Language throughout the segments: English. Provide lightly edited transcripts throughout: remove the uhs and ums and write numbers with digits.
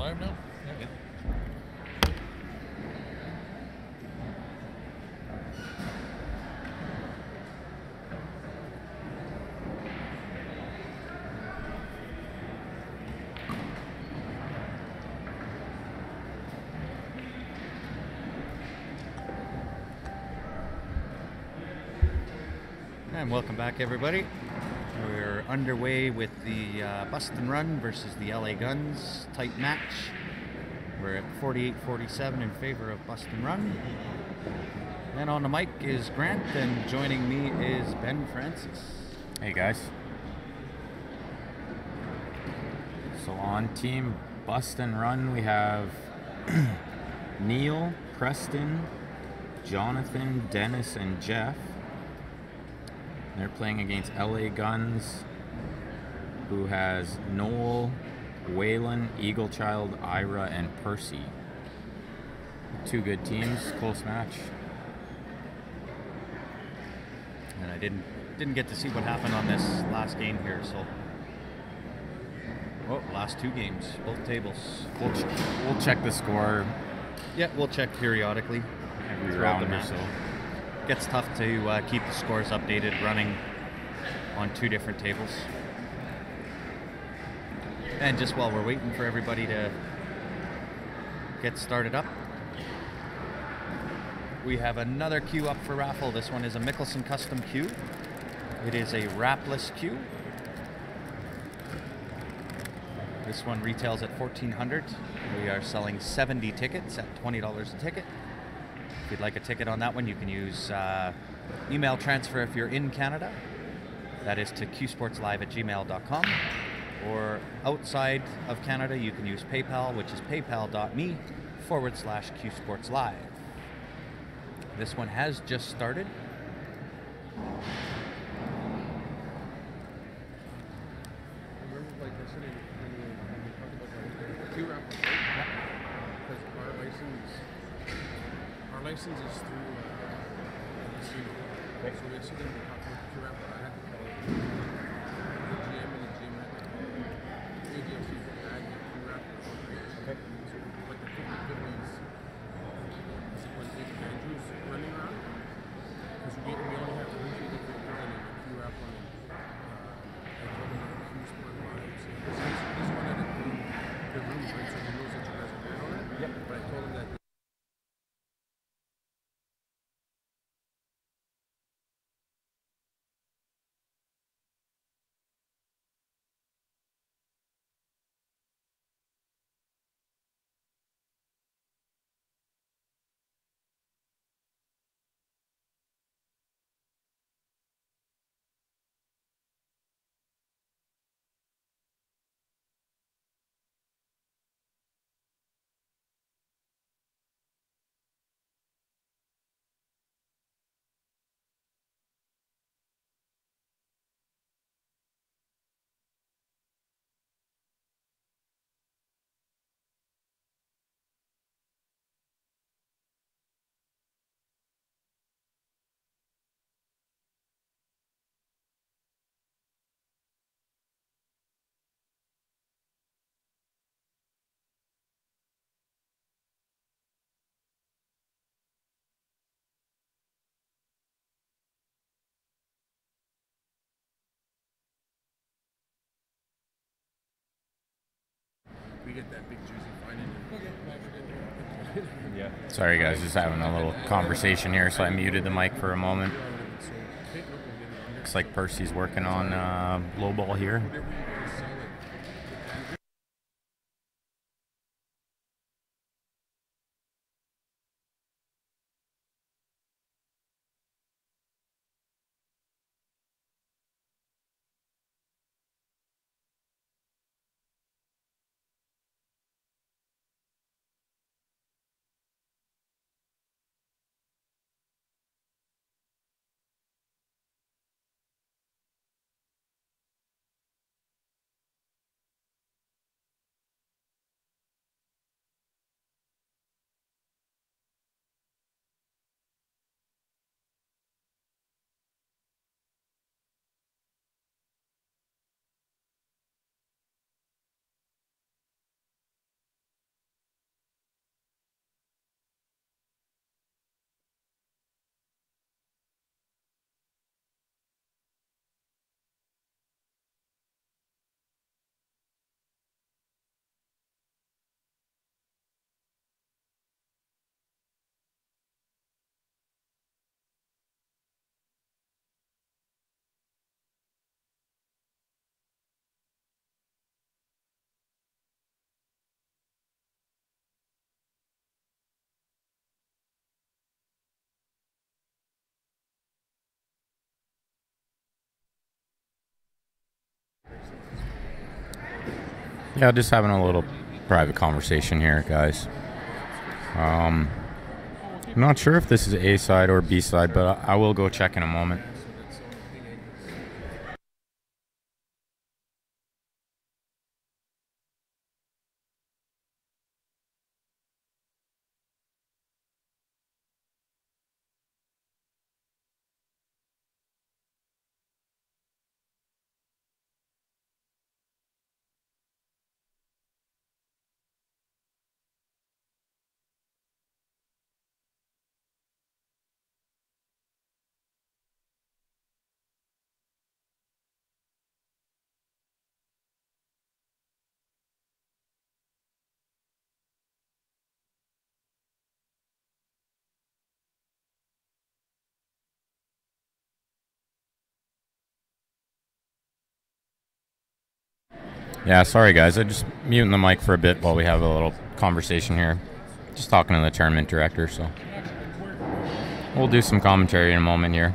live now? Yeah. And welcome back, everybody. We're underway with the Bust and Run versus the LA Guns tight match. We're at 48-47 in favor of Bust and Run. And on the mic is Grant, and joining me is Ben Francis. Hey guys. So on Team Bust and Run, we have Neil, Preston, Jonathan, Dennis, and Jeff. They're playing against LA Guns, who has Noel, Waylon, Eagle Child, Ira, and Percy. Two good teams, close match. And I didn't get to see what happened on this last game here, so last two games, both tables. We'll check the score. Yeah, we'll check periodically Every throughout round the or match. so. Gets tough to keep the scores updated running on two different tables. And just while we're waiting for everybody to get started up, we have another cue up for raffle. This one is a Mickelson custom cue. It is a wrapless cue. This one retails at $1,400. We are selling 70 tickets at $20 a ticket. If you'd like a ticket on that one, you can use email transfer if you're in Canada. That is to qsportslive@gmail.com. Or outside of Canada, you can use PayPal, which is paypal.me/qsportslive. This one has just started. Remember, like I said, when we talked about the Q wrap, because our license is through the casino. Okay. So basically, we talked about the Q wrap, but I had to call the GM, and the GM had to call ADLC to add the Q wrap. Okay. So, like the 50/50s, when Andrew's running around, because we only have one Q and a Q wrap on it. I told him that Q sport live. So this one had to do the rooms, right? So he knows that you guys are good on it. Yep. But I told him that. We get that big juicy finding. Yeah. Sorry guys, just having a little conversation here, so I muted the mic for a moment. Looks like Percy's working on low ball here. Yeah, just having a little private conversation here, guys. I'm not sure if this is A side or B side, but I will go check in a moment. Yeah, sorry guys, I'm just muting the mic for a bit while we have a little conversation here. Just talking to the tournament director, so we'll do some commentary in a moment here.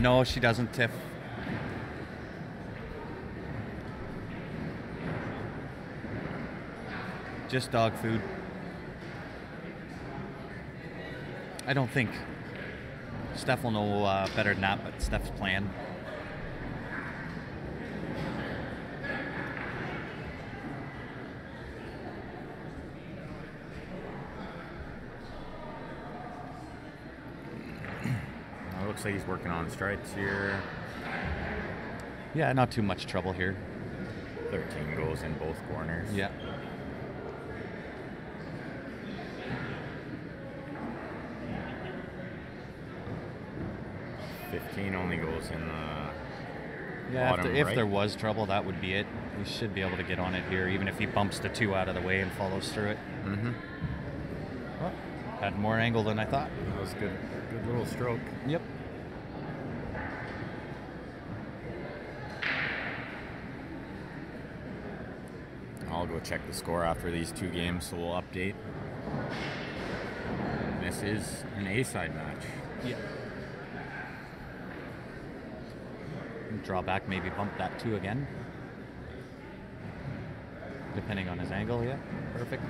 No, she doesn't, Tiff. Just dog food. I don't think. Steph will know better than that, but Steph's playing. Looks like he's working on strikes here. Yeah, not too much trouble here. 13 goes in both corners. Yeah. Only goes in the bottom if right. there was trouble, that would be it. He should be able to get on it here, even if he bumps the 2 out of the way and follows through it. Mm-hmm. Well, had more angle than I thought. That was good. Good little stroke. Yep. I'll go check the score after these 2 games, so we'll update. This is an A-side match. Yeah. Draw back, maybe bump that 2 again. Depending on his angle, yeah. Perfect.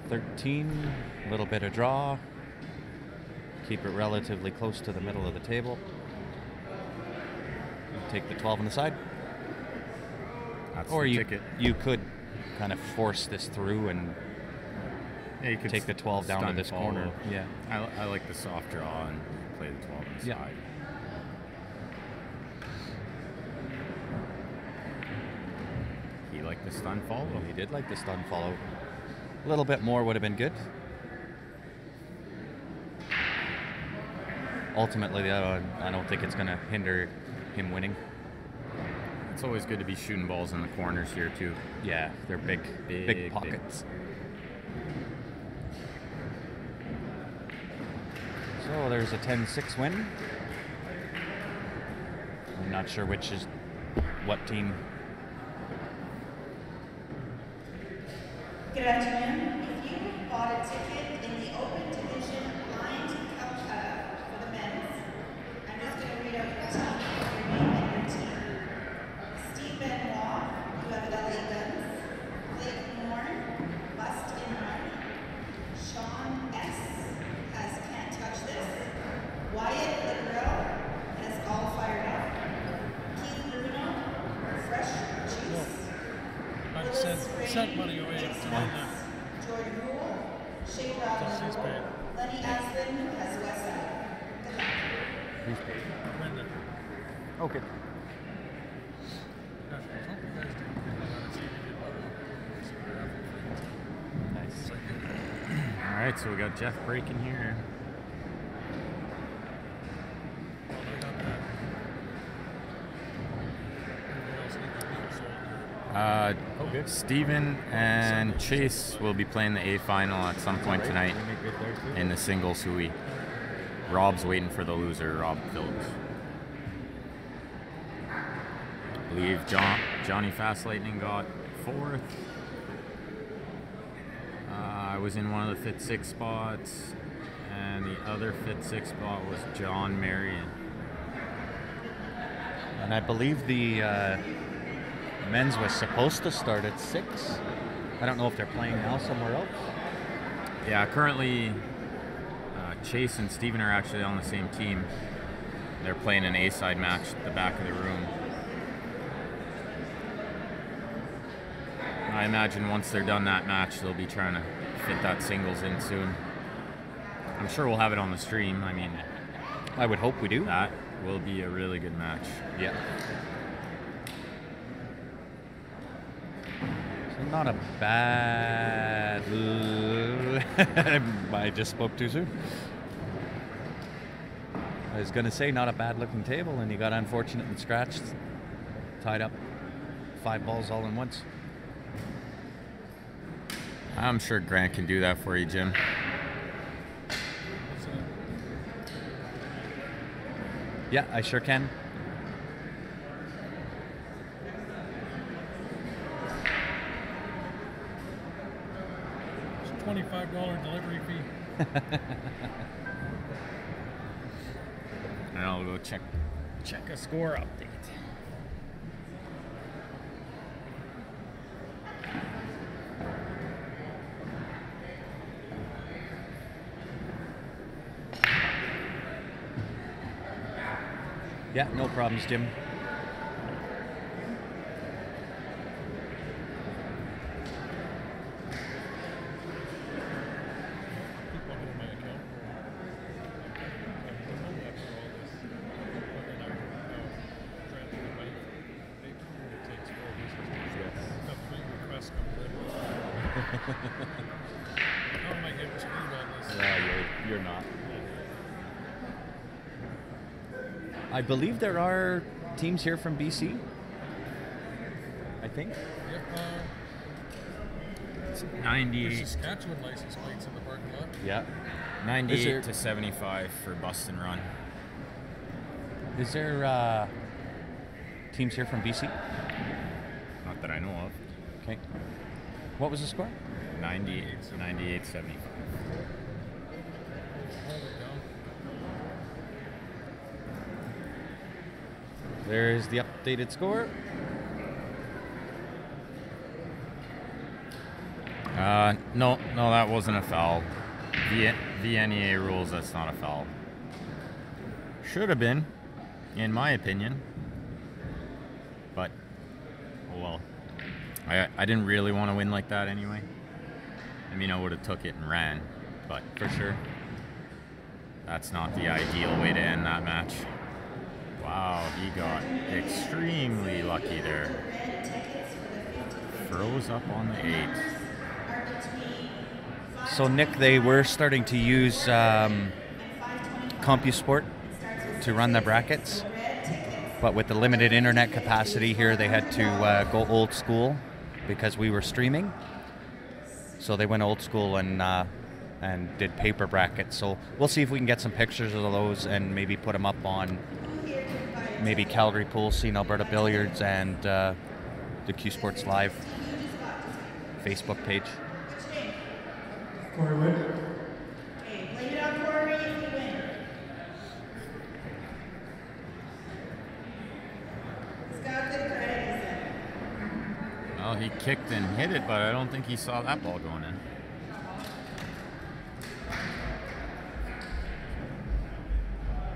13, a little bit of draw. Keep it relatively close to the middle of the table. Take the 12 on the side. That's or the you, ticket. You could kind of force this through and you could take the 12 down to this corner. Yeah. I like the soft draw and play the 12 on the side. He liked the stun follow. He did like the stun follow. A little bit more would have been good. Ultimately, I don't think it's going to hinder him winning. It's always good to be shooting balls in the corners here, too. Yeah, they're big pockets. So there's a 10-6 win. I'm not sure which is what team. Good afternoon. If you bought a ticket in the open division blind cup cutoff for the men's, I'm just going to read out your team, your name and your team. Steve Benoit, you have LA Guns. Blake Moore, Jordan Rule, Shake Robin Rule, Lenny Aslan, who has West Side. Good luck. Who's paid? Brendan. Okay. Gosh, I hope you guys did good. Nice. All right, so we got Jeff breaking here. Steven and Chase will be playing the A final at some point tonight in the singles hui. Rob's waiting for the loser, Rob Phillips. I believe Johnny Fast Lightning got 4th. I was in one of the fit 6 spots, and the other fit 6 spot was John Marion. And I believe the men's was supposed to start at 6. I don't know if they're playing now somewhere else. Yeah, currently Chase and Steven are actually on the same team. They're playing an A-side match at the back of the room. I imagine once they're done that match, they'll be trying to fit that singles in soon. I'm sure we'll have it on the stream. I mean, I would hope we do. that will be a really good match. Yeah. So not a bad... I just spoke too soon. I was going to say not a bad looking table, and you got unfortunate and scratched. Tied up 5 balls all in once. I'm sure Grant can do that for you, Jim. Yeah, I sure can. It's a $25 delivery fee. And I'll go check a score update. Yeah, no problems, Jim. You're not. I believe there are teams here from BC. I think. Yep, 98. there's Saskatchewan license plates in the parking lot. Yeah. 98 to 75 for bust and run. Is there teams here from BC? Not that I know of. Okay. What was the score? 98, 98, 75. Hold it down. There's the updated score. No, that wasn't a foul. VNEA rules, that's not a foul. Should have been, in my opinion. But, oh well. I didn't really want to win like that anyway. I mean, I would have took it and ran, but for sure, that's not the ideal way to end that match. Wow, he got extremely lucky there. Froze up on the 8. So, Nick, they were starting to use CompuSport to run the brackets, but with the limited internet capacity here, they had to go old school because we were streaming. So they went old school and did paper brackets. So we'll see if we can get some pictures of those and maybe put them up on maybe Calgary Pool, Scene Alberta Billiards, and the Q Sports Live Facebook page. Corey win. Okay, blame it on Corey if you win. He's got good credit, he said. Well, he kicked and hit it, but I don't think he saw that ball going in.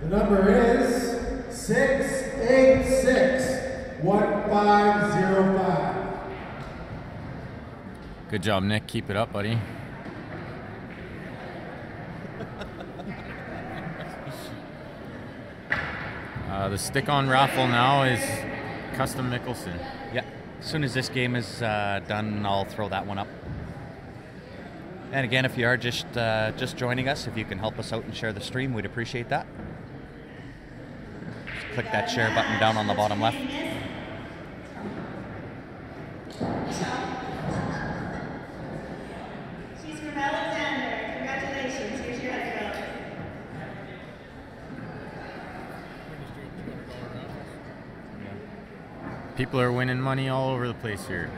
The number is 686-1505. Good job, Nick. Keep it up, buddy. The stick-on raffle now is Custom Mickelson. Yeah. As soon as this game is done, I'll throw that one up. And again, if you are just joining us, if you can help us out and share the stream, we'd appreciate that. Just click that share button down on the bottom left. She's from Alexander. Congratulations. Here's your husband. People are winning money all over the place here.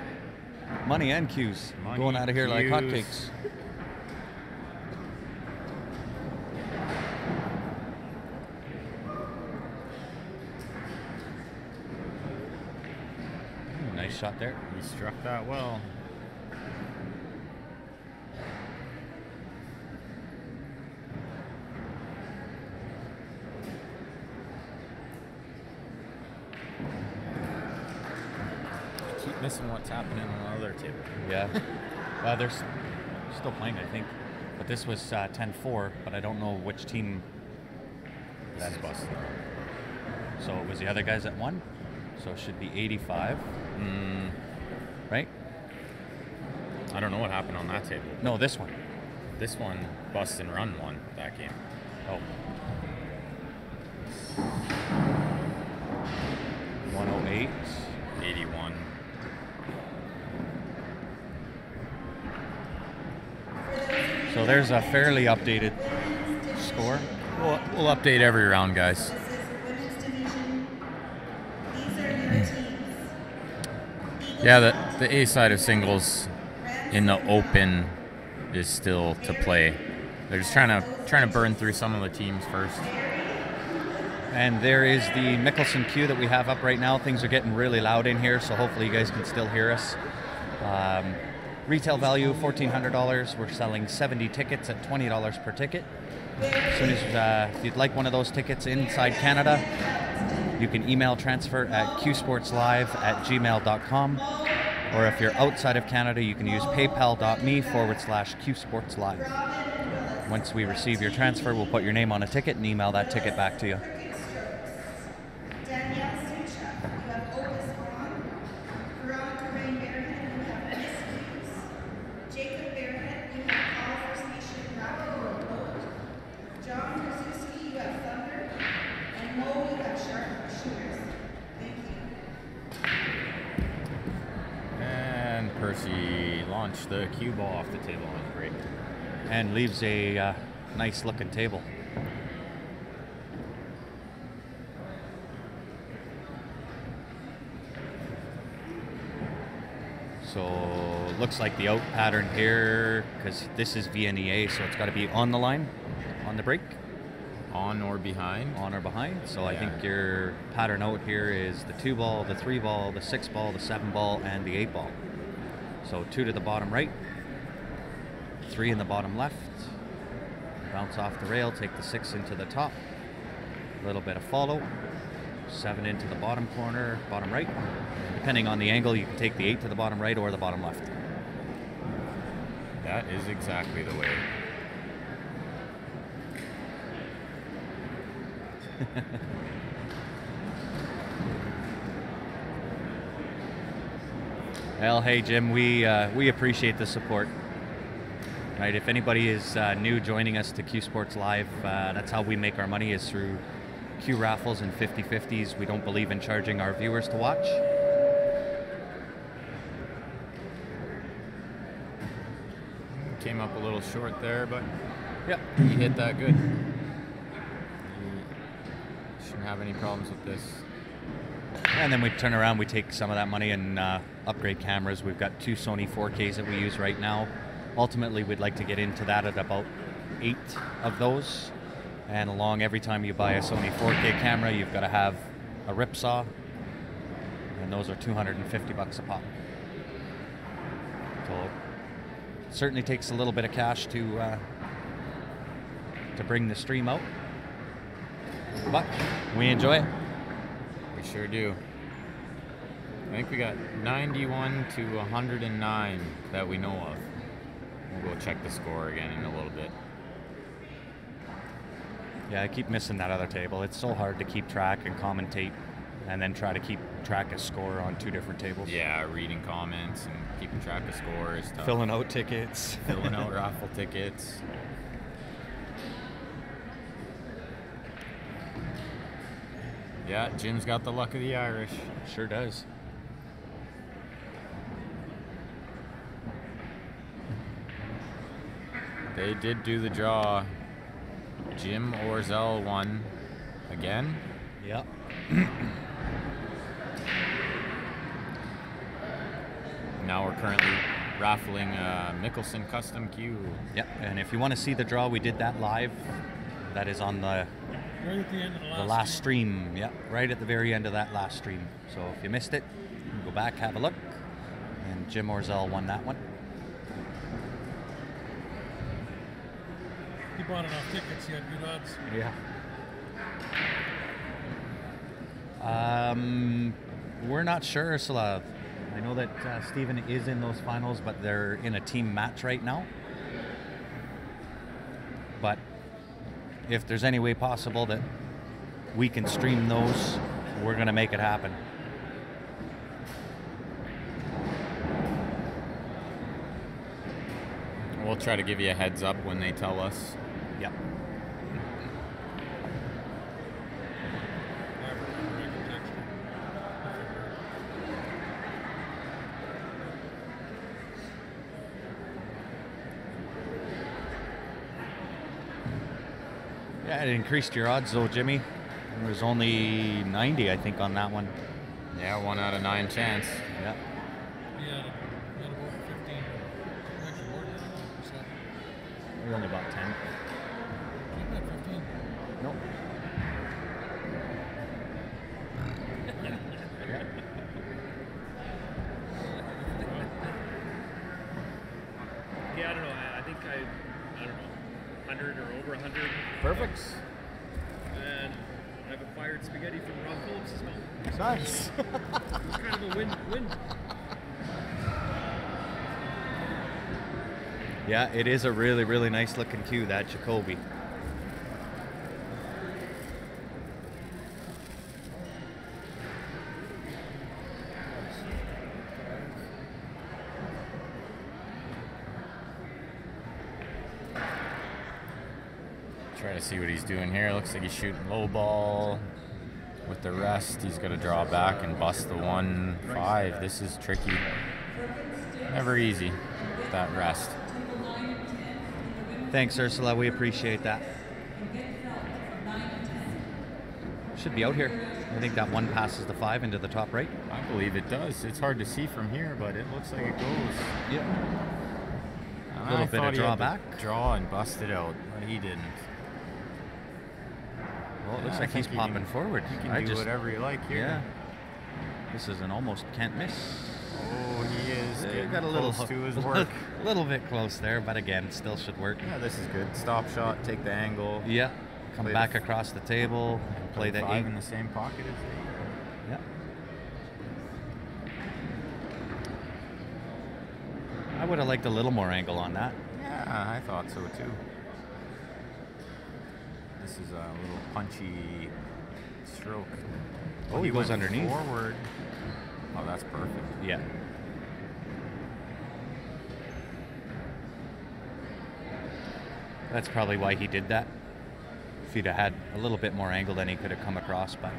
Money and cues. Money, Going out of here like cues. hotcakes. Nice shot there. He struck that well. I keep missing what's happening on the other table. Yeah. They're still playing, I think. But this was 10-4, but I don't know which team That is busted. So it was the other guys that won. So it should be 85. Right? I don't know what happened on that table. No, this one. This one, Bust and Run won that game. Oh. 108. 81. So there's a fairly updated score. We'll update every round, guys. This is women's division. These are your teams. Yeah, the A side of singles in the Open is still to play. They're just trying to burn through some of the teams first. And there is the Mickelson queue that we have up right now. Things are getting really loud in here, so hopefully you guys can still hear us. Retail value $1,400. We're selling 70 tickets at $20 per ticket. As soon as if you'd like one of those tickets inside Canada, you can email transfer at qsportslive@gmail.com. Or if you're outside of Canada, you can use paypal.me/qsportslive. Once we receive your transfer, we'll put your name on a ticket and email that ticket back to you. Danielle Suchak, you have Opus on. Veronica Rain Barehead, you have Miss Hughes. Jacob Barehead, you have Paul First Nation Rabbit or Boat. John Krasuski, you have Thunder. And Mo, you have Sharphead Shooters. Thank you. And Percy launched the cue ball off the table on the break. And leaves a nice looking table. So looks like the out pattern here, because this is VNEA, so it's got to be on the line, on the break. On or behind. On or behind. So I Yeah. think your pattern out here is the 2 ball, the 3 ball, the 6 ball, the 7 ball, and the 8 ball. So 2 to the bottom right, 3 in the bottom left. Bounce off the rail, take the 6 into the top. A little bit of follow. 7 into the bottom corner, bottom right. Depending on the angle, you can take the 8 to the bottom right or the bottom left. That is exactly the way. Well, hey Jim, we appreciate the support. Right, if anybody is new joining us to Q Sports Live, that's how we make our money, is through Q raffles and 50/50s. We don't believe in charging our viewers to watch. Came up a little short there, but Yep. he hit that good. He shouldn't have any problems with this. And then we turn around, we take some of that money and upgrade cameras. We've got 2 Sony 4Ks that we use right now. Ultimately, we'd like to get into that at about 8 of those. And along every time you buy a Sony 4K camera, you've got to have a rip saw. And those are $250 a pop. So it certainly takes a little bit of cash to bring the stream out. But we enjoy it. We sure do. think we got 91 to 109 that we know of. We'll go check the score again in a little bit. Yeah, I keep missing that other table. It's so hard to keep track and commentate and then try to keep track of score on two different tables. Yeah, reading comments and keeping track of scores. Tough. Filling out tickets. Filling out raffle tickets. Yeah, Jim's got the luck of the Irish. Sure does. They did do the draw. Jim Orzel won again. Yep. Now we're currently raffling a Mickelson Custom Cue. Yep. And if you want to see the draw, we did that live. That is on the Right at the end of the last stream. Yep. Right at the very end of that last stream. So if you missed it, you can go back, have a look. And Jim Orzel won that one. He bought enough tickets, he had good odds. Yeah. We're not sure, Ursula. I know that Stephen is in those finals, but they're in a team match right now. But if there's any way possible that we can stream those, we're going to make it happen. We'll try to give you a heads up when they tell us. Yep. Yeah, it increased your odds though, Jimmy. There was only 90, I think, on that one. Yeah, 1 out of 9 chance. Yeah. He had about 15, actually more than 50%. We're only about 10. Keep that 15. Nope. Yeah, I don't know. I think I don't know, 100 or over 100. Perfect. And I have a fired spaghetti from Rob Phillips' mouth. Nice. It's kind of a win. Yeah, it is a really, really nice looking cue, that Jacoby. Try to see what he's doing here. Looks like he's shooting low ball. With the rest, he's got to draw back and bust the 1-5. This is tricky. Never easy, that rest. Thanks, Ursula. We appreciate that. Should be out here. I think that one passes the 5 into the top right. I believe it does. It's hard to see from here, but it looks like it goes. Yeah. A Little bit of draw back. Draw and bust it out, but he didn't. Well, it looks Yeah, like I he's think popping forward. You can do whatever you like here. Yeah. This is an almost can't miss. Oh, he is getting Got a little close to his work. little bit close there, but again, still should work. Yeah, this is good. Stop shot, take the angle. Yeah. Come Play back the across the table, play the 5 8. in the same pocket as 8. Yeah. I would have liked a little more angle on that. Yeah, I thought so too. This is a little punchy stroke. Oh, he goes went underneath. Forward. Oh, that's perfect. Yeah. That's probably why he did that. If he'd have had a little bit more angle, then he could have come across, but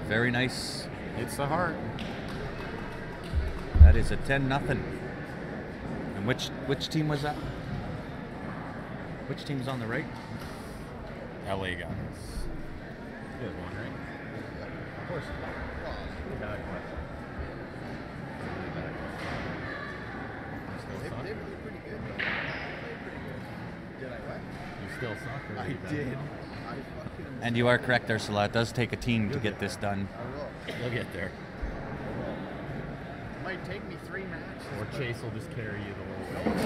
very nice. It's the heart. That is a 10-0. And which team was that? Which team's on the right? LA guys. Good one, right? Of course. They played pretty good. Did I what? You still suck. I did. And you are correct, Ursula. It does take a team to get this done. I will. You'll get there. It might take me 3 matches. Or Chase will just carry you the whole way.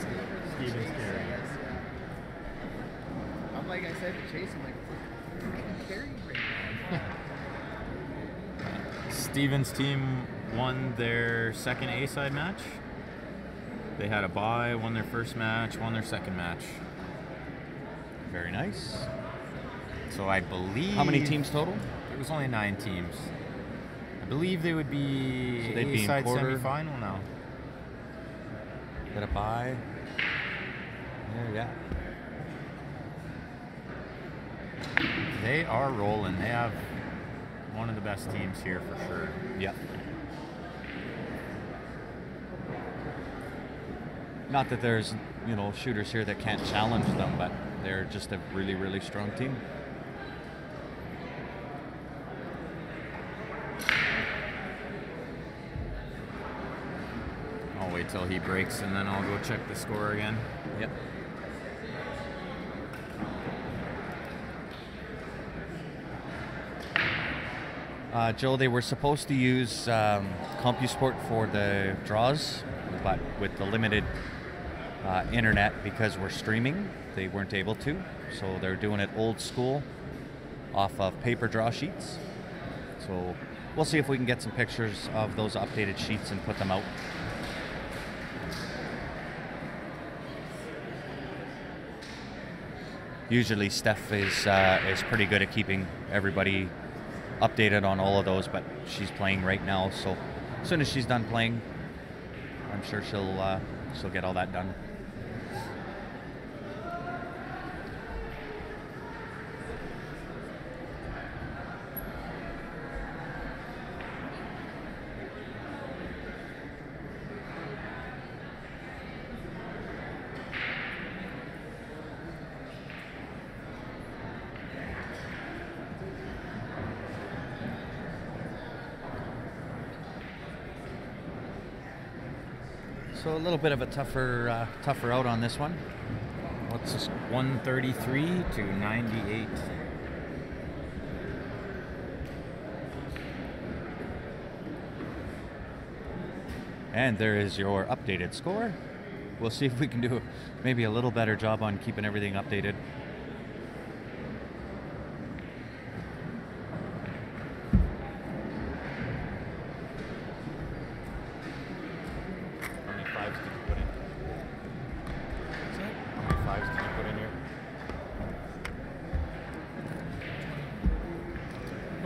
Steven's Steven's carrying. Yes, yeah. I'm like I said to Chase, I'm like, I can carry you right now. Steven's team won their second A-side match. They had a bye, won their first match, won their second match. Very nice. So I believe... How many teams total? It was only 9 teams. I believe they would be So they'd be in A-side quarter. semifinal now. Got a bye. Yeah. They are rolling. They have one of the best teams here for sure. Yep. Not that there's, shooters here that can't challenge them, but they're just a really, really strong team. I'll wait till he breaks and then I'll go check the score again. Yep. Joe, they were supposed to use CompuSport for the draws, but with the limited internet, because we're streaming, they weren't able to. So they're doing it old school off of paper draw sheets. So we'll see if we can get some pictures of those updated sheets and put them out. Usually Steph is pretty good at keeping everybody updated on all of those, but she's playing right now, so as soon as she's done playing, I'm sure she'll get all that done. So a little bit of a tougher out on this one. What's this? 133 to 98. And there is your updated score. We'll see if we can do maybe a little better job on keeping everything updated. How many 5s did you put in? How many 5s did you put in here?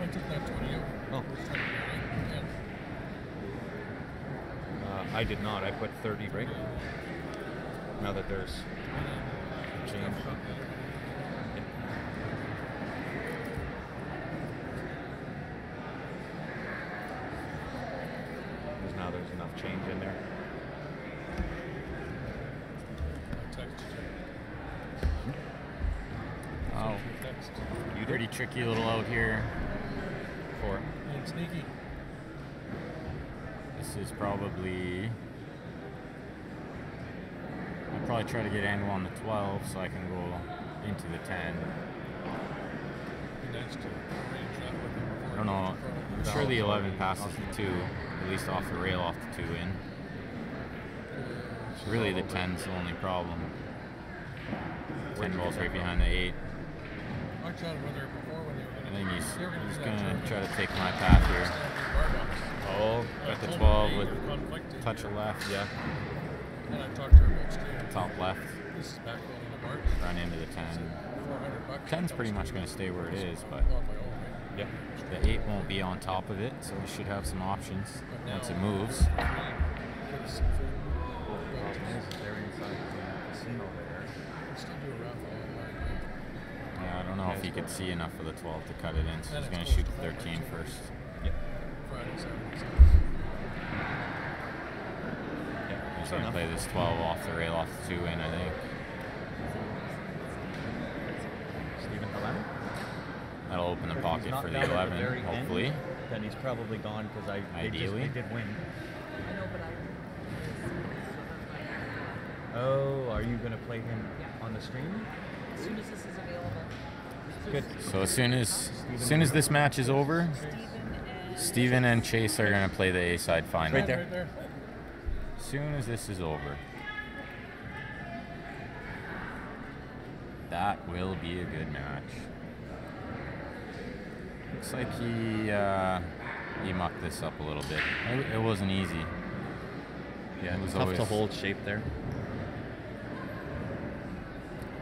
I took that 20 out. Oh. I did not. I put 30 right. Now that there's a change. Now there's enough change in there. Oh, pretty tricky little out here. For Sneaky. this is probably. I'll probably try to get angle on the 12 so I can go into the 10. I don't know. I'm sure the 11 passes the 2, at least off the rail, off the 2 in. Really, the 10's the only problem. 10 balls right behind the 8. I think he's gonna try to take my path here. Oh, got the 12 with touch of left. Yeah. And I talked to her about straight. Top left. This is back on the mark. Run into the 10. 400 bucks. 10's pretty much going to stay where it is, but On my own, right? yep. The 8 won't be on top of it, so we should have some options once it moves. Put some food. They're inside the casino there. Still do a raffle online. Yeah, I don't know if he could see enough of the 12 to cut it in, so he's going to shoot the 13 first. Friday, Saturday, Sunday. He's going to play this 12 off the rail, off the 2 in, I think. Stephen 11. That'll open the If he's pocket not for the down at 11, very end, hopefully. Then he's probably gone because Ideally. they did win. I know, but Oh, are you going to play him on the stream? as soon as this is available. Good. So as soon as this match is over, Steven and Chase are going to play the A-side final. Right there. As soon as this is over. That will be a good match. Looks like he he mucked this up a little bit. It wasn't easy. Yeah, It was tough to always- hold shape there.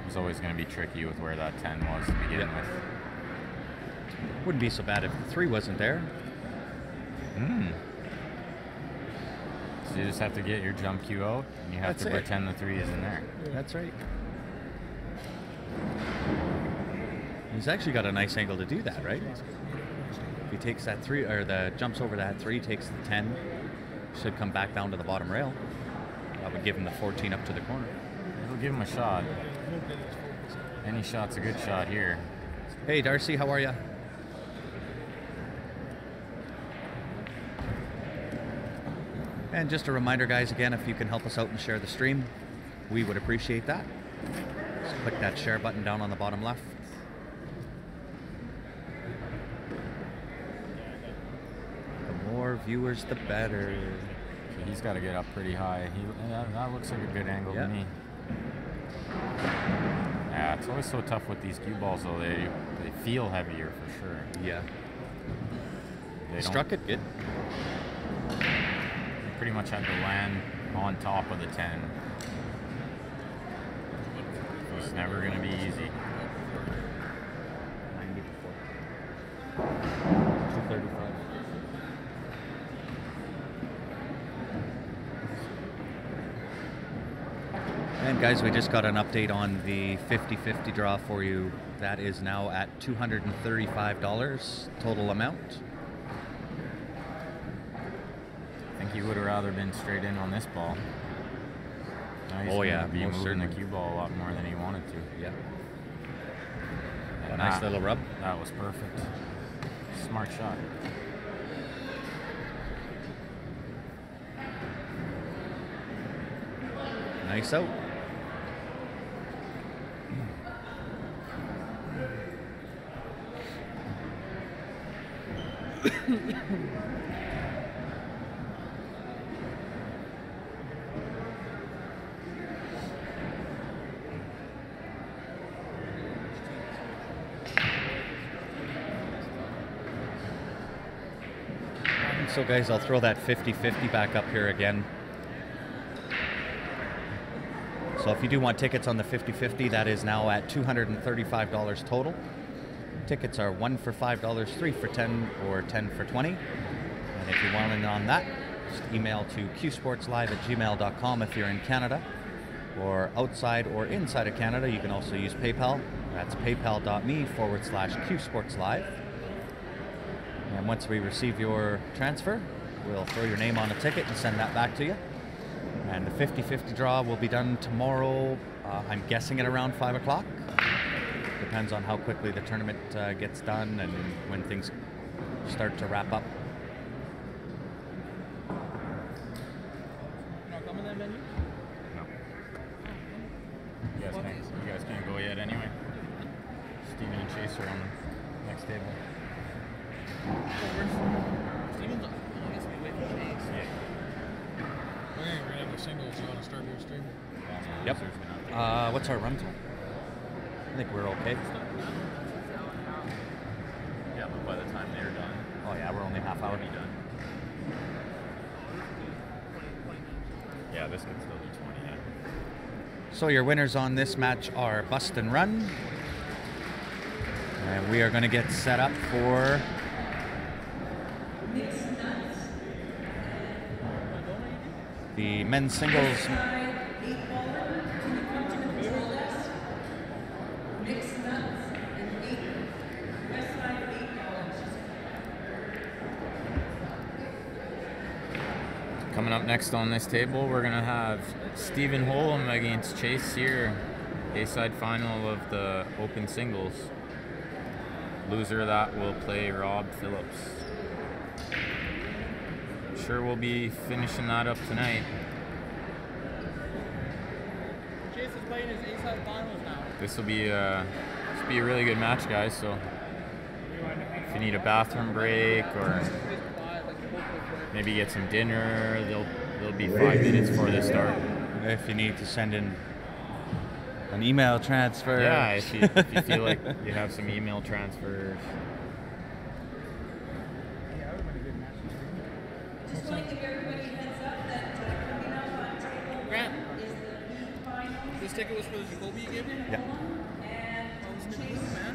It was always going to be tricky with where that 10 was to begin Yep. with. Wouldn't be so bad if the 3 wasn't there. So you just have to get your jump cue out, and you have That's to it. pretend the 3 isn't there. That's right. He's actually got a nice angle to do that, right? If he takes that 3, or the jumps over that 3, takes the 10, should come back down to the bottom rail. That would give him the 14 up to the corner. It'll give him a shot. Any shot's a good shot here. Hey, Darcy, how are you? And just a reminder, guys, again, if you can help us out and share the stream, we would appreciate that. Just click that share button down on the bottom left. The more viewers, the better. So he's got to get up pretty high. That looks like a good angle Yeah. to me. Yeah, it's always so tough with these cue balls, though. They feel heavier for sure. Yeah. They Struck it good. pretty much had to land on top of the 10. It's never going to be easy. 235. And guys, we just got an update on the 50-50 draw for you. That is now at $235 total amount. I think he would have rather been straight in on this ball. Now he's Oh, gonna yeah, be most moving the certainly. cue ball a lot more than he wanted to. Yeah. And Nice little rub. That was perfect. Smart shot. Nice out. So guys, I'll throw that 50-50 back up here again. So if you do want tickets on the 50-50, that is now at $235 total. Tickets are 1 for $5, 3 for 10, or 10 for 20. And if you want in on that, just email to qsportslive@gmail.com if you're in Canada. Or outside or inside of Canada, you can also use PayPal. That's paypal.me/qsportslive. And once we receive your transfer, we'll throw your name on a ticket and send that back to you. And the 50-50 draw will be done tomorrow, I'm guessing at around 5 o'clock. Depends on how quickly the tournament gets done and when things start to wrap up. Not coming that menu? No. You guys can't go yet anyway. Steven and Chase are on the next table. Steven's on. I guess we wait for Chase. Yeah. Okay, we're gonna have a singles. You wanna start your stream? Yep. What's our run time? I think we're okay. Yeah, but by the time they're done, Oh yeah, we're only half hour. be done. Yeah, this could still be 20 yet. So your winners on this match are Bust and Run. And we are going to get set up for the men's singles. Coming up next on this table, we're going to have Stephen Holm against Chase Sear, A-side final of the open singles. Loser of that will play Rob Phillips. Sure we'll be finishing that up tonight. Chase is playing his A-side finals now. This will be a really good match, guys, so if you need a bathroom break or maybe get some dinner, there'll be 5 minutes before they start. If you need to send in an email transfer. Yeah, if you feel like you have some email transfers. Yeah, that would have been a good match. This ticket was for the Jacoby you gave me? Yeah. Oh, this is blue, man.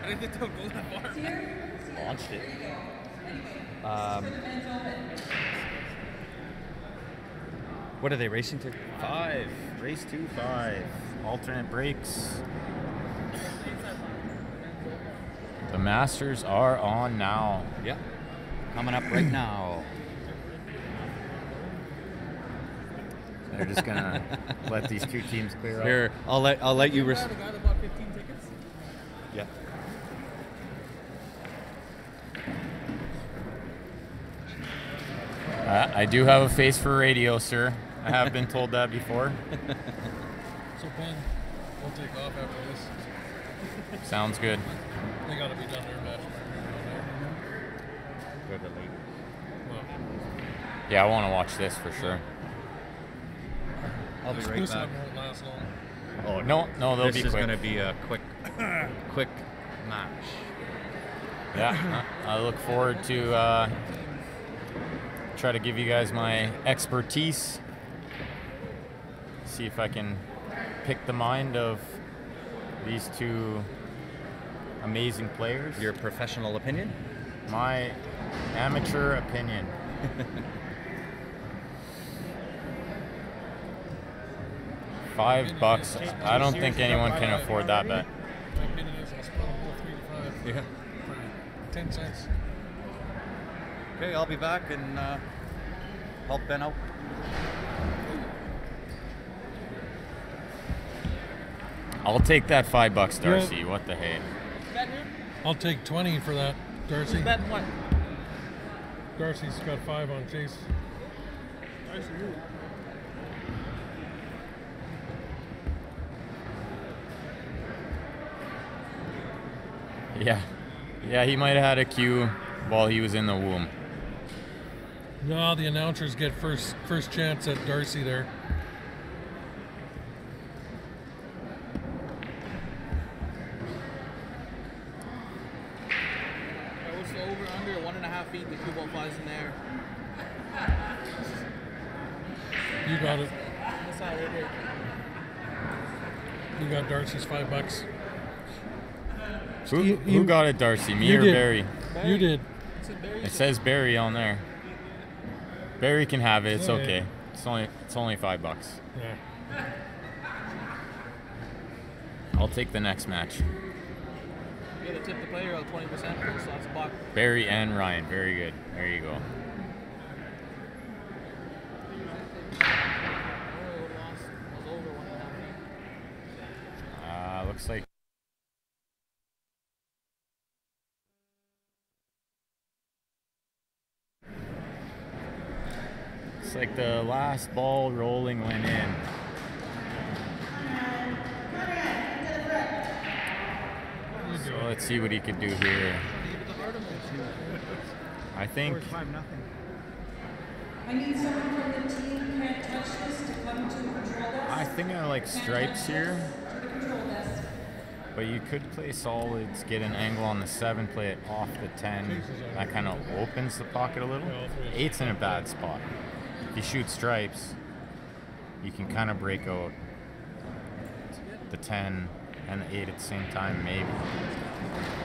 I didn't think they would go that far. Launched it. What are they racing to? 5. Race 2, 5. Alternate brakes. The Masters are on now. Yeah. Coming up right now. They're just gonna let these two teams clear up. Here, I'll let you. I have a guy that bought 15 tickets. Yeah. I do have a face for radio, sir. I have been told that before. So Ben, we'll take off after this. Sounds good. They gotta be done there, match. Go to late. Well, Yeah, I want to watch this for sure. I'll be right this back. one won't last long. Oh No, they'll this be is quick. going to be a quick match. Yeah, I look forward to try to give you guys my expertise. See if I can pick the mind of these two amazing players. Your professional opinion? My amateur opinion. $5. I don't think anyone can afford that bet. My opinion is I'll split them both 3 to 5. Yeah. For 10 cents. Okay, I'll be back and help Ben out. I'll take that $5, Darcy. What the hey? I'll take 20 for that, Darcy. Bet what? Darcy's got 5 on Chase. Darcy, who? Yeah, he might have had a cue while he was in the womb. No, the announcers get first chance at Darcy there. What's the over under 1.5 feet? The cue ball flies in there. You got it. That's how it is. You got Darcy's $5. Who got it, Darcy? Me you or did. Barry? You did. It says Barry on there. Barry can have it. It's Yeah. okay. It's only $5. Yeah. I'll take the next match. You gotta tip the player out 20%, so that's a buck. Barry and Ryan. Very good. There you go. Looks like. Looks like the last ball rolling went in. So let's see what he could do here. I think. I need someone from the team who can't touch this to come to control desk. I think I like stripes here. To the control desk. But you could play solids, get an angle on the 7, play it off the 10. That kind of opens the pocket a little. 8's in a bad spot. If you shoot stripes, you can kind of break out the 10 and the 8 at the same time, maybe.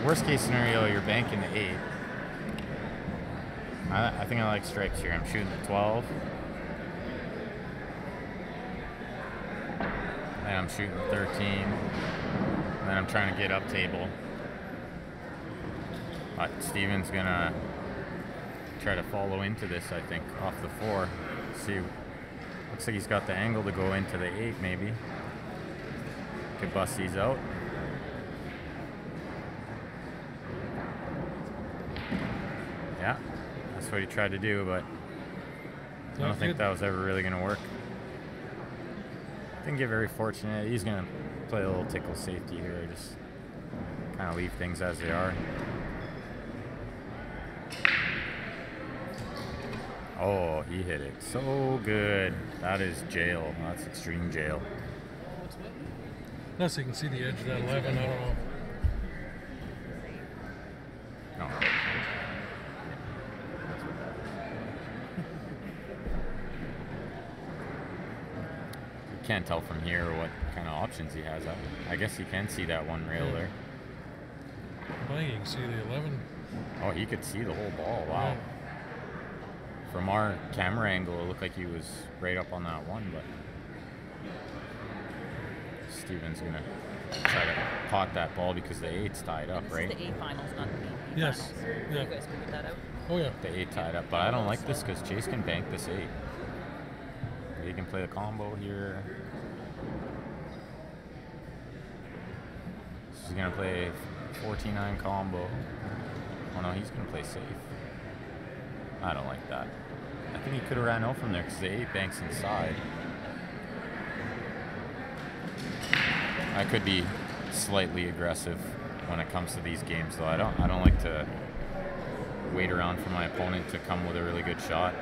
Worst case scenario, you're banking the 8. I think I like stripes here. I'm shooting the 12. And I'm shooting the 13. And then I'm trying to get up table. But Steven's gonna try to follow into this, I think, off the 4. See, looks like he's got the angle to go into the 8, maybe. Could bust these out. Yeah, that's what he tried to do, but I don't think that was ever really gonna work. Didn't get very fortunate. He's gonna play a little tickle safety here, just kind of leave things as they are. Oh, he hit it so good. That is jail. That's extreme jail. Unless you can see the edge of that 11, I don't know. No. can't tell from here what kind of options he has. I guess you can see that one rail there. I think you can see the 11. Oh, he could see the whole ball. Wow. Yeah. From our camera angle, it looked like he was right up on that one, but Steven's gonna try to pot that ball because the 8's tied up, This right? is the A finals, not the B Yes. finals. Yeah. You guys figured that out? Oh yeah. The 8 tied up, but I don't like this because Chase can bank this 8. He can play the combo here. So he's gonna play 14-9 combo. Oh no, he's gonna play safe. I don't like that. I think he could have ran out from there because the 8 banks inside. I could be slightly aggressive when it comes to these games, though. I don't like to wait around for my opponent to come with a really good shot.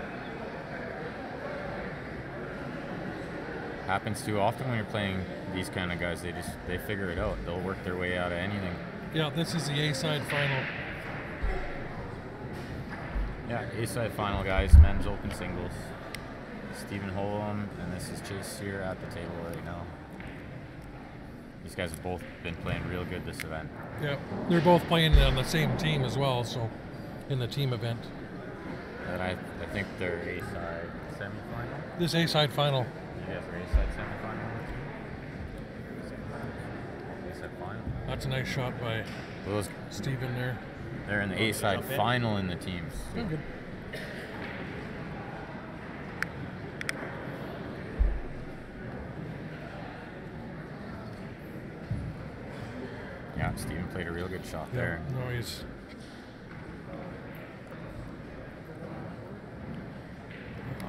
Happens too often when you're playing these kind of guys. They figure it out. They'll work their way out of anything. Yeah, this is the A-side final. Yeah, A-side final, guys. Men's open singles. Stephen Holm, and this is Chase here at the table right now. These guys have both been playing real good this event. Yeah, they're both playing on the same team as well, so in the team event. And I think they're A-side semifinal. This A-side final. You guys are A-side semifinal. A-side final. That's a nice shot by Those, Steven there. they're in the A-side final in the teams. Oh, good. Yeah, Steven played a real good shot Yeah, there. no, he's...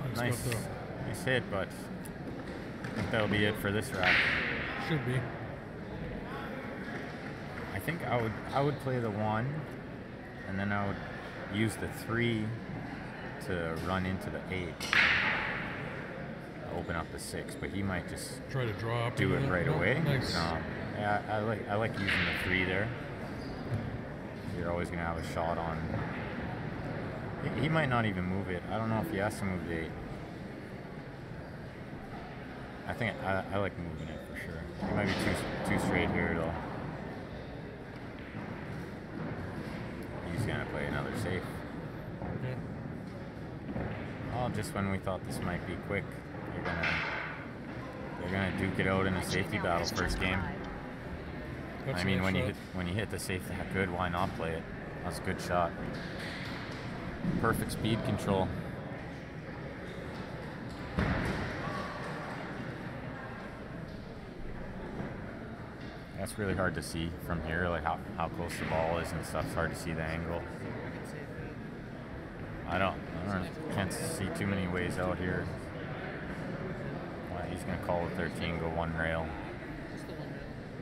He's Nice, got nice hit, but I think that'll be it for this rack. should be. I think I would play the 1, and then I would use the 3 to run into the 8. Open up the 6, but he might just Try to draw up. do it into right that. away. No, nice. No. Yeah, I like using the 3 there. You're always gonna have a shot on. He might not even move it. I don't know if he has to move the 8. I think I like moving it for sure. He might be too straight here though. He's gonna play another safe. Yeah. Oh, just when we thought this might be quick, they're gonna duke it out in a safety battle first game. That's I a mean, nice shot. when you hit the safe that good, why not play it? That's a good shot. Perfect speed control. That's really hard to see from here, like how close the ball is and stuff. It's hard to see the angle. I can't see too many ways out here. He's gonna call the 13, go 1 rail.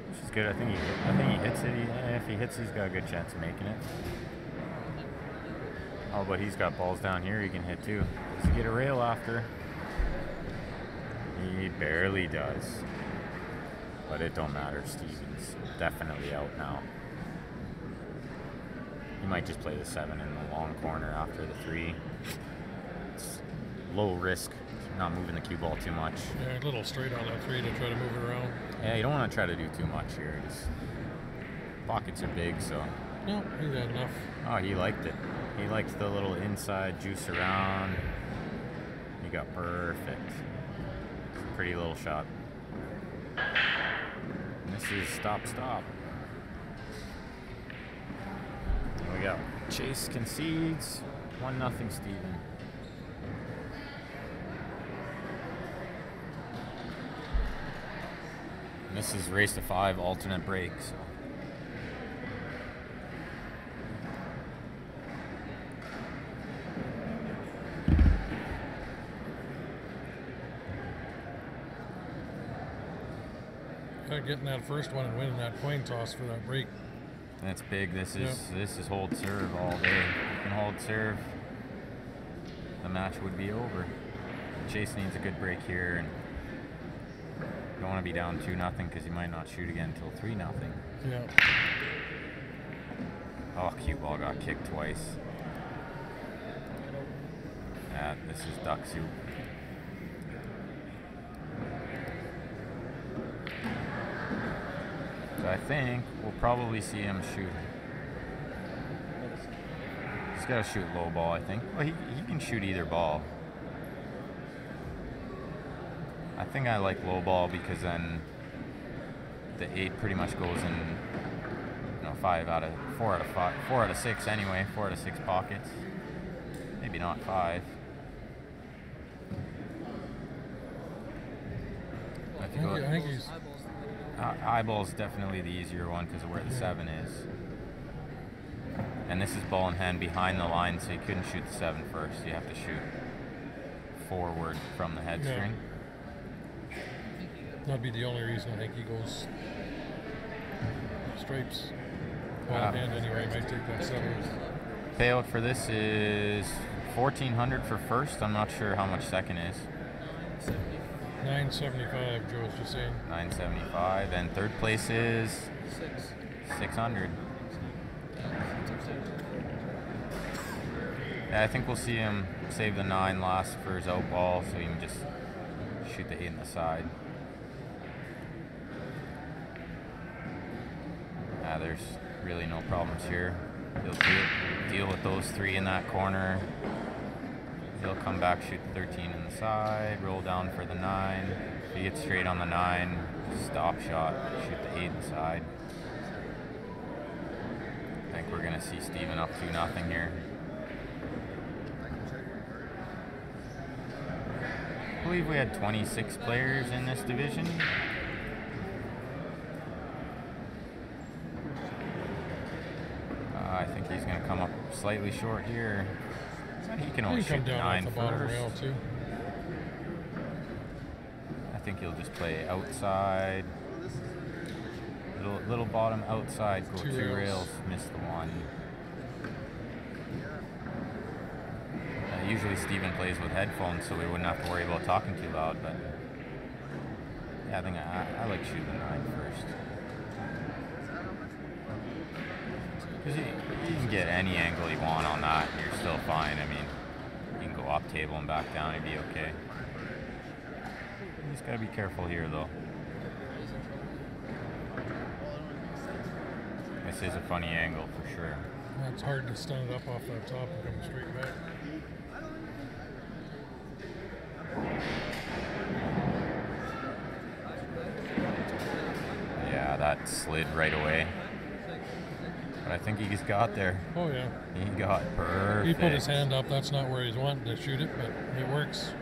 Which is good. I think he hits it. If he hits, he's got a good chance of making it. Oh, but he's got balls down here he can hit too. Does he get a rail after? He barely does. But it don't matter. Steven's definitely out now. He might just play the 7 in the long corner after the 3. It's low risk, not moving the cue ball too much. Yeah, a little straight on that 3 to try to move it around. Yeah, you don't want to try to do too much here. Just pockets are big, so. No, he had enough. Oh, he liked it. He liked the little inside juice around. He got perfect. It's a pretty little shot. And this is stop. Here we go. Chase concedes. 1-0 Steven. And this is race to 5 alternate break. So. Getting that first one and winning that coin toss for that break. That's big. This is hold serve all day. If you can hold serve, the match would be over. Chase needs a good break here, and you don't want to be down 2-0 because you might not shoot again until 3-0. Yeah. Oh, cue ball got kicked twice. This is duck soup. I think we'll probably see him shoot. He's got to shoot low ball, I think. Well, he can shoot either ball. I think I like low ball because then the 8 pretty much goes in, you know, 4 out of 6 anyway, 4 out of 6 pockets. Maybe not 5. I think he's. Eyeball's definitely the easier one because of where the 7 is. And this is ball in hand behind the line, so you couldn't shoot the 7 first. You have to shoot forward from the head string. That'd be the only reason I think he goes stripes. Ball in hand anyway, might take that 7. Payout for this is $1,400 for first. I'm not sure how much second is. $975, Joe's just saying. $975, and third place is $600. Yeah, I think we'll see him save the 9 last for his out ball, so he can just shoot the 8 in the side. There's really no problems here. He'll deal with those 3 in that corner. He'll come back, shoot the 13 in the side, roll down for the 9. If he gets straight on the 9, stop shot, shoot the 8 in the side. I think we're going to see Steven up 2-0 here. I believe we had 26 players in this division. I think he's going to come up slightly short here. He can only shoot 9 first. Too. I think he'll just play outside. Little bottom outside, go 2 rails, miss the 1. Usually Steven plays with headphones, so we wouldn't have to worry about talking too loud, but yeah, I think I like shooting the 9 first. Because you can get any angle you want on that, and you're still fine. I mean, you can go up table and back down, it'd be okay. You just gotta be careful here, though. This is a funny angle for sure. It's hard to stand up off that top and come straight back. Yeah, that slid right away. But I think he just got there. Oh, yeah. He got perfect. He put his hand up. That's not where he's wanting to shoot it, but it works.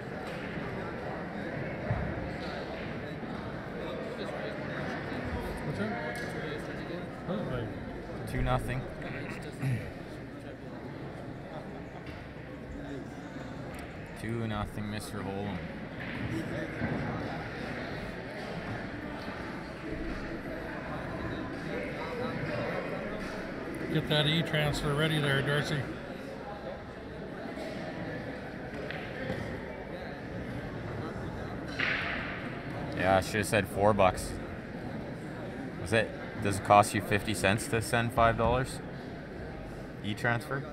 What's that? 2-0. Mr. Holm. Get that e-transfer ready there, Darcy. Yeah, I should have said $4. Was it? Does it cost you 50 cents to send $5? E-transfer?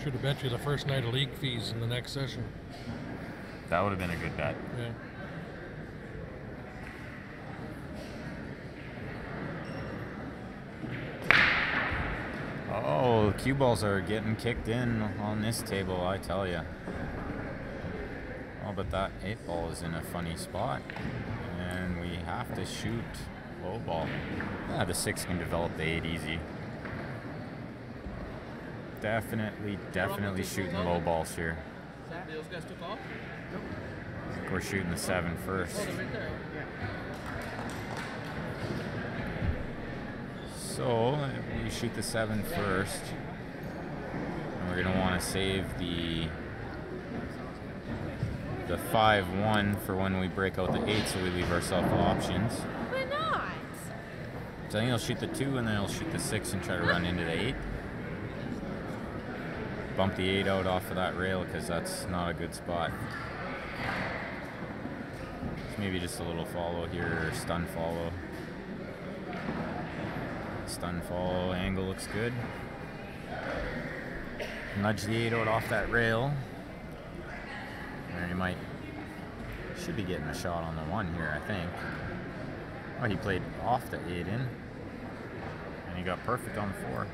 Should have bet you the first night of league fees in the next session. That would have been a good bet. Yeah. Oh, cue balls are getting kicked in on this table, I tell you. Oh, but that 8 ball is in a funny spot. And we have to shoot low ball. Yeah, the 6 can develop the 8 easy. Definitely shooting low balls here. We're shooting the 7 first. So we shoot the 7 first. And we're gonna want to save the 5-1 for when we break out the 8, so we leave ourselves options. Why not? So I think he'll shoot the 2 and then he'll shoot the 6 and try to run into the 8. Bump the 8 out off of that rail because that's not a good spot. Maybe just a little follow here, or stun follow. Stun follow angle looks good. Nudge the 8 out off that rail. Or you might should be getting a shot on the 1 here, I think. Oh, he played off the 8 in. And he got perfect on the 4.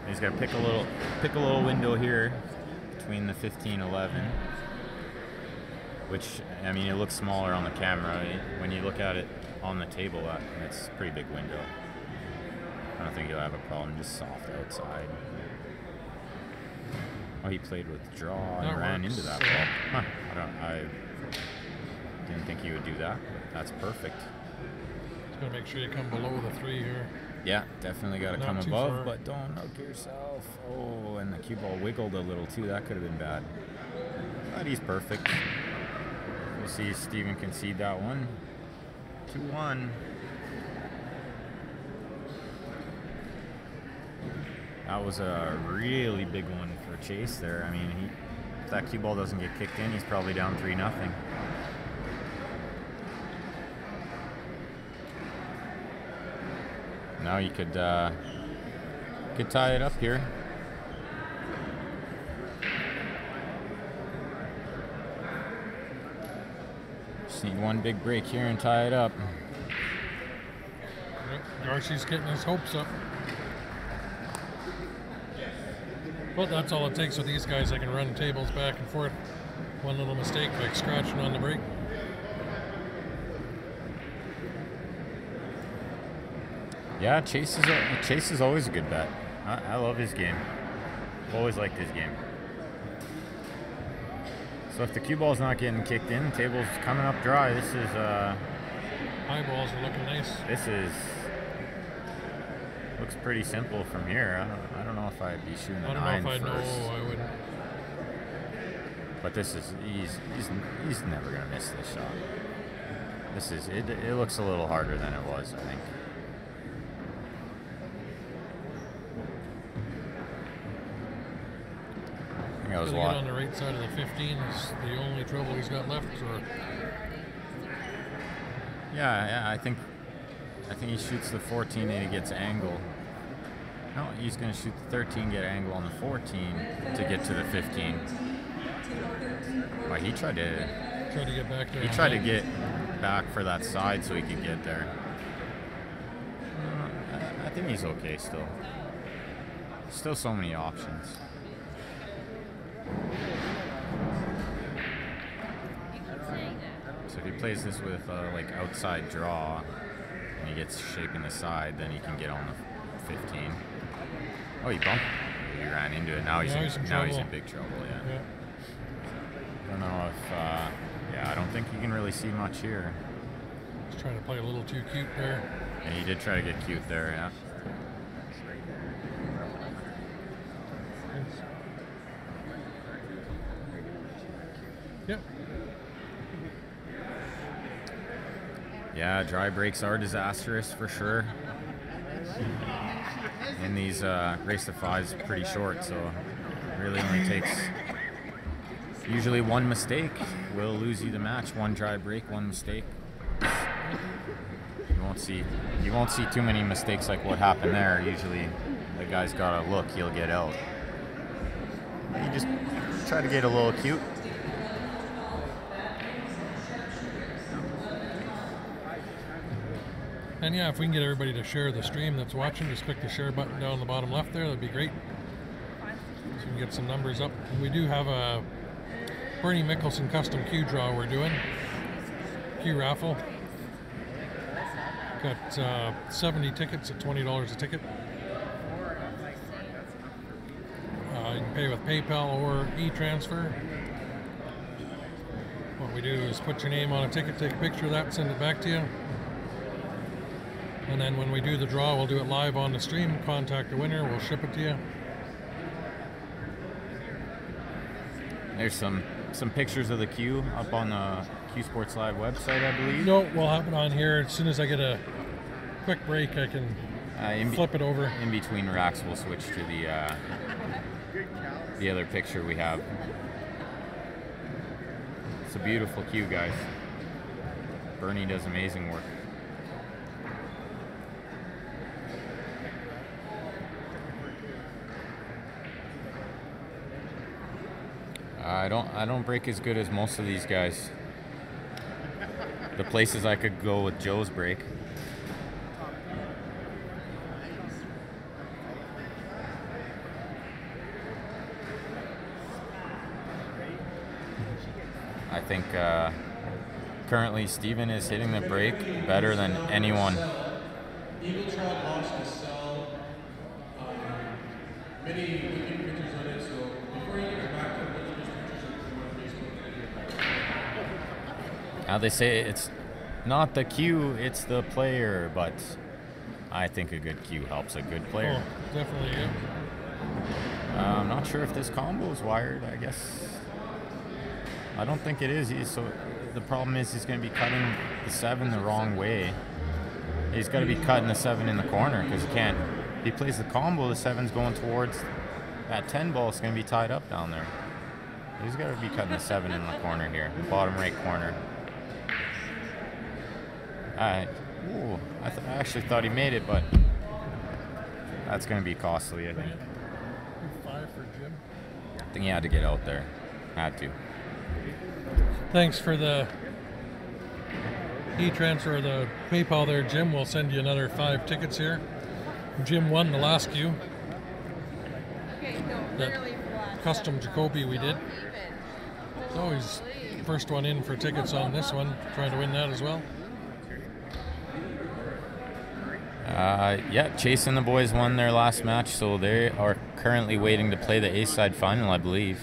He's got to pick a little window here between the 15-11, which, I mean, it looks smaller on the camera. When you look at it on the table, it's a pretty big window. I don't think he'll have a problem, just soft outside. Oh, he played with draw and ran into that ball. Huh. I didn't think he would do that, but that's perfect. Just gotta make sure you come below the 3 here. Yeah, definitely got to Not come too above, far. but don't hook yourself. Oh, and the cue ball wiggled a little too. That could have been bad. But he's perfect. We'll see if Steven concede that one. 2-1. That was a really big one for Chase there. I mean, if that cue ball doesn't get kicked in, he's probably down 3-0. Now you could tie it up here. Just need one big break here and tie it up. Yep, Darcy's getting his hopes up. Well, that's all it takes with these guys. They can run tables back and forth. One little mistake, like scratching on the brake. Yeah, Chase is always a good bet. I love his game. Always liked his game. So if the cue ball's not getting kicked in, table's coming up dry. This is High balls are looking nice. Looks pretty simple from here. I don't know if I'd be shooting I a don't 9 know if I first. know. I wouldn't. But this is he's never gonna miss this shot. This is it. It looks a little harder than it was, I think. I think I was Gonna get on the right side of the 15 is the only trouble he's got left. Or Yeah, I think he shoots the 14 and he gets angle. No, he's going to shoot the 13, get angle on the 14 to get to the 15. Well, he tried to get back there. He tried to get back for that side so he could get there. I think he's okay still. Still so many options. So if he plays this with like outside draw and he gets shaping the side, then he can get on the 15. Oh, he bumped. He ran into it. Now he's in big trouble. Yeah. I don't know if. I don't think you can really see much here. He's trying to play a little too cute there. And he did try to get cute there. Yeah. Yep. Yeah, dry breaks are disastrous for sure. And these race to fives pretty short, so it really only takes usually one mistake will lose you the match. One dry break, one mistake. You won't see too many mistakes like what happened there. Usually the guy's got a look, he'll get out. You just try to get a little cute. And yeah, if we can get everybody to share the stream that's watching, just click the share button down the bottom left there. That'd be great. So we can get some numbers up. We do have a Bernie Mickelson custom cue draw we're doing. Cue raffle. Got 70 tickets at $20 a ticket. You can pay with PayPal or e-transfer. What we do is put your name on a ticket, take a picture of that, send it back to you. And then when we do the draw, we'll do it live on the stream, contact the winner, we'll ship it to you. There's some pictures of the cue up on the Q Sports Live website, I believe. No, we'll have it on here. As soon as I get a quick break, I can flip it over. In between racks, we'll switch to the other picture we have. It's a beautiful cue, guys. Bernie does amazing work. I don't break as good as most of these guys. the places I could go with Joe's break. I think currently Steven is hitting the break better than anyone. Eagle Trout launched to sell many looking pictures on it, so before you get back to those pictures on Facebook. Now they say it's not the cue, it's the player, but I think a good cue helps a good player. Oh, definitely, yeah. I'm not sure if this combo is wired, I guess. I don't think it is. So the problem is he's going to be cutting the 7 the wrong way. He's got to be cutting the 7 in the corner because he can't. If he plays the combo, the 7's going towards that 10 ball. It's going to be tied up down there. He's got to be cutting the 7 in the corner here, the bottom right corner. I actually thought he made it, but that's going to be costly, I think. 5 for Jim. I think he had to get out there. Had to. Thanks for the e-transfer, the PayPal there, Jim. We'll send you another 5 tickets here. Jim won the last queue. That custom Jacoby we did. So he's first one in for tickets on this one. Trying to win that as well. Yeah, Chase and the boys won their last match, so they are currently waiting to play the A-side final, I believe.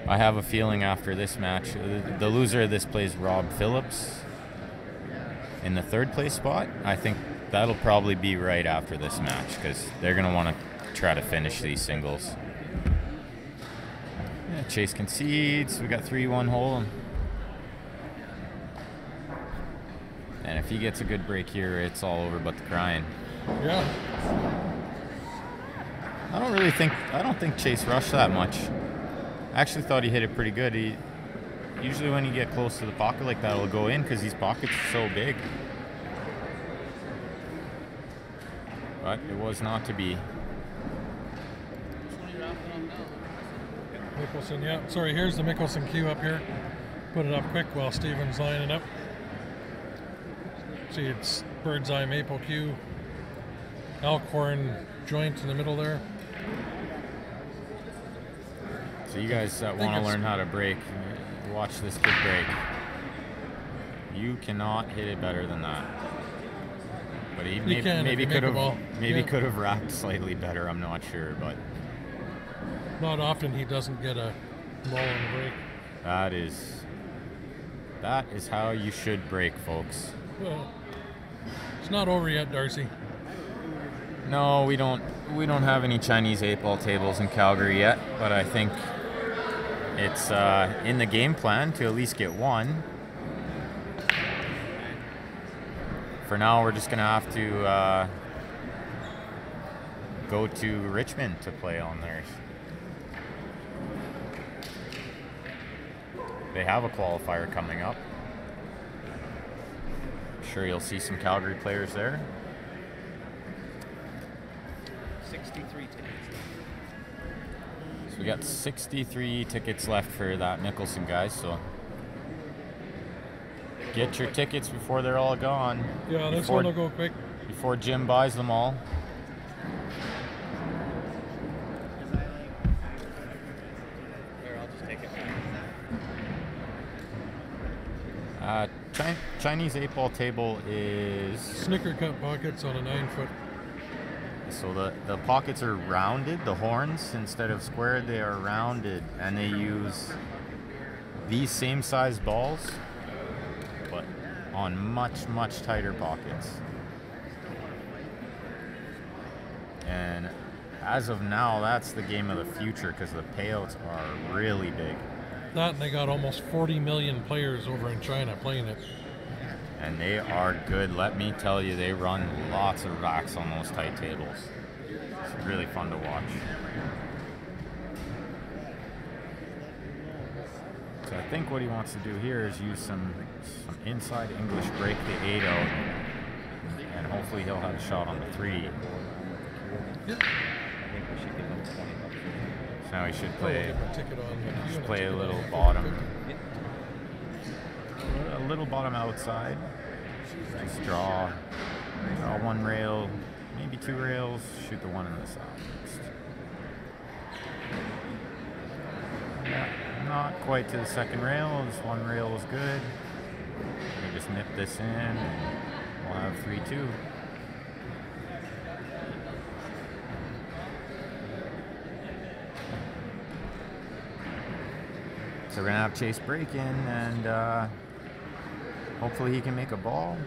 I have a feeling after this match, the loser of this plays Rob Phillips in the 3rd place spot. I think that'll probably be right after this match because they're going to want to try to finish these singles. Yeah, Chase concedes. We got 3-1 hole. And if he gets a good break here, it's all over but the crying. Yeah. I don't think Chase rushed that much. I actually thought he hit it pretty good. He usually when you get close to the pocket like that, it'll go in because these pockets are so big. But it was not to be. Mickelson, yeah. Sorry, here's the Mickelson queue up here. Put it up quick while Steven's lining up. See, it's Bird's Eye Maple queue. Elkhorn joint in the middle there. So you guys that want to learn how to break, watch this kid break. You cannot hit it better than that. But he maybe could have racked slightly better. I'm not sure, but not often he doesn't get a ball on the break. That is how you should break, folks. Well, it's not over yet, Darcy. No, we don't have any Chinese 8-ball tables in Calgary yet, but I think it's in the game plan to at least get one. For now, we're just going to have to go to Richmond to play on theirs. They have a qualifier coming up. I'm sure you'll see some Calgary players there. 63 tickets. So we got 63 tickets left for that Mickelson, guys. So get your tickets before they're all gone. Yeah, this one will go quick. Before Jim buys them all. Here, I'll just take it. Chinese 8-ball table is... Snicker cut pockets on a 9-foot. So the pockets are rounded, the horns, instead of squared, they are rounded. And they use these same size balls, but on much, much tighter pockets. And as of now, that's the game of the future because the payouts are really big. That and they got almost 40 million players over in China playing it. And they are good. Let me tell you, they run lots of racks on those tight tables. It's really fun to watch. So I think what he wants to do here is use some inside English, break the 8 out, and hopefully he'll have a shot on the 3. Yep. So now he should play, Ticket on just play a little bottom. A little bottom outside. Just draw one rail, maybe 2 rails, shoot the one in the south next. Yeah, not quite to the second rail. This one rail was good. We just nip this in and we'll have 3-2. So we're gonna have Chase break in, and hopefully he can make a ball.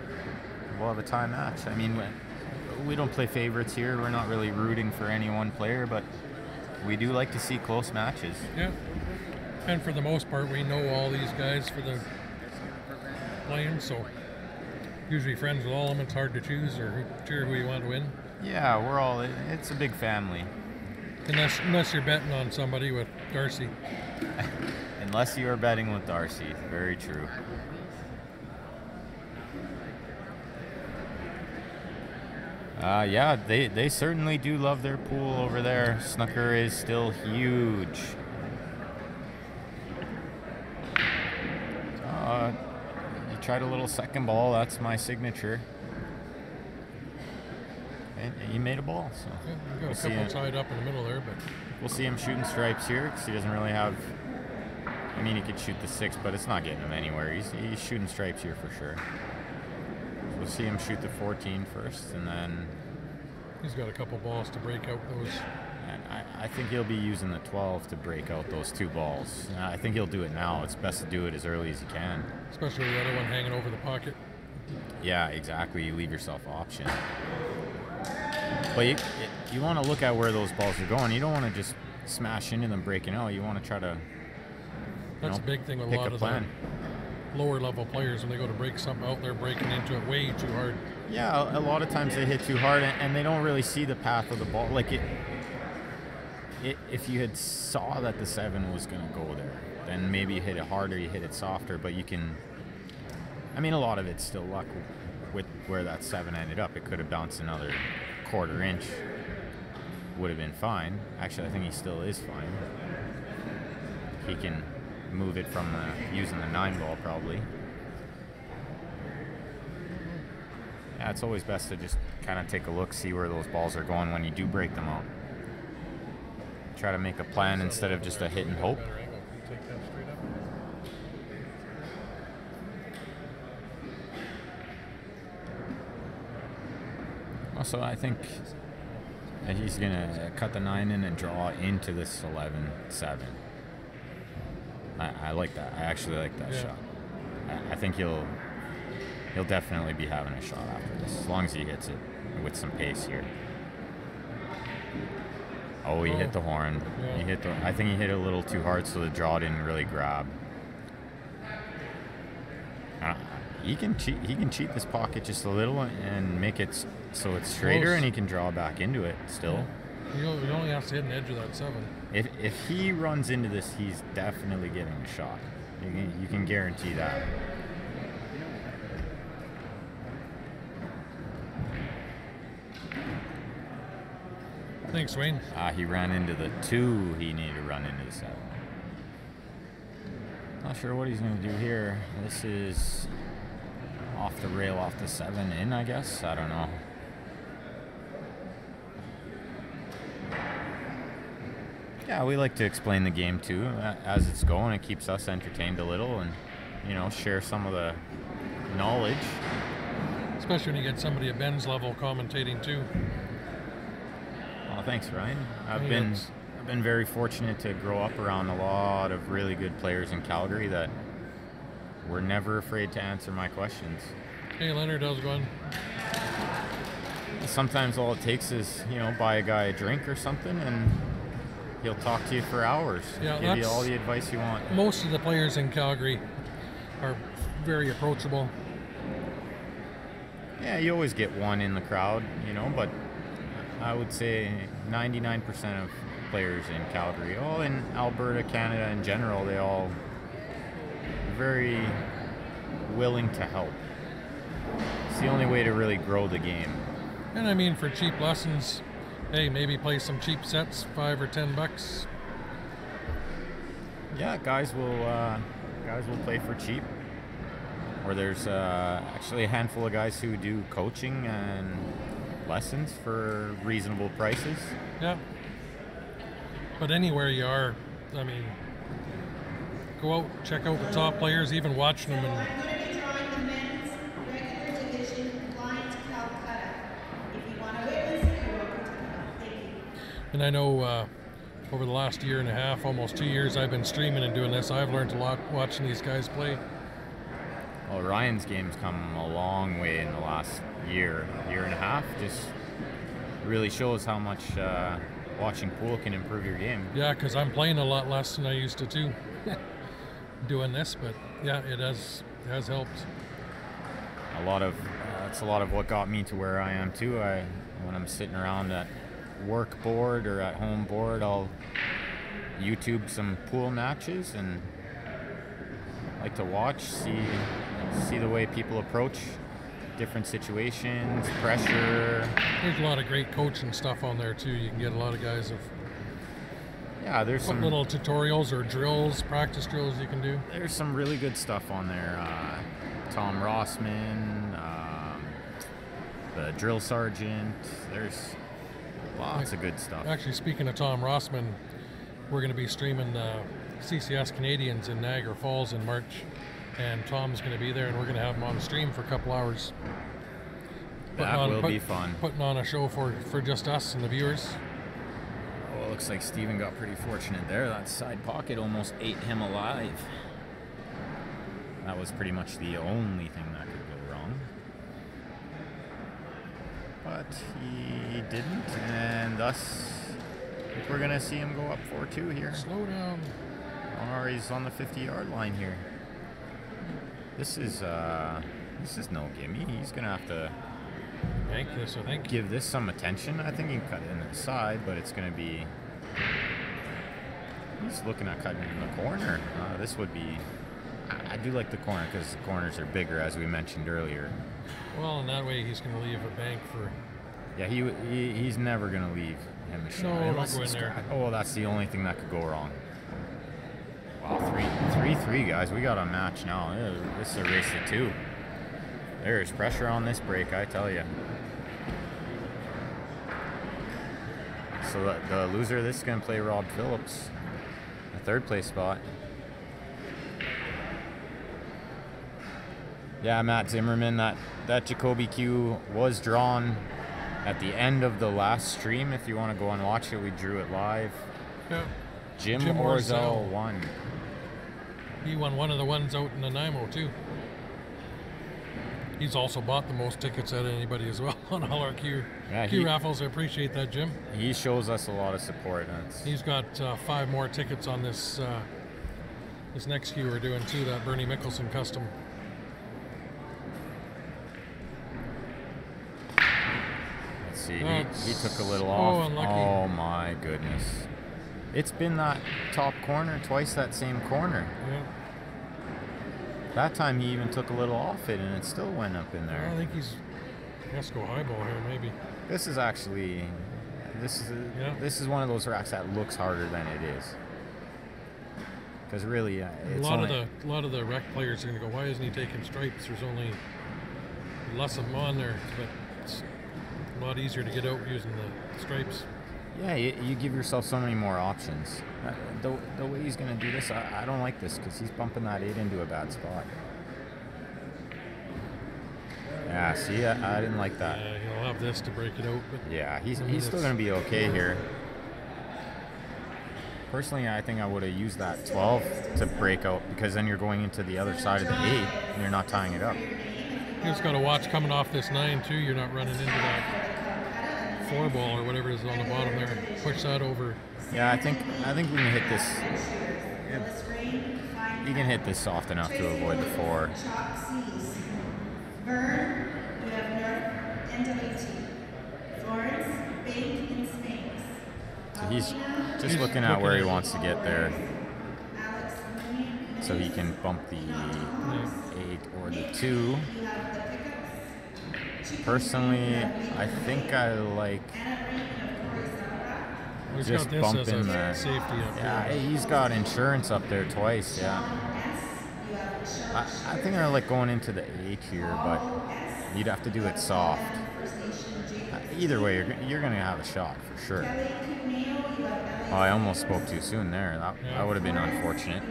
We'll have a tie match. I mean, we don't play favorites here. We're not really rooting for any one player, but we do like to see close matches. Yeah. And for the most part, we know all these guys for the playing, so usually friends with all of them. It's hard to choose or cheer who you want to win. Yeah, we're all. It's a big family. Unless you're betting on somebody with Darcy. Unless you are betting with Darcy. Very true. Yeah, they certainly do love their pool over there. Snooker is still huge. You tried a little second ball. That's my signature. And he made a ball. So Yeah, we've got a couple tied up in the middle there, but we'll see him shooting stripes here because he doesn't really have. I mean, he could shoot the 6, but it's not getting him anywhere. He's shooting stripes here for sure. So we'll see him shoot the 14 first, and then he's got a couple balls to break out those. and I think he'll be using the 12 to break out those 2 balls. I think he'll do it now. It's best to do it as early as you can. Especially the other one hanging over the pocket. Yeah, exactly. You leave yourself option. But you want to look at where those balls are going. You don't want to just smash into them breaking out. You want to try to That's a big thing with a pick lot a of plan. the lower level players. When they go to break something out, they're breaking into it way too hard. Yeah, a lot of times they hit too hard and they don't really see the path of the ball. Like if you had saw that the 7 was going to go there, then maybe you hit it harder, you hit it softer, but you can. I mean, a lot of it's still luck with where that 7 ended up. It could have bounced another 1/4 inch, would have been fine. Actually, I think he still is fine. He can move it from using the 9 ball probably. Yeah, it's always best to just kind of take a look, see where those balls are going when you do break them out. Try to make a plan instead of just a hit and hope. Better angle. You take that straight up. Also, I think that he's gonna cut the 9 in and draw into this 11-7. I like that. I actually like that shot. I think he'll definitely be having a shot after this, as long as he hits it with some pace here. Oh, he hit the horn. Yeah. He hit the. I think he hit it a little too hard, so the draw didn't really grab. He can cheat. He can cheat this pocket just a little and make it so it's straighter, and he can draw back into it still. He only has to hit an edge of that 7. If he runs into this, he's definitely getting a shot. You can guarantee that. Thanks, Wayne. He ran into the 2. He needed to run into the 7. Not sure what he's going to do here. This is off the rail, off the 7 in, I guess. I don't know. Yeah, we like to explain the game too as it's going. It keeps us entertained a little, and share some of the knowledge. Especially when you get somebody at Ben's level commentating too. Well, thanks, Ryan. I've been very fortunate to grow up around a lot of really good players in Calgary that were never afraid to answer my questions. Hey, Leonard, how's it going? Sometimes all it takes is, buy a guy a drink or something, and he'll talk to you for hours. Yeah, give you all the advice you want. Most of the players in Calgary are very approachable. Yeah, you always get one in the crowd, but I would say 99% of players in Calgary, all in Alberta, Canada in general, they all very willing to help. It's the only way to really grow the game. And I mean, for cheap lessons, hey, maybe play some cheap sets, $5 or $10. Yeah, guys will play for cheap. Or there's actually a handful of guys who do coaching and lessons for reasonable prices. Yeah. But anywhere you are, I mean, go out, check out the top players, even watching them. And I'm going to be drawing the men's regular division blind Calcutta. If you want to witness it, you're welcome to come. Thank you. And I know over the last year and a half, almost 2 years, I've been streaming and doing this. I've learned a lot watching these guys play. Well, Ryan's game's come a long way in the last year and a half. Just really shows how much watching pool can improve your game. Yeah, because I'm playing a lot less than I used to too, doing this. But yeah, it has helped. That's a lot of what got me to where I am too. When I'm sitting around at work bored or at home bored, I'll YouTube some pool matches and like to watch, see the way people approach different situations, pressure. There's a lot of great coaching stuff on there too. You can get a lot of guys of there's some little tutorials or drills, practice drills you can do. There's some really good stuff on there. Tom Rossman, the drill sergeant. There's lots of good stuff. Actually, speaking of Tom Rossman, we're going to be streaming the CCS Canadians in Niagara Falls in March, and Tom's going to be there, and we're going to have him on the stream for a couple hours. That will be fun. Putting on a show for just us and the viewers. Well, it looks like Steven got pretty fortunate there. That side pocket almost ate him alive. That was pretty much the only thing that could go wrong. But he didn't, and thus I think we're going to see him go up 4-2 here. Slow down. Or he's on the 50-yard line here. This is no gimme. He's going to have to bank this, I think. Give this some attention. I think he can cut it in the side, but it's going to be... He's looking at cutting it in the corner. This would be... I do like the corner because the corners are bigger, as we mentioned earlier. Well, in that way, he's going to leave a bank for... Yeah, he's never going to leave him a shot. No, not going there. Oh, that's the only thing that could go wrong. Wow, 3-3, guys. We got a match now. This is a race to 2. There's pressure on this break, I tell you. So the loser of this is going to play Rob Phillips, a third place spot. Yeah, Matt Zimmerman, that Jacoby Q was drawn at the end of the last stream. If you want to go and watch it, we drew it live. Yeah. Jim Orzel won. He won one of the ones out in Nanaimo too. He's also bought the most tickets out of anybody as well on all our Q raffles. I appreciate that, Jim. He shows us a lot of support. He's got 5 more tickets on this this next Q we're doing too, that Bernie Mickelson custom. Let's see, he took a little off. Unlucky. Oh my goodness. It's been that top corner twice, that same corner. Yeah. That time he even took a little off it, and it still went up in there. I think he has to go highball here, maybe. This is actually, this is one of those racks that looks harder than it is. Because really, it's a lot of the rec players are going to go, why isn't he taking stripes? There's only less of them on there, but it's a lot easier to get out using the stripes. Yeah, you give yourself so many more options. The way he's going to do this, I don't like this because he's bumping that 8 into a bad spot. Yeah, see, I didn't like that. Yeah, he'll have this to break it out. But yeah, he's still going to be okay here. Personally, I think I would have used that 12 to break out because then you're going into the other side of the 8 and you're not tying it up. You just got to watch coming off this 9 too. You're not running into that 4 ball or whatever is on the bottom there. Push that over. Yeah, I think we can hit this. You can hit this soft enough to avoid the 4. Vern, you have North NWT. Florence, Bank, and Spanks. So he's just looking at where he wants to get there. So he can bump the 8 or the 2. Personally, I think I like just bumping the safety up here. He's got insurance up there twice, yeah. I think I like going into the 8 here, but you'd have to do it soft. Either way, you're going to have a shot for sure. Oh, I almost spoke too soon there. That would have been unfortunate.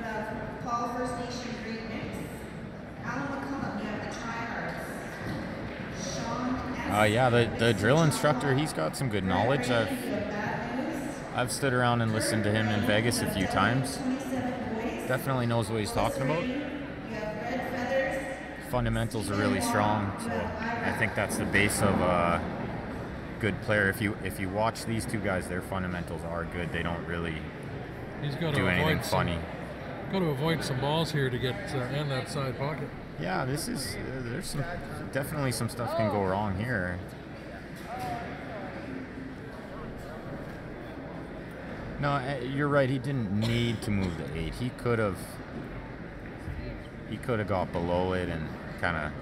Yeah, the drill instructor, he's got some good knowledge. I've stood around and listened to him in Vegas a few times. Definitely knows what he's talking about. Fundamentals are really strong, so I think that's the base of a good player. If you watch these two guys, their fundamentals are good. They don't really do anything funny. Got to avoid some balls here to get in that side pocket. Yeah, there's definitely some stuff can go wrong here. No, you're right. He didn't need to move the 8. He could have got below it and kind of,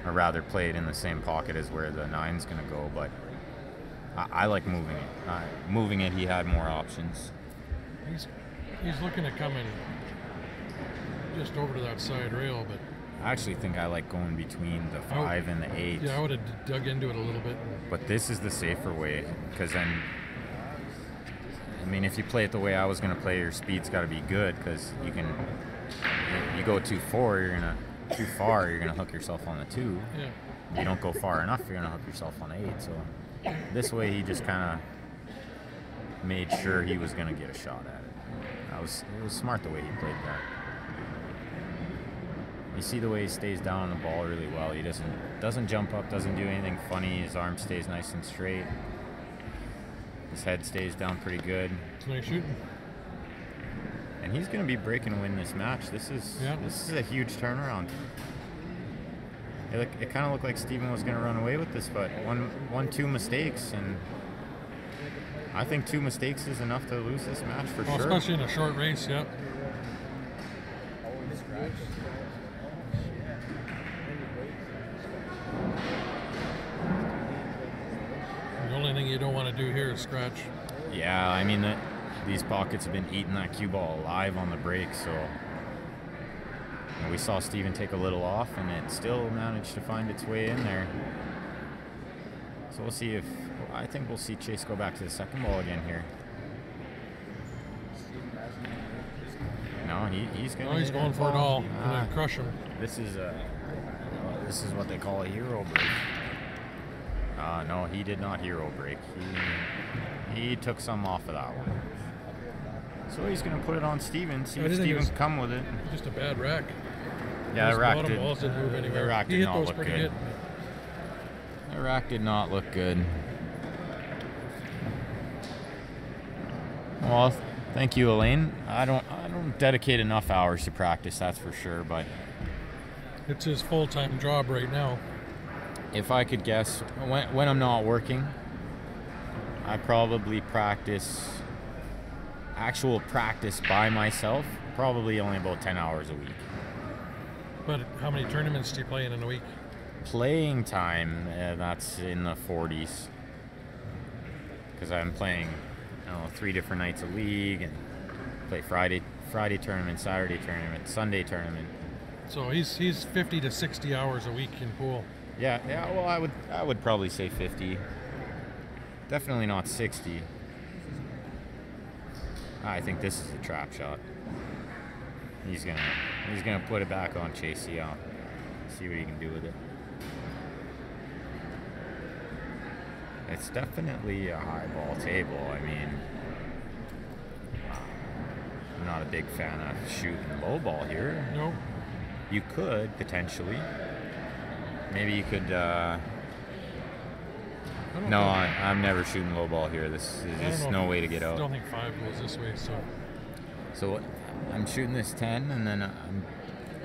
or rather played in the same pocket as where the 9's going to go. But I like moving it. Moving it, he had more options. He's looking to come in just over to that side rail, but I actually think I like going between the 5 and the 8. Yeah, I would have dug into it a little bit. But this is the safer way, because then, I mean, if you play it the way I was going to play, your speed's got to be good, because you go too far, you're gonna hook yourself on the 2. Yeah. You don't go far enough, you're gonna hook yourself on the 8. So this way, he just kind of made sure he was gonna get a shot at it. It was smart the way he played that. You see the way he stays down on the ball really well. He doesn't jump up, doesn't do anything funny. His arm stays nice and straight. His head stays down pretty good. Nice shooting. And he's going to be breaking to win this match. This is a huge turnaround. It kind of looked like Steven was going to run away with this, but two mistakes, and I think 2 mistakes is enough to lose this match for sure. Especially in a short race, yeah. The only thing you don't want to do here is scratch. Yeah, I mean, these pockets have been eating that cue ball alive on the break, so we saw Steven take a little off, and it still managed to find its way in there. So we'll see I think we'll see Chase go back to the second ball again here. No, he's going. No, he's going for it all. Gonna crush him. This is what they call a hero break. No, he did not hero break. He took some off of that one. So he's going to put it on Steven. See if Steven can come with it. Just a bad rack. Yeah, the rack didn't move anywhere. The rack did not look good. The rack did not look good. Well, thank you, Elaine. I don't dedicate enough hours to practice, that's for sure, but it's his full-time job right now. If I could guess, when I'm not working, I probably actual practice by myself, probably only about 10 hours a week. But how many tournaments do you play in a week? Playing time, that's in the 40s. Because I'm playing 3 different nights a league, and play Friday tournament, Saturday tournament, Sunday tournament. So he's 50 to 60 hours a week in pool. Yeah. Well, I would probably say 50. Definitely not 60. I think this is a trap shot. He's gonna put it back on Chase. See what he can do with it. It's definitely a high ball table. I mean, I'm not a big fan of shooting low ball here. No. You could potentially. Maybe you could. No, I'm never shooting low ball here. This is just no way to get out. I don't think 5 goes this way, So I'm shooting this 10, and then I'm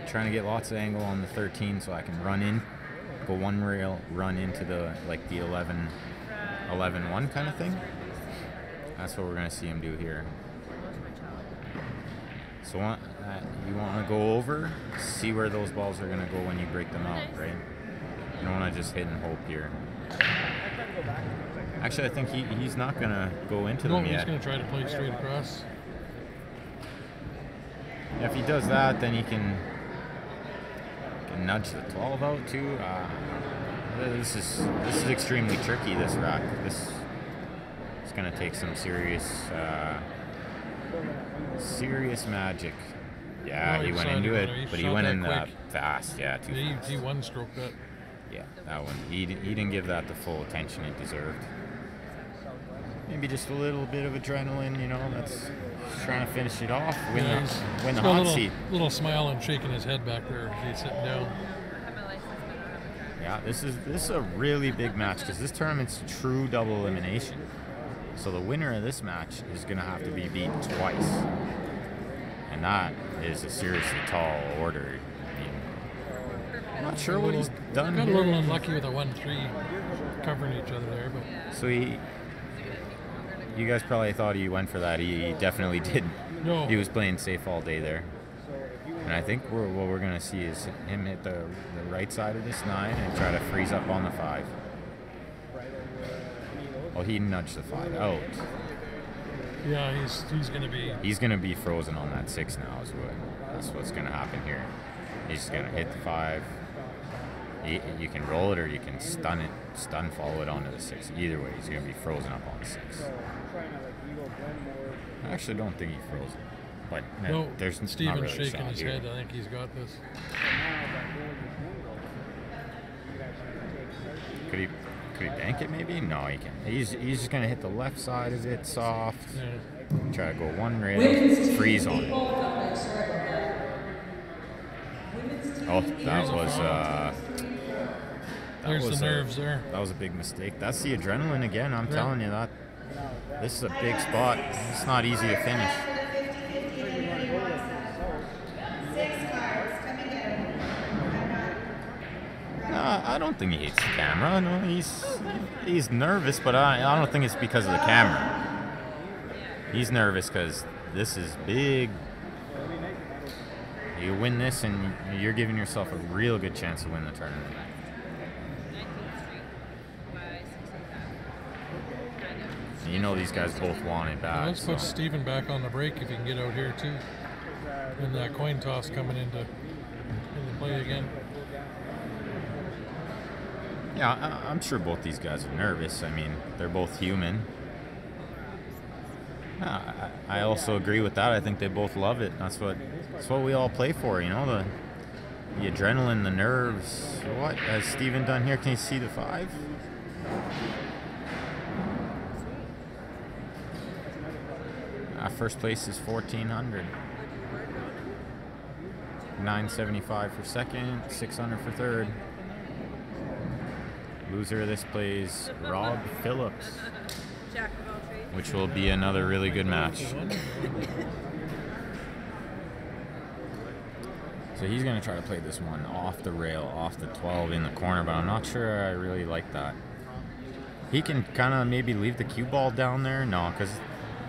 trying to get lots of angle on the 13, so I can go one rail, run into the 11-1 kind of thing. That's what we're gonna see him do here. So you want to go over, see where those balls are gonna go when you break them out, right? You don't want to just hit and hope here. Actually, I think he's not going to go into them yet. No, he's going to try to play straight across. Yeah, if he does that, then he can nudge the 12 out too. This is extremely tricky. This rack. This is gonna take some serious magic. Yeah, No, he he went shot into it, it, he but he shot went that in quick. fast. Yeah, too fast. He one stroke that. Yeah, that one. He didn't give that the full attention it deserved. Maybe just a little bit of adrenaline, you know. That's trying to finish it off, win He's the got hot a seat. little smile and shaking his head back there as he's sitting down. Yeah, this is a really big match because this tournament's true double elimination. So the winner of this match is gonna have to be beat twice, and that is a seriously tall order. I mean, I'm not sure what he's done Got a here. little unlucky with a 1-3 covering each other there, but So you guys probably thought he went for that. He definitely didn't. no. He was playing safe all day there. And I think what we're going to see is him hit the right side of this 9 and try to freeze up on the 5. Oh, he nudged the 5 out. Yeah, he's going to be. He's going to be frozen on that 6 now. That's what's going to happen here. He's going to hit the 5. You can roll it or you can stun follow it onto the 6. Either way, he's going to be frozen up on the 6. I actually don't think he froze it. But No, there's not Steven's really a shaking shot his here. head. I think he's got this. Could he bank it maybe? No, he can't. He's just gonna hit the left side of it soft. Yeah. Try to go one rail, freeze on it. Oh, that There's was the nerves there. That was a big mistake. That's the adrenaline again. I'm telling you that. This is a big spot. It's not easy to finish. I don't think he hates the camera. No, he's nervous, but I don't think it's because of the camera. He's nervous because this is big. You win this, and you're giving yourself a real good chance to win the tournament. And you know these guys both want it bad. Let's put Steven back on the break if he can get out here too. And that coin toss coming into play again. Yeah, I'm sure both these guys are nervous. I mean, they're both human. I also agree with that. I think they both love it. That's what we all play for, you know, the adrenaline, the nerves. What has Steven done here? Can you see the 5? First place is 1,400. 975 for second, 600 for third. Loser of this plays Rob Phillips, which will be another really good match. So he's going to try to play this one off the rail, off the 12 in the corner, but I'm not sure I really like that. He can kind of maybe leave the cue ball down there. No, because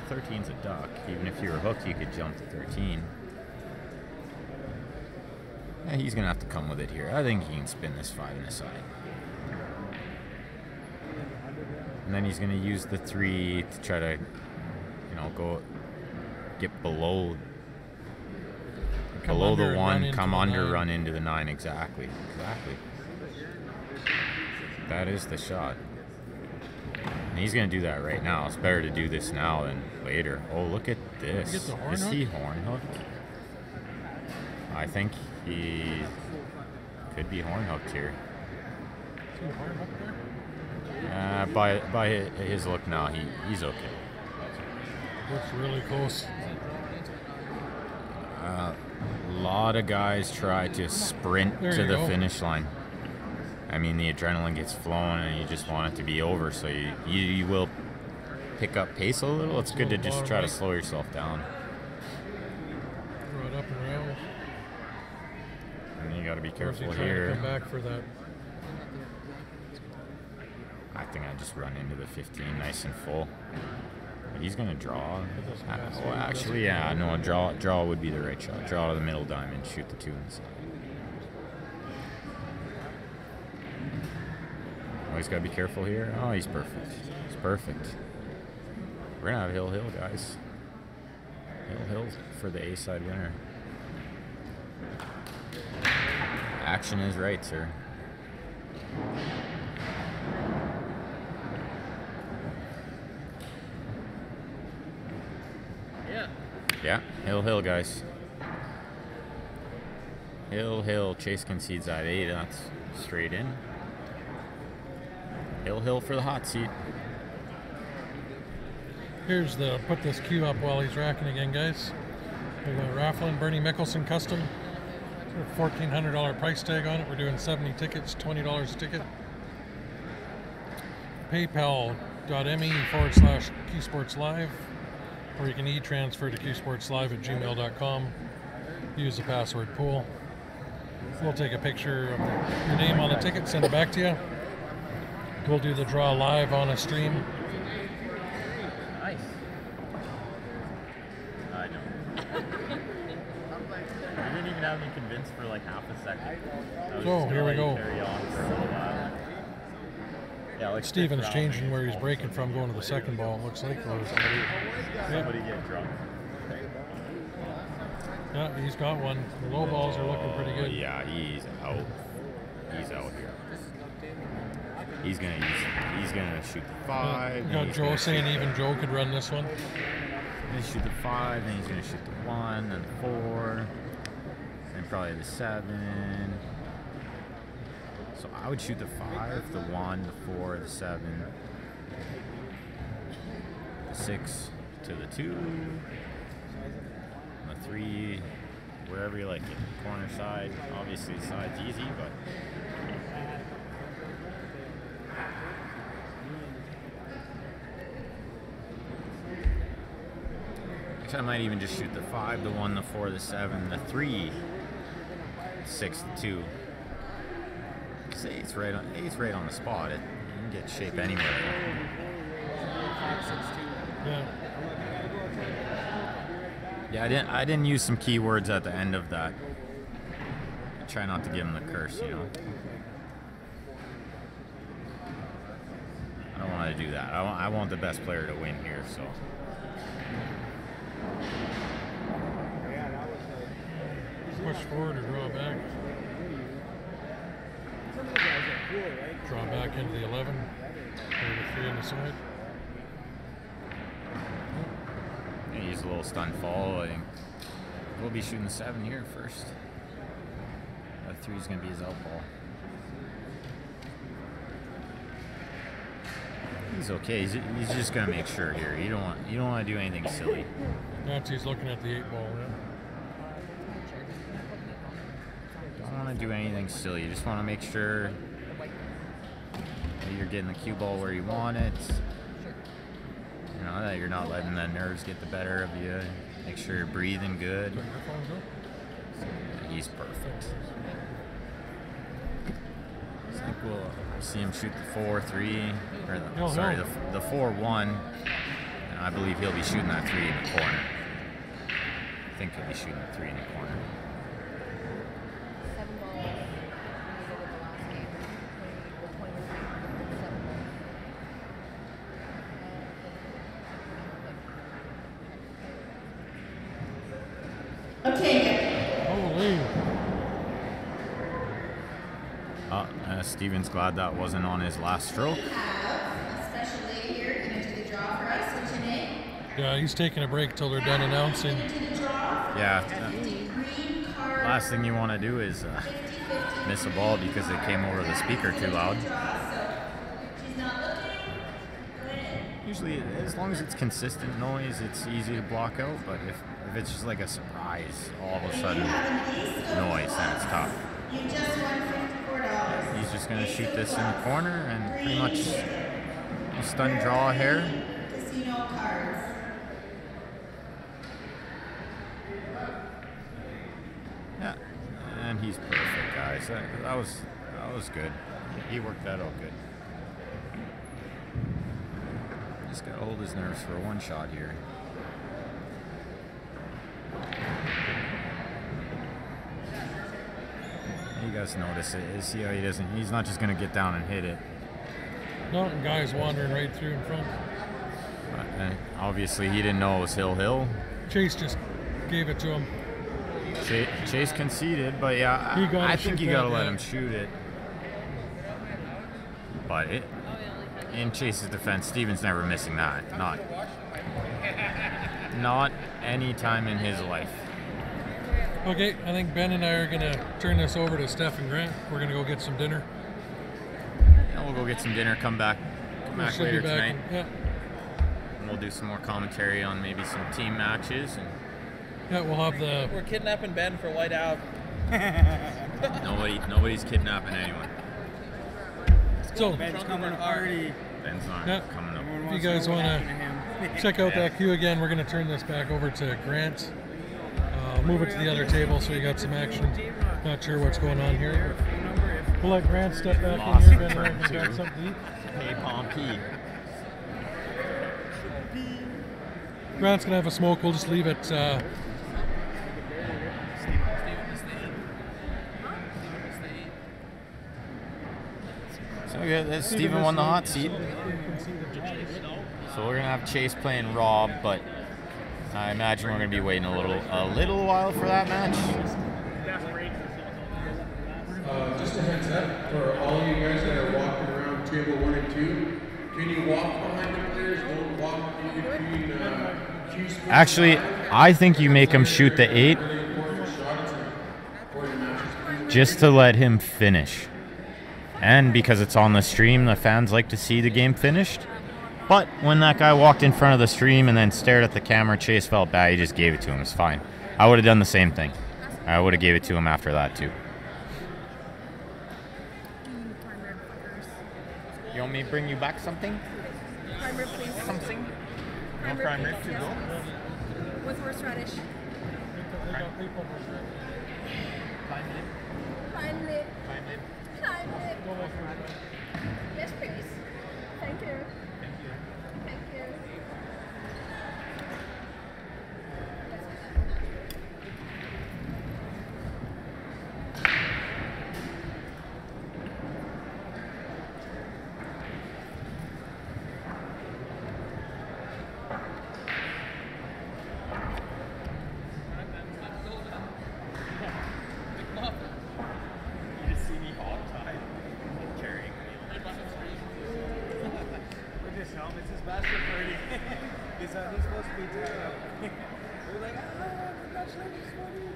13's a duck. Even if you were hooked, you could jump to 13. Yeah, he's going to have to come with it here. I think he can spin this 5 in the side. And then he's going to use the 3 to try to, you know, get below the 1, come under, run into the 9. Exactly. That is the shot. And he's going to do that right now. It's better to do this now than later. Oh, look at this. Is he horn hooked? I think he could be horn hooked here. Is he horn hooked there? By his look now, he's okay. Looks really close. A lot of guys try to sprint to the finish line. I mean, the adrenaline gets flowing and you just want it to be over, so you will pick up pace a little. It's good to just try to slow yourself down. Throw it up and around. And you got to be careful Or is he trying here. to come back for that? I think I just run into the 15 nice and full. But he's going to draw. Oh, actually, yeah, no, draw would be the right shot. Draw to the middle diamond, shoot the 2 inside. Oh, he's got to be careful here. Oh, he's perfect. He's perfect. We're going to have hill, guys. Hill for the A-side winner. Action is right, sir. Yeah. Yeah, Hill, guys. Hill, Chase concedes that 8. That's straight in. Hill for the hot seat. Here's the, put this cue up while he's racking again, guys. We got raffling Bernie Mickelson custom. $1,400 price tag on it. We're doing 70 tickets, $20 a ticket. PayPal.me/QSportsLive, or you can e-transfer to QSportsLive@gmail.com. Use the password pool. We'll take a picture of your name on the ticket, send it back to you. We'll do the draw live on a stream. Nice. I know. You didn't even have me convinced for like half a second. So here we go. Carry on for a little while. Yeah, like Steven's changing where he's breaking from, going to the second ball, it looks like. Or somebody get drunk. Yeah, he's got one. The low balls are looking pretty good. Yeah, he's out. He's out here. He's gonna shoot the 5. You got Joe saying even Joe could run this one. He's gonna shoot the 5, then he's gonna shoot the 1, then the 4, and probably the 7. So I would shoot the 5, the 1, the 4, the 7, the 6 to the 2, and the 3, wherever you like it. Corner side, obviously the side's easy, but I might even just shoot the 5, the 1, the 4, the 7, the 3, 6, the 2. Say it's right on the spot. You can get shape anywhere. Yeah, I didn't use some keywords at the end of that. I try not to give him the curse, you know. I don't want to do that. I want the best player to win here, so. Push forward or draw back. Draw back into the 11. Or the 3 on the side. Use a little stun fall. I think we'll be shooting the 7 here first. That 3 is going to be his out ball. He's okay. He's just going to make sure here. You don't want to do anything silly. Nancy's looking at the 8 ball. Yeah. Don't want to do anything silly. You just want to make sure that you're getting the cue ball where you want it. You know, that you're not letting the nerves get the better of you. Make sure you're breathing good. He's perfect. I think we'll see him shoot the 4-3, or the 4-1. And I believe he'll be shooting that 3 in the corner. I think he'll be shooting the 3 in the corner. Holy. Steven's glad that wasn't on his last stroke. Yeah, he's taking a break till they're done announcing. Yeah. Last thing you want to do is miss a ball because it came over the speaker too loud. Usually, as long as it's consistent noise, it's easy to block out. But if it's just like a surprise, all of a sudden noise, then it's tough. He's just going to shoot this in the corner and pretty much stun draw here. Yeah, and he's perfect, guys. That was good. He worked that out good. Just got to hold his nerves for one shot here. You guys notice it. See how he's not just going to get down and hit it. No, and guy's wandering right through in front. And obviously he didn't know it was Hill. Chase just gave it to him. Chase conceded, but yeah, You gotta I think shoot you gotta that, let yeah. him shoot it. But in Chase's defense, Steven's never missing that. Not any time in his life. Okay, I think Ben and I are going to turn this over to Steph and Grant. We're going to go get some dinner. And we'll go get some dinner, come back We should later be back. tonight. Yeah. And we'll do some more commentary on maybe some team matches. And Yeah, we'll have the... We're kidnapping Ben for White Out. nobody's kidnapping anyone. So, Ben's coming to party. Ben's not Yeah. coming up. if you guys want to check out that queue again, we're going to turn this back over to Grant. Move it to the other table so you got some action. Not sure what's going on here. We'll let Grant step back Lost in here. Ben in and I turn got two. something to eat. Hey, Pompey. Grant's going to have a smoke. We'll just leave it... So yeah, Steven won the hot seat. So we're gonna have Chase playing Rob, but I imagine we're gonna be waiting a little while for that match. Just a heads up for all you guys that are walking around table 1 and 2. Can you walk behind the players? Don't walk in between queue spots. Actually, I think you make him shoot the 8 Really important shots for the matches. just to let him finish. And because it's on the stream, the fans like to see the game finished. But when that guy walked in front of the stream and then stared at the camera, Chase felt bad. He just gave it to him. It's fine. I would have done the same thing. I would have gave it to him after that too. You want me to bring you back something? Prime rib, please. Something? Prime No prime rib, rib please, to go? yes. With horseradish. Prime rib. Prime rib. Yes, please. Thank you. Thank you. He's supposed to be tied up. We're like, congratulations, buddy.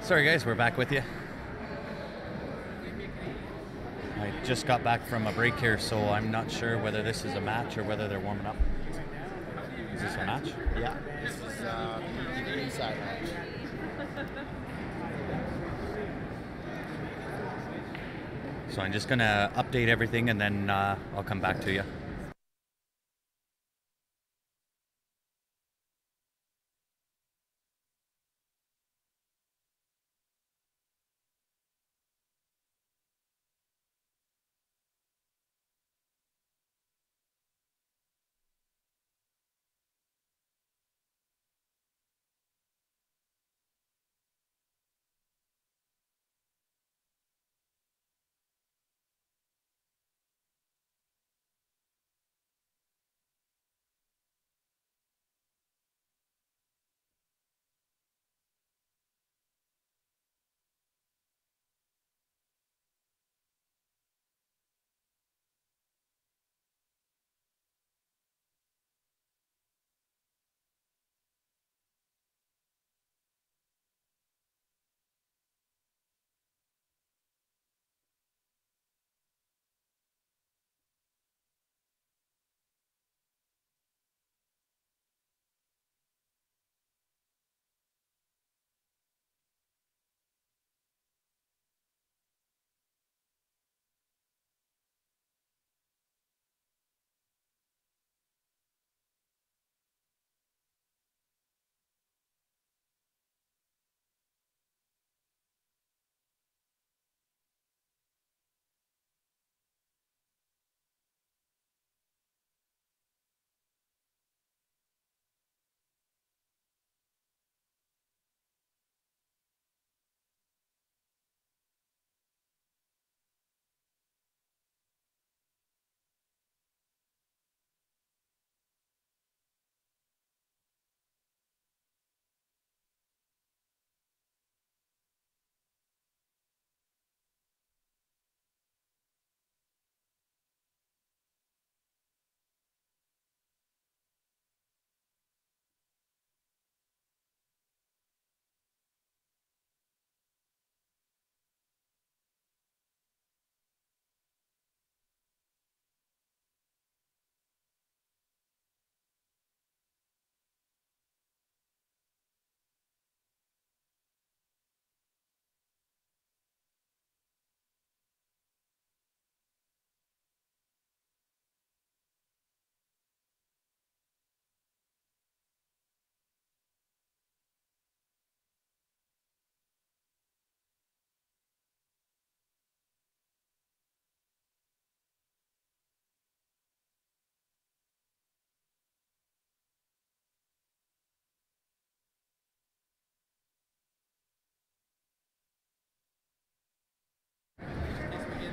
Sorry guys, we're back with you. I just got back from a break here, so I'm not sure whether this is a match or whether they're warming up. Is this a match? Yeah, this is the inside match. So I'm just gonna update everything and then I'll come back to you.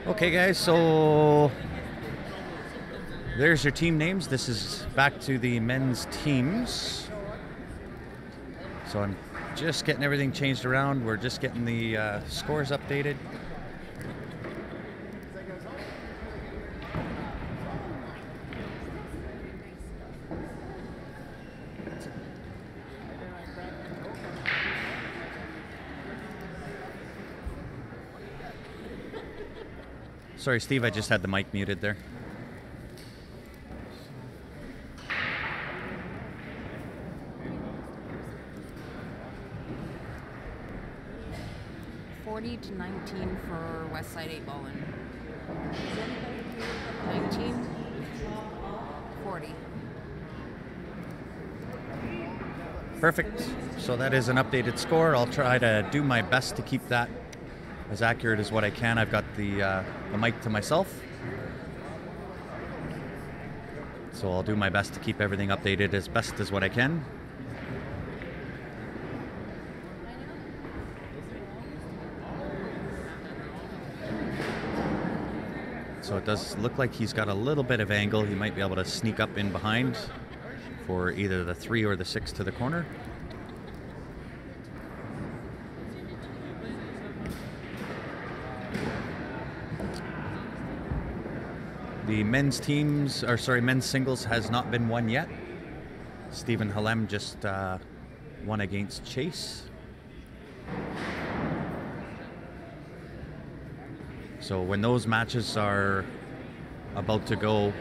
Okay guys, so there's your team names. This is back to the men's teams. So I'm just getting everything changed around. We're just getting the scores updated. Sorry, Steve, I just had the mic muted there. To 19 for Westside 8 Ballin. 19, 40. Perfect. So that is an updated score. I'll try to do my best to keep that as accurate as what I can. I've got the mic to myself. So I'll do my best to keep everything updated as best as what I can. So it does look like he's got a little bit of angle. He might be able to sneak up in behind for either the 3 or the 6 to the corner. The men's teams, or sorry, men's singles has not been won yet. Stephen Halem just won against Chase. So when those matches are about to go,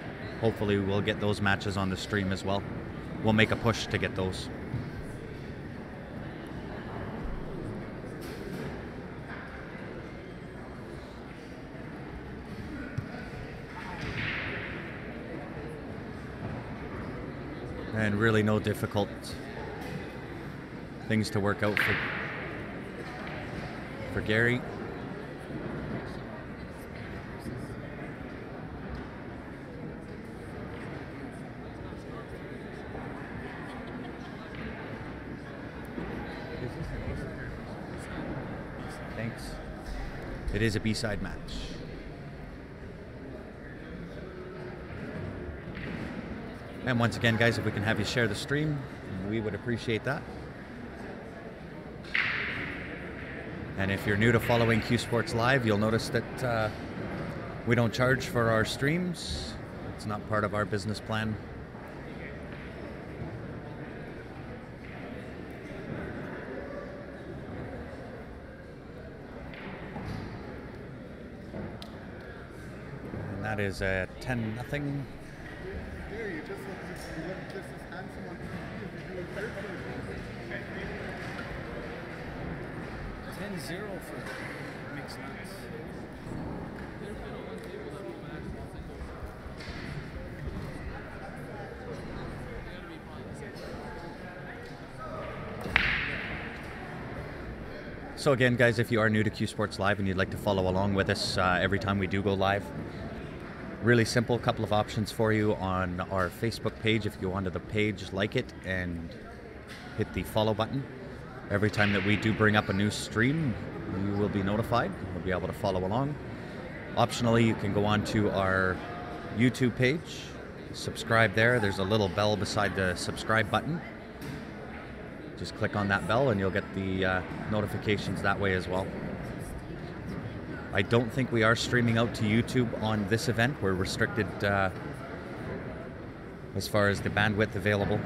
hopefully we'll get those matches on the stream as well. We'll make a push to get those. And really no difficult things to work out for Gary. Thanks. It is a B-side match. And once again, guys, if we can have you share the stream, we would appreciate that. And if you're new to following Q Sports Live, you'll notice that we don't charge for our streams. It's not part of our business plan. And that is a 10-0. for mixed nuts. So again, guys, if you are new to Q Sports Live and you'd like to follow along with us every time we do go live, really simple, couple of options for you on our Facebook page. If you go onto the page, like it, and hit the follow button. Every time that we do bring up a new stream, you will be notified. You'll be able to follow along. Optionally, you can go onto our YouTube page, subscribe there. There's a little bell beside the subscribe button. Just click on that bell and you'll get the notifications that way as well. I don't think we are streaming out to YouTube on this event. We're restricted as far as the bandwidth available.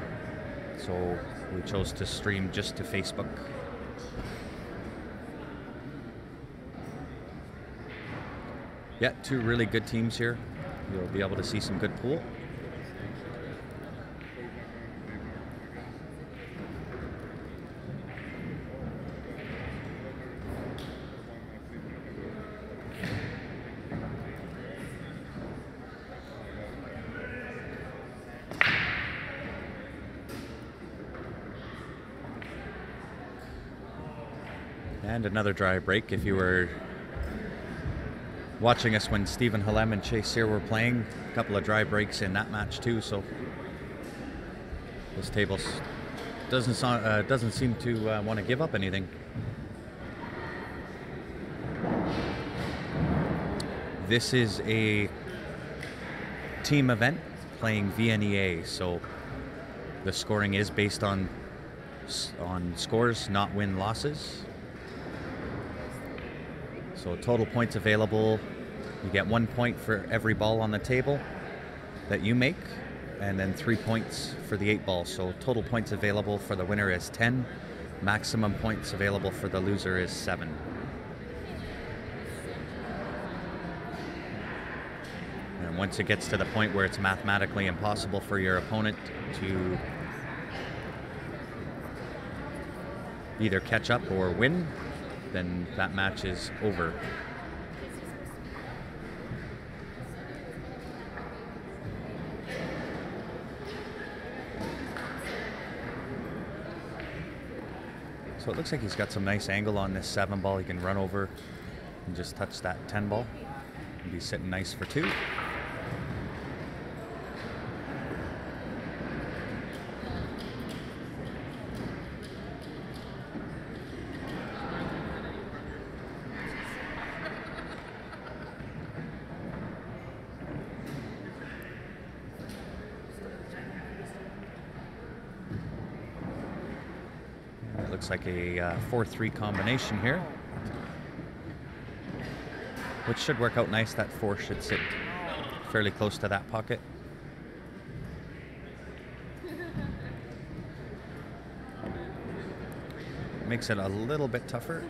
So we chose to stream just to Facebook. Yeah, two really good teams here. You'll be able to see some good pool. And another dry break. If you were watching us when Stephen Halem and Chase Sear were playing, a couple of dry breaks in that match too. So this table doesn't seem to want to give up anything. This is a team event playing VNEA, so the scoring is based on scores, not win-losses. So total points available, you get 1 point for every ball on the table that you make, and then 3 points for the 8 balls. So total points available for the winner is 10. Maximum points available for the loser is 7. And once it gets to the point where it's mathematically impossible for your opponent to either catch up or win, then that match is over. So it looks like he's got some nice angle on this 7 ball. He can run over and just touch that 10 ball and be sitting nice for 2. Looks like a 4-3 combination here, which should work out nice. That 4 should sit fairly close to that pocket. Makes it a little bit tougher.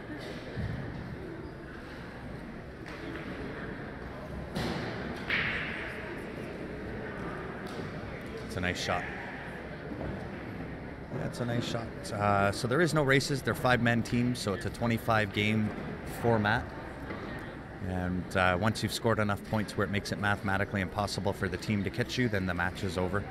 That's a nice shot. That's a nice shot. So there is no races. They're 5-man teams, so it's a 25-game format. And once you've scored enough points where it makes it mathematically impossible for the team to catch you, then the match is over.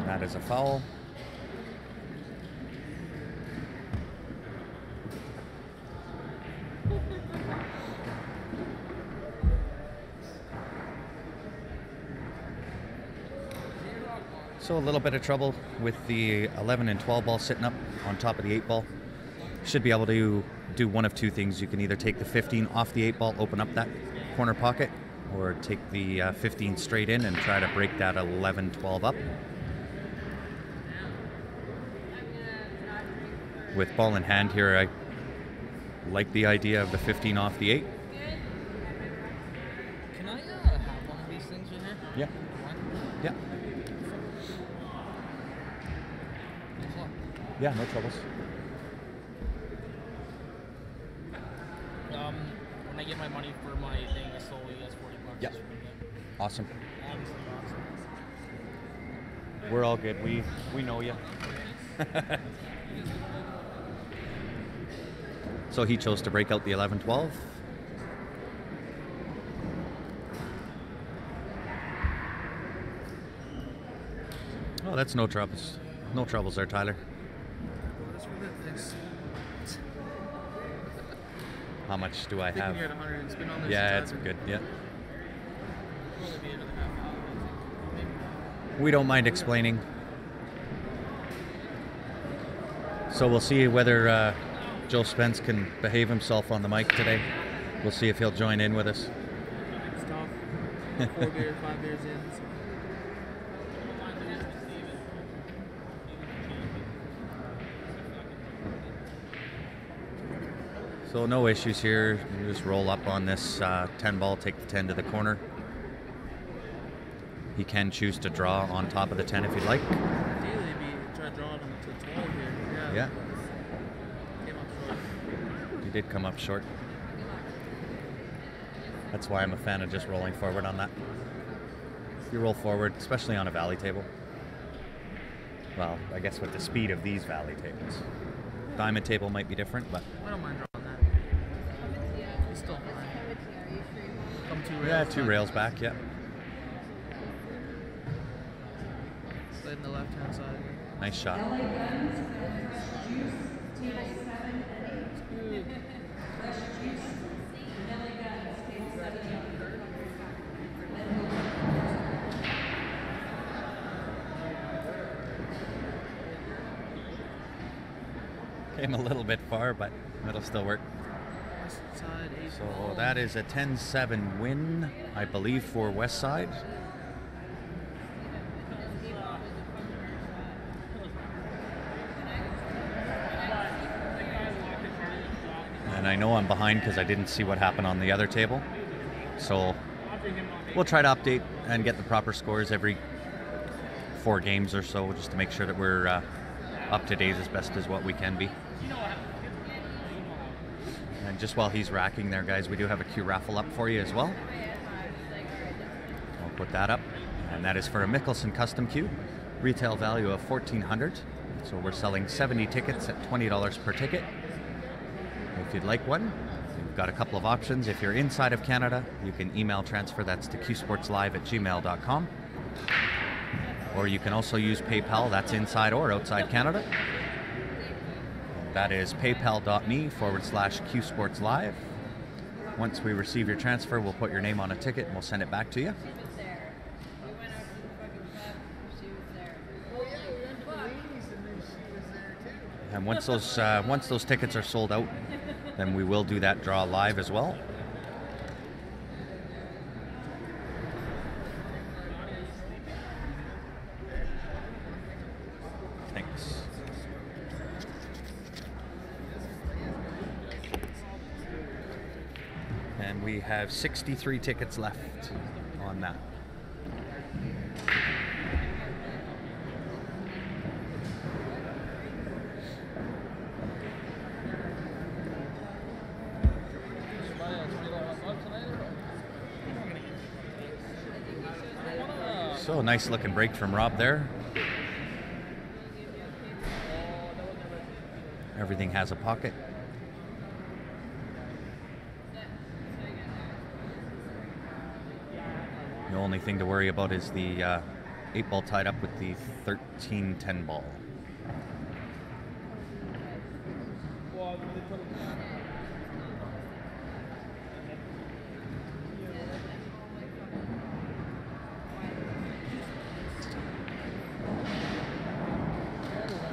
That is a foul. So a little bit of trouble with the 11 and 12 ball sitting up on top of the 8 ball. Should be able to do one of two things. You can either take the 15 off the 8 ball, open up that corner pocket, or take the 15 straight in and try to break that 11-12 up. With ball in hand here, I like the idea of the 15 off the 8. Can I have one of these things in here? Yeah. Yeah. Yeah, no troubles. When I get my money for my thing, I solely has $40. Yeah. Awesome. Obviously awesome. We're all good. We know you. So he chose to break out the 11-12. Oh, that's no troubles. No troubles there, Tyler. How much do I have? Yeah, it's good. Yeah. We don't mind explaining. So we'll see whether Joe Spence can behave himself on the mic today. We'll see if he'll join in with us. It's tough. 4 beers, 5 beers in. So no issues here. You just roll up on this 10 ball, take the 10 to the corner. He can choose to draw on top of the 10 if he'd like. Ideally, try drawing him to 12 here. Yeah. Came up short. He did come up short. That's why I'm a fan of just rolling forward on that. You roll forward, especially on a valley table. Well, I guess with the speed of these valley tables. Diamond table might be different, but... I don't mind drawing that. It's still fine. Come 2 rails. Yeah, 2 rails back, yeah. Slide in the left-hand side. Nice shot. Came a little bit far, but it'll still work. So that is a 10-7 win, I believe, for West Side. And I know I'm behind because I didn't see what happened on the other table. So we'll try to update and get the proper scores every 4 games or so, just to make sure that we're up to date as best as what we can be. And just while he's racking there, guys, we do have a Q raffle up for you as well. I'll put that up. And that is for a Mickelson custom Q. Retail value of $1,400. So we're selling 70 tickets at $20 per ticket. If you'd like one, we've got a couple of options. If you're inside of Canada, you can email transfer. That's to qsportslive@gmail.com. Or you can also use PayPal. That's inside or outside Canada. That is paypal.me/qsportslive. Once we receive your transfer, we'll put your name on a ticket and we'll send it back to you. And once those tickets are sold out, then we will do that draw live as well. Thanks. And we have 63 tickets left on that. So nice looking break from Rob there. Everything has a pocket. The only thing to worry about is the 8-ball tied up with the 13-10 ball.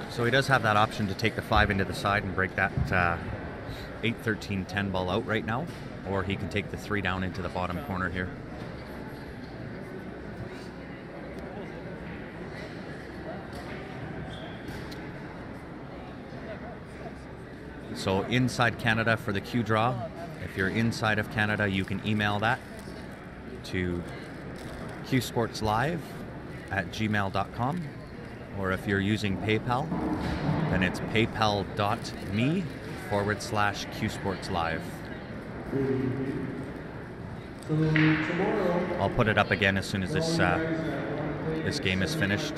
So he does have that option to take the 5 into the side and break that 8, 13, 10 ball out right now, or he can take the 3 down into the bottom corner here. So inside Canada for the Q draw. If you're inside of Canada, you can email that to qsportslive@gmail.com. Or if you're using PayPal, then it's paypal.me/qsportslive. I'll put it up again as soon as this game is finished.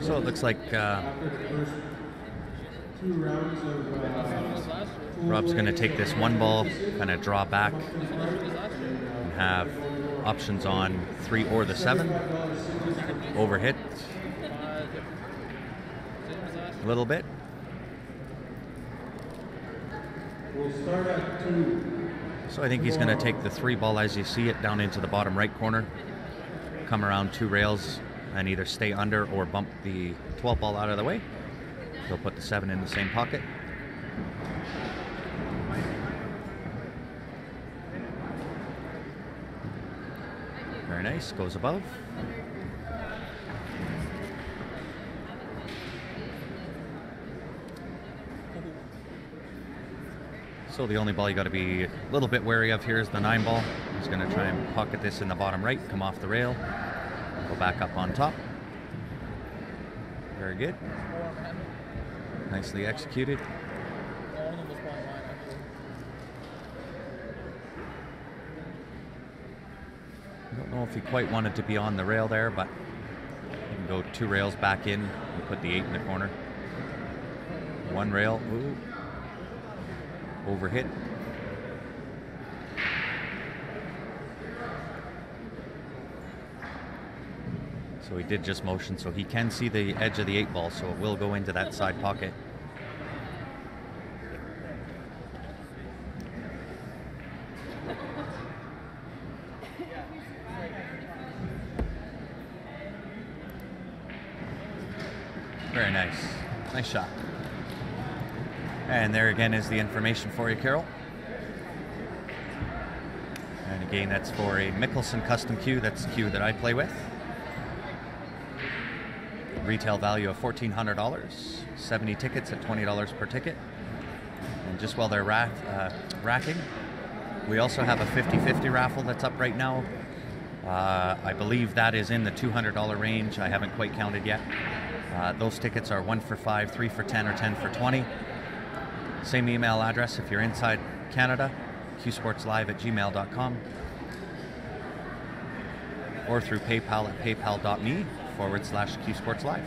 So it looks like Rob's going to take this 1 ball, kind of draw back, and have options on 3 or the 7. Overhit a little bit. We'll start at 2. So I think he's going to take the 3 ball as you see it down into the bottom right corner, come around 2 rails, and either stay under or bump the 12 ball out of the way. He'll put the 7 in the same pocket. Very nice, goes above. So the only ball you got to be a little bit wary of here is the 9 ball. He's going to try and pocket this in the bottom right, come off the rail, go back up on top. Very good. Nicely executed. I don't know if he quite wanted to be on the rail there, but you can go 2 rails back in and put the 8 in the corner. 1 rail, ooh, overhit. So he did just motion, so he can see the edge of the 8 ball, so it will go into that side pocket. Very nice. Nice shot. And there again is the information for you, Carol. And again, that's for a Mickelson custom cue. That's the cue that I play with. Retail value of $1,400. 70 tickets at $20 per ticket. And just while they're racking, we also have a 50-50 raffle that's up right now. I believe that is in the $200 range. I haven't quite counted yet. Those tickets are 1 for 5, 3 for 10, or 10 for 20. Same email address if you're inside Canada, qsportslive@gmail.com, or through PayPal at paypal.me/qsportslive.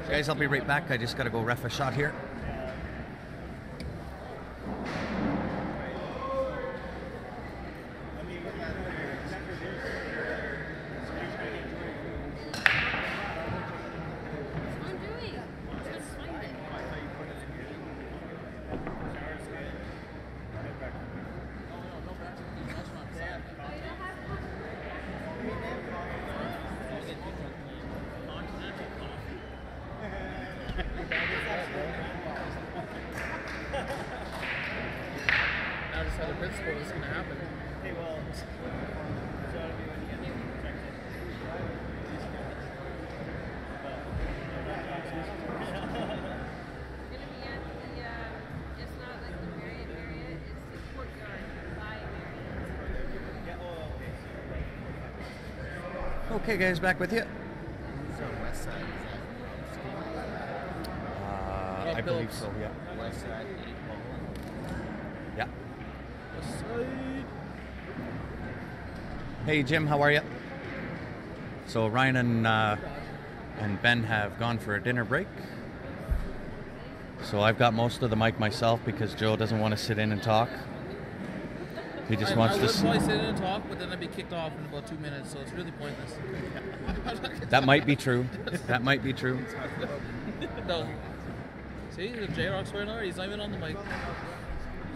Guys, I'll be right back. I just got to go ref a shot here. said in principle this is going to happen. Hey, well, so that'll be when you get protected. It's not like the Marriott area, it's the courtyard by Marriott. Okay, guys, back with you. So west side, is that I believe so, yeah. west side, 8 Yeah. West side. Hey, Jim, how are you? So Ryan and Ben have gone for a dinner break. So I've got most of the mic myself because Joe doesn't want to sit in and talk. He just wants I to. would probably sit in and talk, but then I'd be kicked off in about 2 minutes, so it's really pointless. That might be true. That might be true. No. See, the J-Rock swearing already. He's not even on the mic.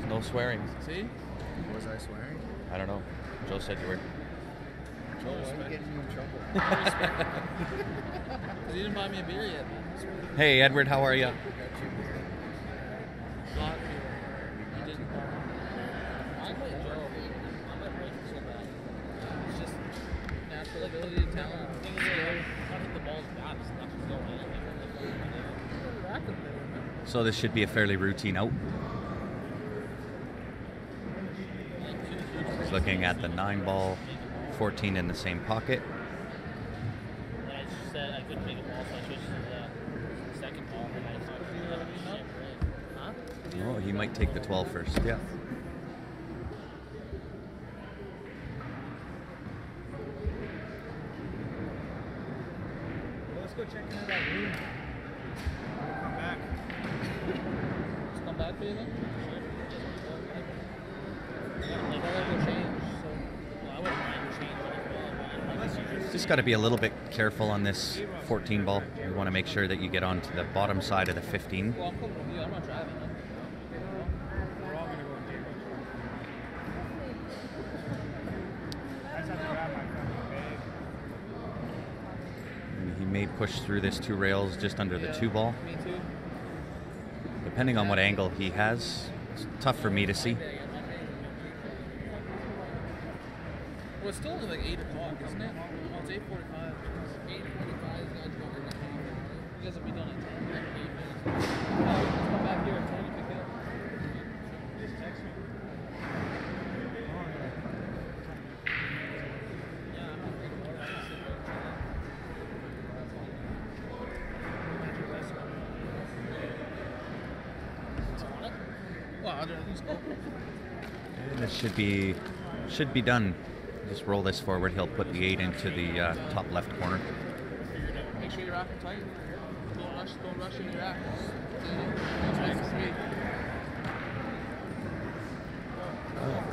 No swearing. See? Was I swearing? I don't know. Joe said you were. Joe, why are you getting me in trouble? Because you didn't buy me a beer yet. Hey, Edward, how are you? Not beer. You didn't buy me. I might Joe. I might break it so bad. It's just natural ability, talent. The thing is, not hit the balls bad. It's not just going in. So this should be a fairly routine out. He's looking at the 9 ball, 14 in the same pocket. I said I couldn't make a ball, so I switched to the second ball. And I thought, Oh, he might take the 12 first. Yeah. Let's go check into that room. Come back. Let's come back for you then? Like, I gotta go change, so well, I wouldn't mind changing. Just got to be a little bit careful on this 14 ball. You want to make sure that you get onto the bottom side of the 15. Well, I'm coming with you. I'm not driving. Then. We're all gonna go in Dayton. I just have to grab my fucking bag. And he may push through this 2 rails just under the 2 ball. Me too. Depending on what angle he has, it's tough for me to see. Well, it's still only like 8 o'clock, isn't it? Oh, it's 8:45. 8:45 is not going to be. You guys will be done at 10. Let's come back here at 10 and pick it up. Just text me. Yeah, I'm not thinking about it. Well, I don't think so. And this should be done. Just roll this forward. He'll put the 8 into the top left corner. Make sure you're racking tight. Don't rush in your rack. It's nice and sweet.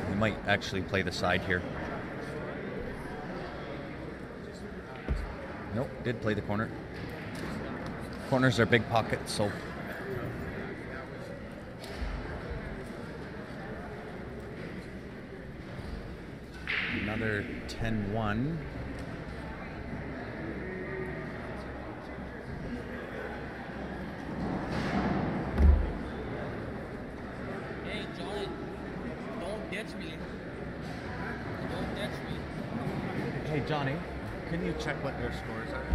He might actually play the side here. Nope, did play the corner. Corners are big pockets, so another 10-1. Hey, Johnny, don't ditch me. Don't ditch me. Hey, Johnny, can you check what their scores are?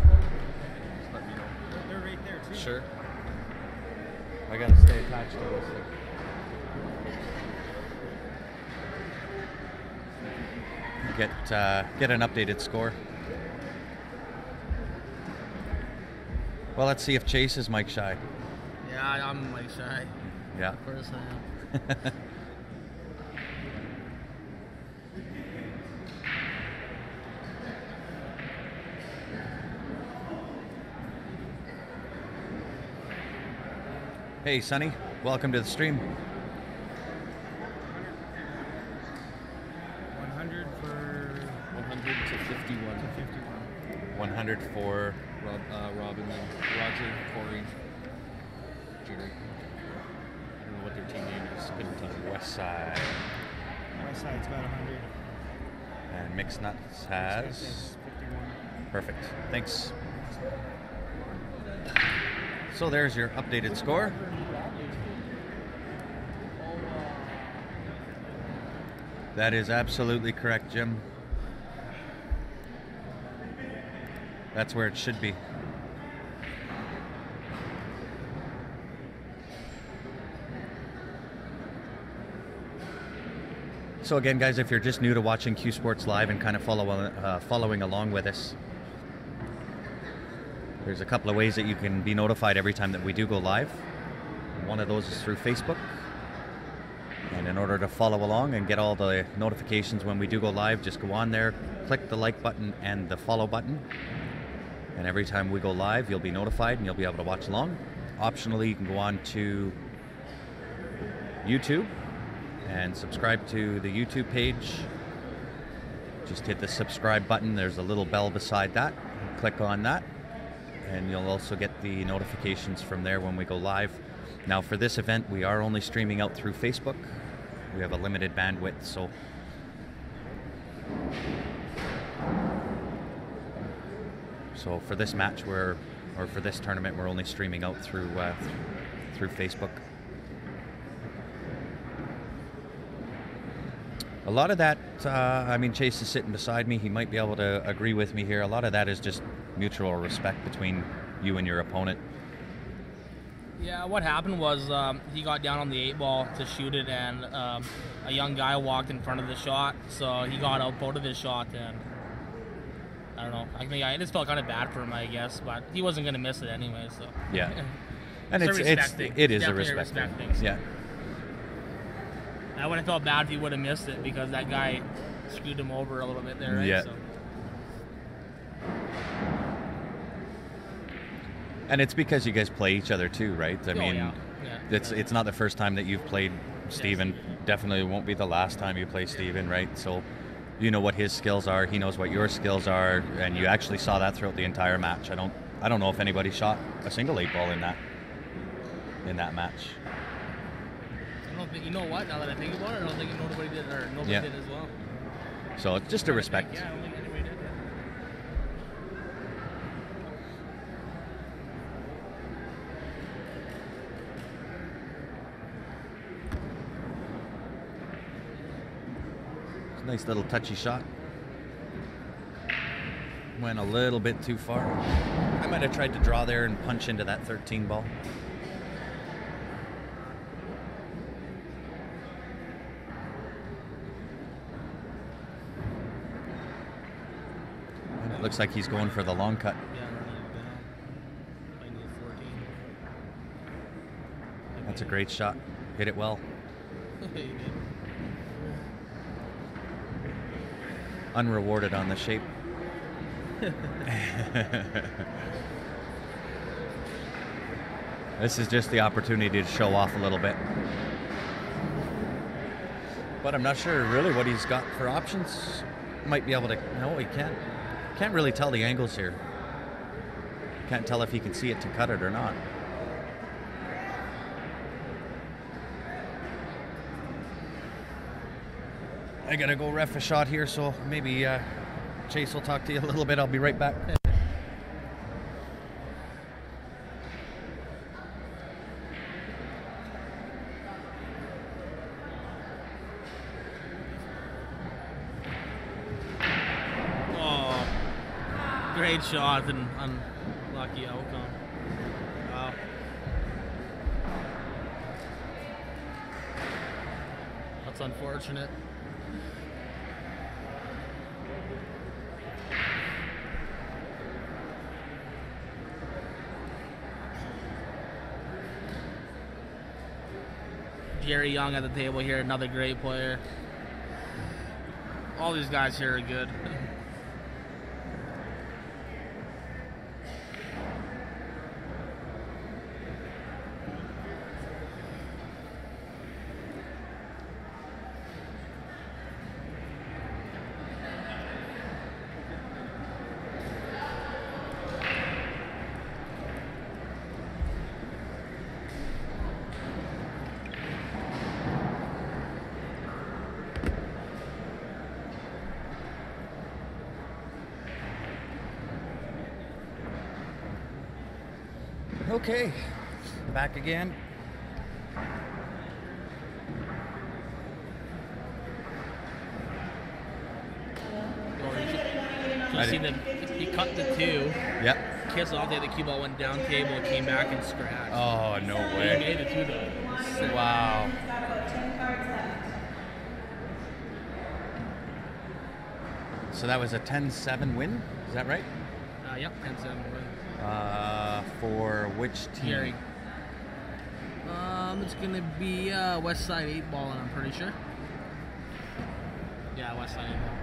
Just let me know. They're right there too. Sure. I gotta stay attached to this thing. Get an updated score. Well, let's see if Chase is mic shy. Yeah, I'm like shy. Yeah. Of course I am. Hey, Sonny, welcome to the stream. 100 for 100 to 51. 100 for Robin, then Roger, Corey, Jerry. I don't know what their team name is. Couldn't tell you. West Side. West Side's about 100. And Mixed Nuts has 51. perfect. Thanks. So there's your updated score. That is absolutely correct, Jim. That's where it should be. So again, guys, if you're just new to watching Q Sports Live and kind of following along with us, there's a couple of ways that you can be notified every time that we do go live. One of those is through Facebook. And in order to follow along and get all the notifications when we do go live, just go on there, click the like button and the follow button. And every time we go live, you'll be notified and you'll be able to watch along. Optionally, you can go on to YouTube and subscribe to the YouTube page. Just hit the subscribe button. There's a little bell beside that. Click on that. And you'll also get the notifications from there when we go live. Now for this event, we are only streaming out through Facebook. We have a limited bandwidth, so for this match, or for this tournament, we're only streaming out through Facebook. A lot of that, I mean, Chase is sitting beside me. He might be able to agree with me here. A lot of that is just mutual respect between you and your opponent. Yeah, what happened was he got down on the 8-ball to shoot it, and a young guy walked in front of the shot, so he got out of his shot, and I don't know. I just felt kind of bad for him, I guess, but he wasn't going to miss it anyway, so. Yeah. And it is a respect thing. Yeah. I would have felt bad if he would have missed it because that guy screwed him over a little bit there, right? Yeah. So. And it's because you guys play each other too, right? I mean, yeah. It's not the first time that you've played Steven. Definitely won't be the last time you play Steven, right? So you know what his skills are, he knows what your skills are, and you actually saw that throughout the entire match. I don't know if anybody shot a single 8-ball in that match. I don't think, you know what, now that I think about it, I don't think nobody did as well. So it's just a respect. Yeah, I don't think anybody did. Nice little touchy shot. Went a little bit too far. I might have tried to draw there and punch into that 13 ball. And it looks like he's going for the long cut. That's a great shot. Hit it well. Unrewarded on the shape. This is just the opportunity to show off a little bit. But I'm not sure really what he's got for options. Might be able to, no, he can't. Can't really tell the angles here. Can't tell if he can see it to cut it or not. I gotta go ref a shot here, so maybe Chase will talk to you a little bit. I'll be right back. Oh, great shot and unlucky outcome. Wow. That's unfortunate. Jerry Young at the table here, another great player. All these guys here are good. Okay, back again. You see them, he cut the two. Yep. Kiss off, the cue ball went down table, came back and scratched. Oh, no He way. made it too, though. Sick. Wow. So that was a 10-7 win, is that right? Yep, 10-7 win. For which team? Jerry. It's gonna be West Side 8 ball, and I'm pretty sure. Yeah, West Side 8 ball.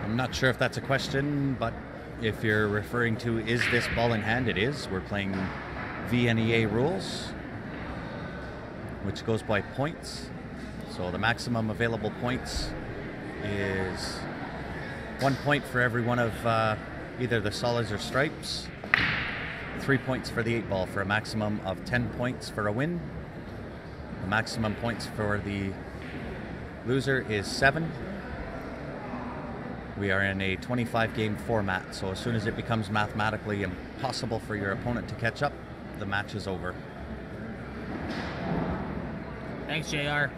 I'm not sure if that's a question, but if you're referring to is this ball in hand, it is. We're playing VNEA rules, which goes by points. So the maximum available points is 1 point for every one of either the solids or stripes, 3 points for the 8 ball for a maximum of 10 points for a win. The maximum points for the loser is 7. We are in a 25-game format, so as soon as it becomes mathematically impossible for your opponent to catch up, the match is over. Thanks, JR.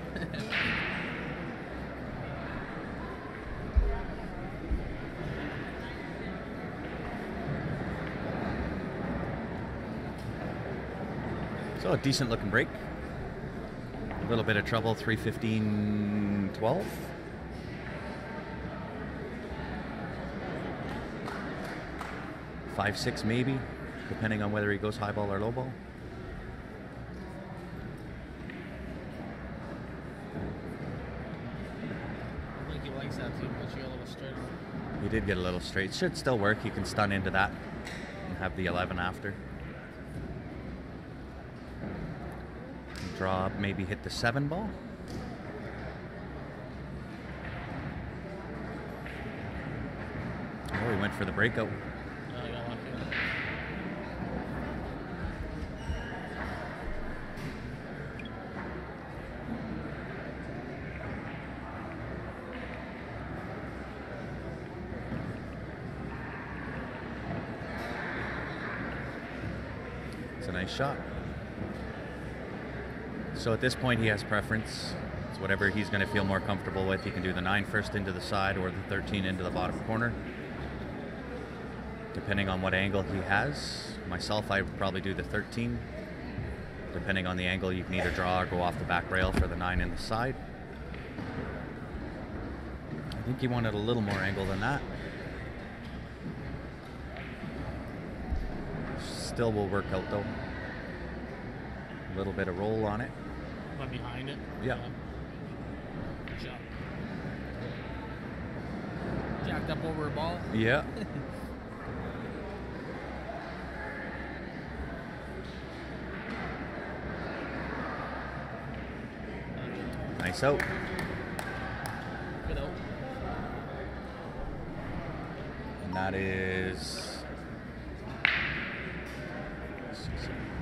So a decent looking break. A little bit of trouble, 3:15.12. Five, 6 maybe, depending on whether he goes high ball or low ball. I think he likes that too, but you got a little straight. He did get a little straight. Should still work. He can stun into that and have the 11 after. Draw, maybe hit the 7 ball. Oh, he went for the breakout. It's a nice shot. So at this point he has preference. It's whatever he's going to feel more comfortable with. He can do the 9 first into the side or the 13 into the bottom corner, depending on what angle he has. Myself, I would probably do the 13. Depending on the angle, you can either draw or go off the back rail for the 9 in the side. I think he wanted a little more angle than that. Still will work out though. A little bit of roll on it. But behind it? Yeah. Good job. Jacked up over a ball? Yeah. Nice out. Good out. And that is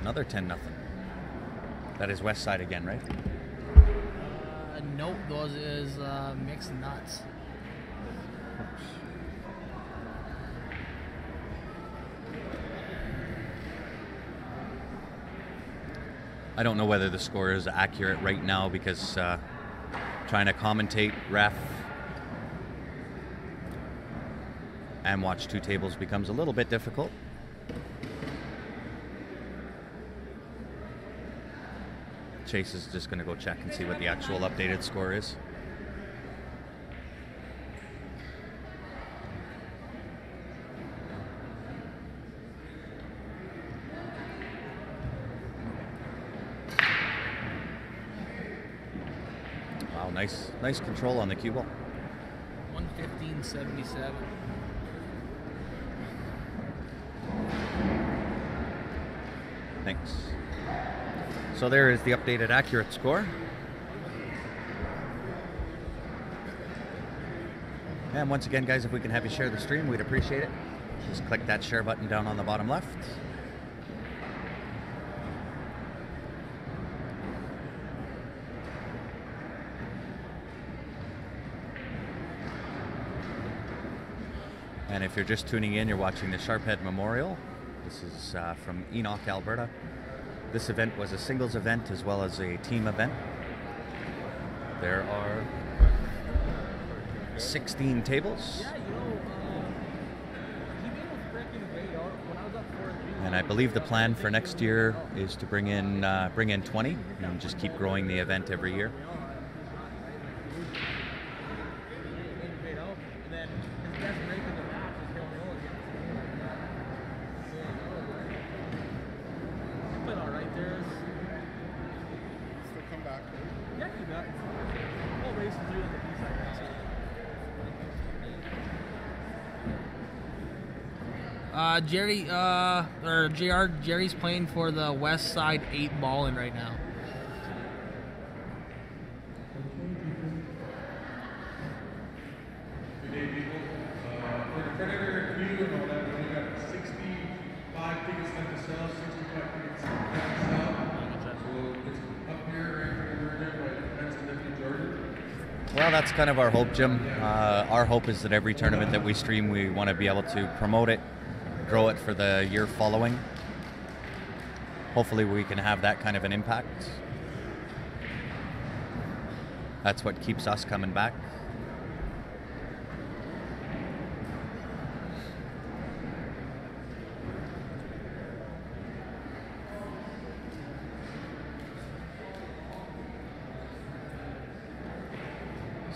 another 10-0. That is West Side again, right? Nope, those is mixed nuts. I don't know whether the score is accurate right now because trying to commentate, ref, and watch 2 tables becomes a little bit difficult. Chase is just going to go check and see what the actual updated score is. Wow, nice control on the cue ball. 115.77. Thanks. So there is the updated accurate score. And once again, guys, if we can have you share the stream, we'd appreciate it. Just click that share button down on the bottom left. And if you're just tuning in, you're watching the Sharphead Memorial. This is from Enoch, Alberta. This event was a singles event as well as a team event. There are 16 tables. And I believe the plan for next year is to bring in 20 and just keep growing the event every year. Jerry's playing for the West Side 8 Ballin right now. Good day, people. For the Predator Review and all that, we only got 65 tickets left to sell, 65 tickets left to sell. So it's up here right there by Prince and Nephew Jordan. Well, that's kind of our hope, Jim. Our hope is that every tournament that we stream, we want to be able to promote it, grow it for the year following. Hopefully we can have that kind of an impact. That's what keeps us coming back.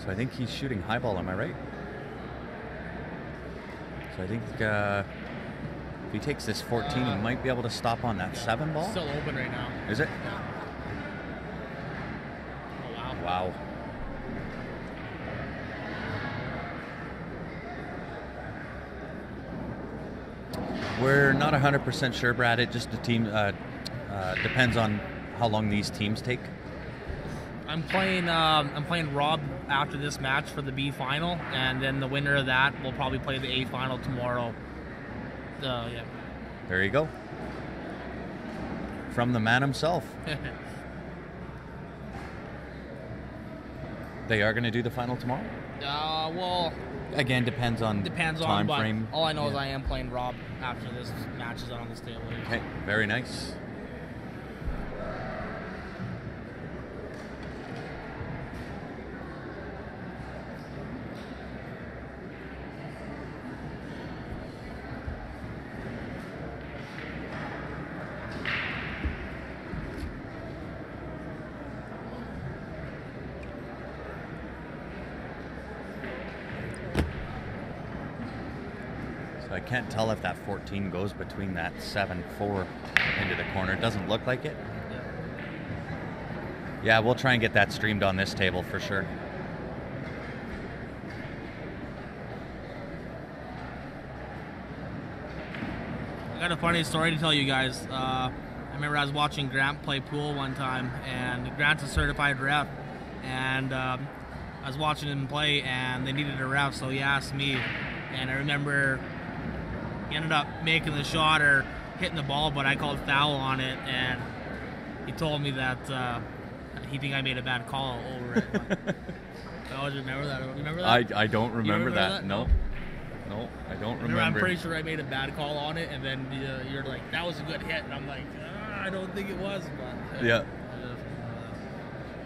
So I think he's shooting high ball, am I right? So I think if he takes this 14, he might be able to stop on that 7 ball. Still open right now. Is it? Yeah. Oh, wow. Wow. We're not 100% sure, Brad. It just depends on how long these teams take. I'm playing Rob after this match for the B final, and then the winner of that will probably play the A final tomorrow. Yeah. There you go. From the man himself. They are going to do the final tomorrow? Well... Again, depends on time frame. All I know is I am playing Rob after this match is on this table. Okay, very nice. I can't tell if that 14 goes between that 7-4 into the corner. It doesn't look like it. Yeah, we'll try and get that streamed on this table for sure. I got a funny story to tell you guys. I remember I was watching Grant play pool one time, and Grant's a certified ref, and I was watching him play, and they needed a ref, so he asked me, and I remember he ended up making the shot or hitting the ball, but I called foul on it, and he told me that he think I made a bad call over it. I always remember that. Remember that? I don't remember that. No, I don't remember. I'm pretty sure I made a bad call on it, and then you're like, that was a good hit, and I'm like, I don't think it was, but yeah.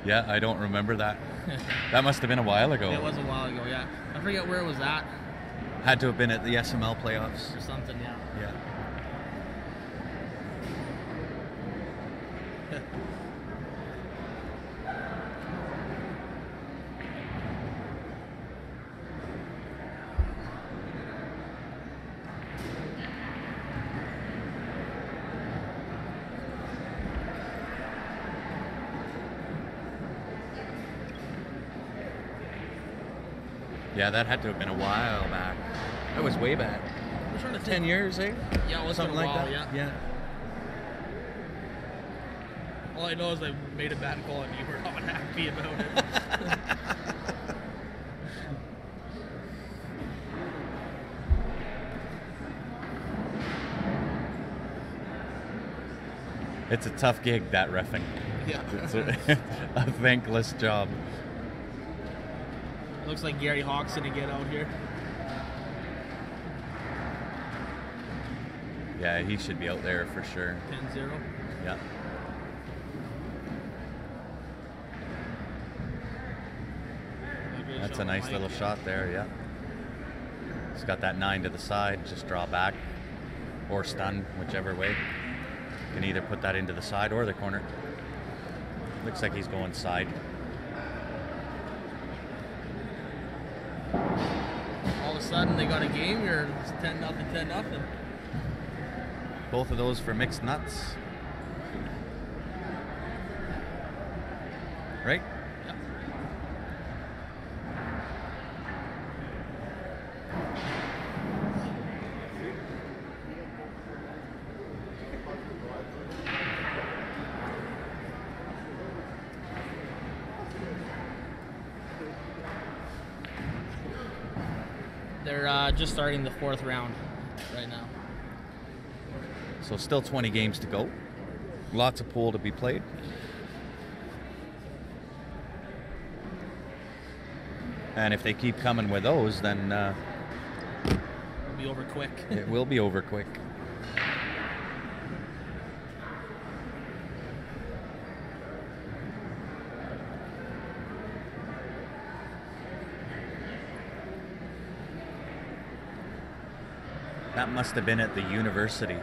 Yeah, I don't remember that. That must have been a while ago. It was a while ago, yeah. I forget where it was at. Had to have been at the SML playoffs. Or something, yeah. Yeah. Yeah, that had to have been a while back. That was way back. 10 years, eh? Yeah, it was something been a like while, that. Yeah. All I know is I made a bad call and you were not happy about it. It's a tough gig, that reffing. Yeah. It's a thankless job. Looks like Gary Hawk's gonna get out here. Yeah, he should be out there for sure. 10-0. Yeah. That's a nice little shot there, yeah. He's got that 9 to the side, just draw back or stun, whichever way. Can either put that into the side or the corner. Looks like he's going side. All of a sudden they got a game here. It's 10-0, 10-0. Both of those for mixed nuts. Right? Yep. They're just starting the 4th round right now. So still 20 games to go. Lots of pool to be played. And if they keep coming with those, then It'll be over quick. it will be over quick. That must have been at the university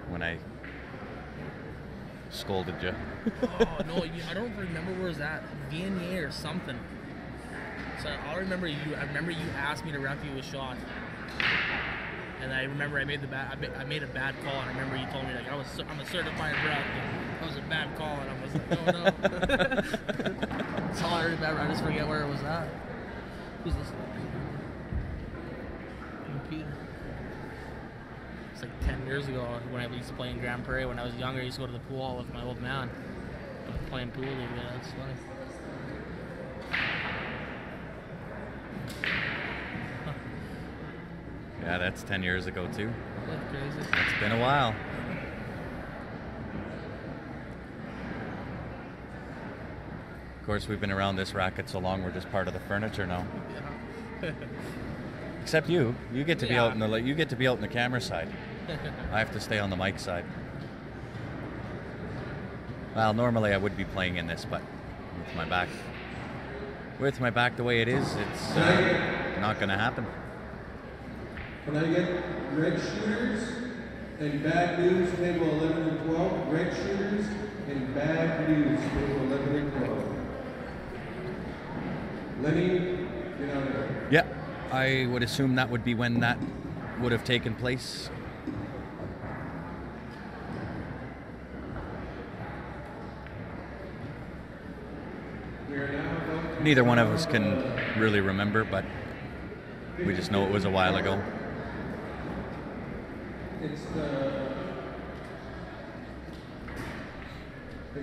when I scolded you. Oh no, I don't remember where it was at. Viognier or something. So I remember you asked me to ref you a shot, and I remember I made a bad call, and I remember you told me like I'm a certified ref. And that was a bad call, and I was like, no. That's all I remember. I just forget where it was at. Who's this? Peter. It's like 10 years ago when I used to play in Grand Prairie. When I was younger, I used to go to the pool hall with my old man. Playing pool league, yeah, that's funny. Yeah, that's 10 years ago too. That's crazy. It's been a while. Of course, we've been around this racket so long, we're just part of the furniture now. Yeah. Except you get to be Yeah. out in the camera side. I have to stay on the mic side. Well, normally I would be playing in this, but with my back the way it is, it's not going to happen. Can I get red shooters and bad news, table 11 and 12? Red shooters and bad news, table 11 and 12. Lenny, get out of there. Yeah, I would assume that would be when that would have taken place. Neither one of us can really remember, but we just know it was a while ago. It's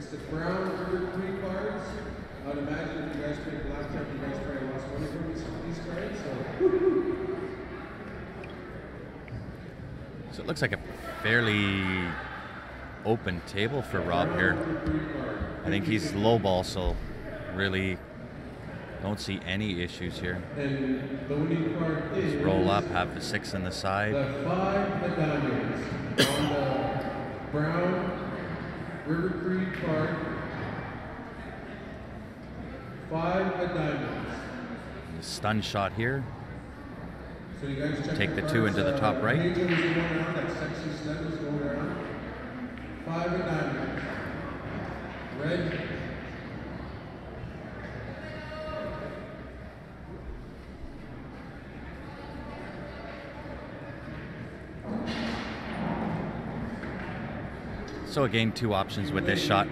the Brown River 3 cards. I'd imagine if you guys picked laptop, you guys probably lost money from these cards. So it looks like a fairly open table for Rob here. I think he's low ball, so really don't see any issues here. And the winning card is just roll up, have the 6 in the side. the 5 medallions on the Brown River Creek card. 5 medallions. The stun shot here. So you guys check Take the 2 cards. into the top right. Major was going around, that sexy stun was going around. 5 medallions. Red. So again, 2 options with this shot.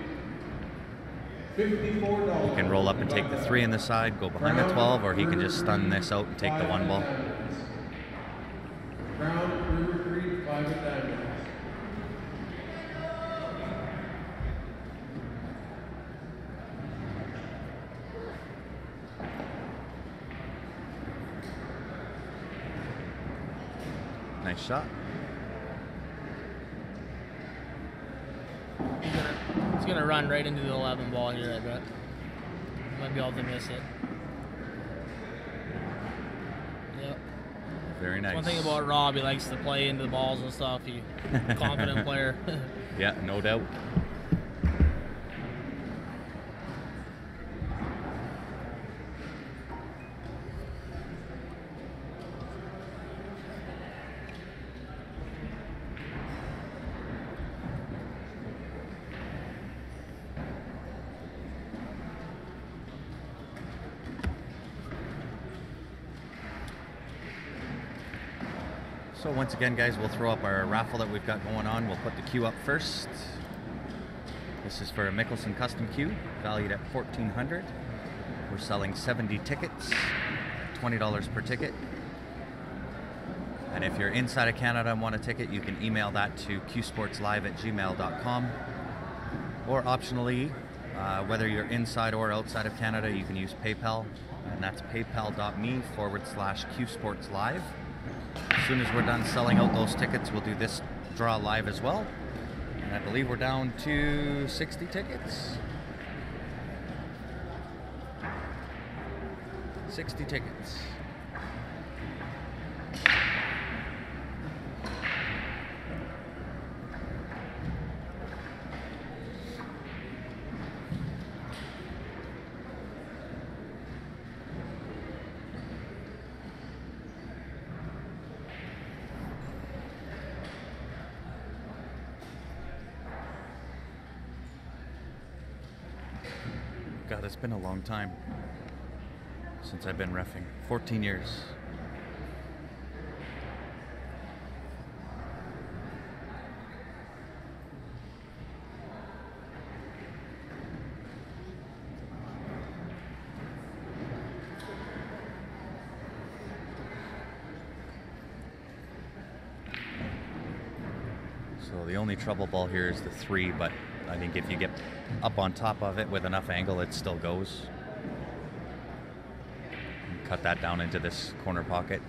$54. He can roll up and take the 3 in the side, go behind the 12, or he can just stun this out and take the 1 ball. Brown River Creek, 5 medallions. Nice shot. gonna run right into the 11 ball here, I bet. Might be able to miss it. Yep. Very nice. One thing about Rob, he likes to play into the balls and stuff. He's a confident player. Yeah, no doubt. So once again, guys, we'll throw up our raffle that we've got going on. We'll put the queue up first. This is for a Mickelson custom queue, valued at $1,400. We're selling 70 tickets, $20 per ticket. And if you're inside of Canada and want a ticket, you can email that to qsportslive@gmail.com. Or optionally, whether you're inside or outside of Canada, you can use PayPal, and that's paypal.me/qsportslive. As soon as we're done selling out those tickets, we'll do this draw live as well. And I believe we're down to 60 tickets. 60 tickets. God, it's been a long time since I've been reffing. 14 years. So the only trouble ball here is the 3, but I think if you get up on top of it with enough angle, it still goes. Cut that down into this corner pocket.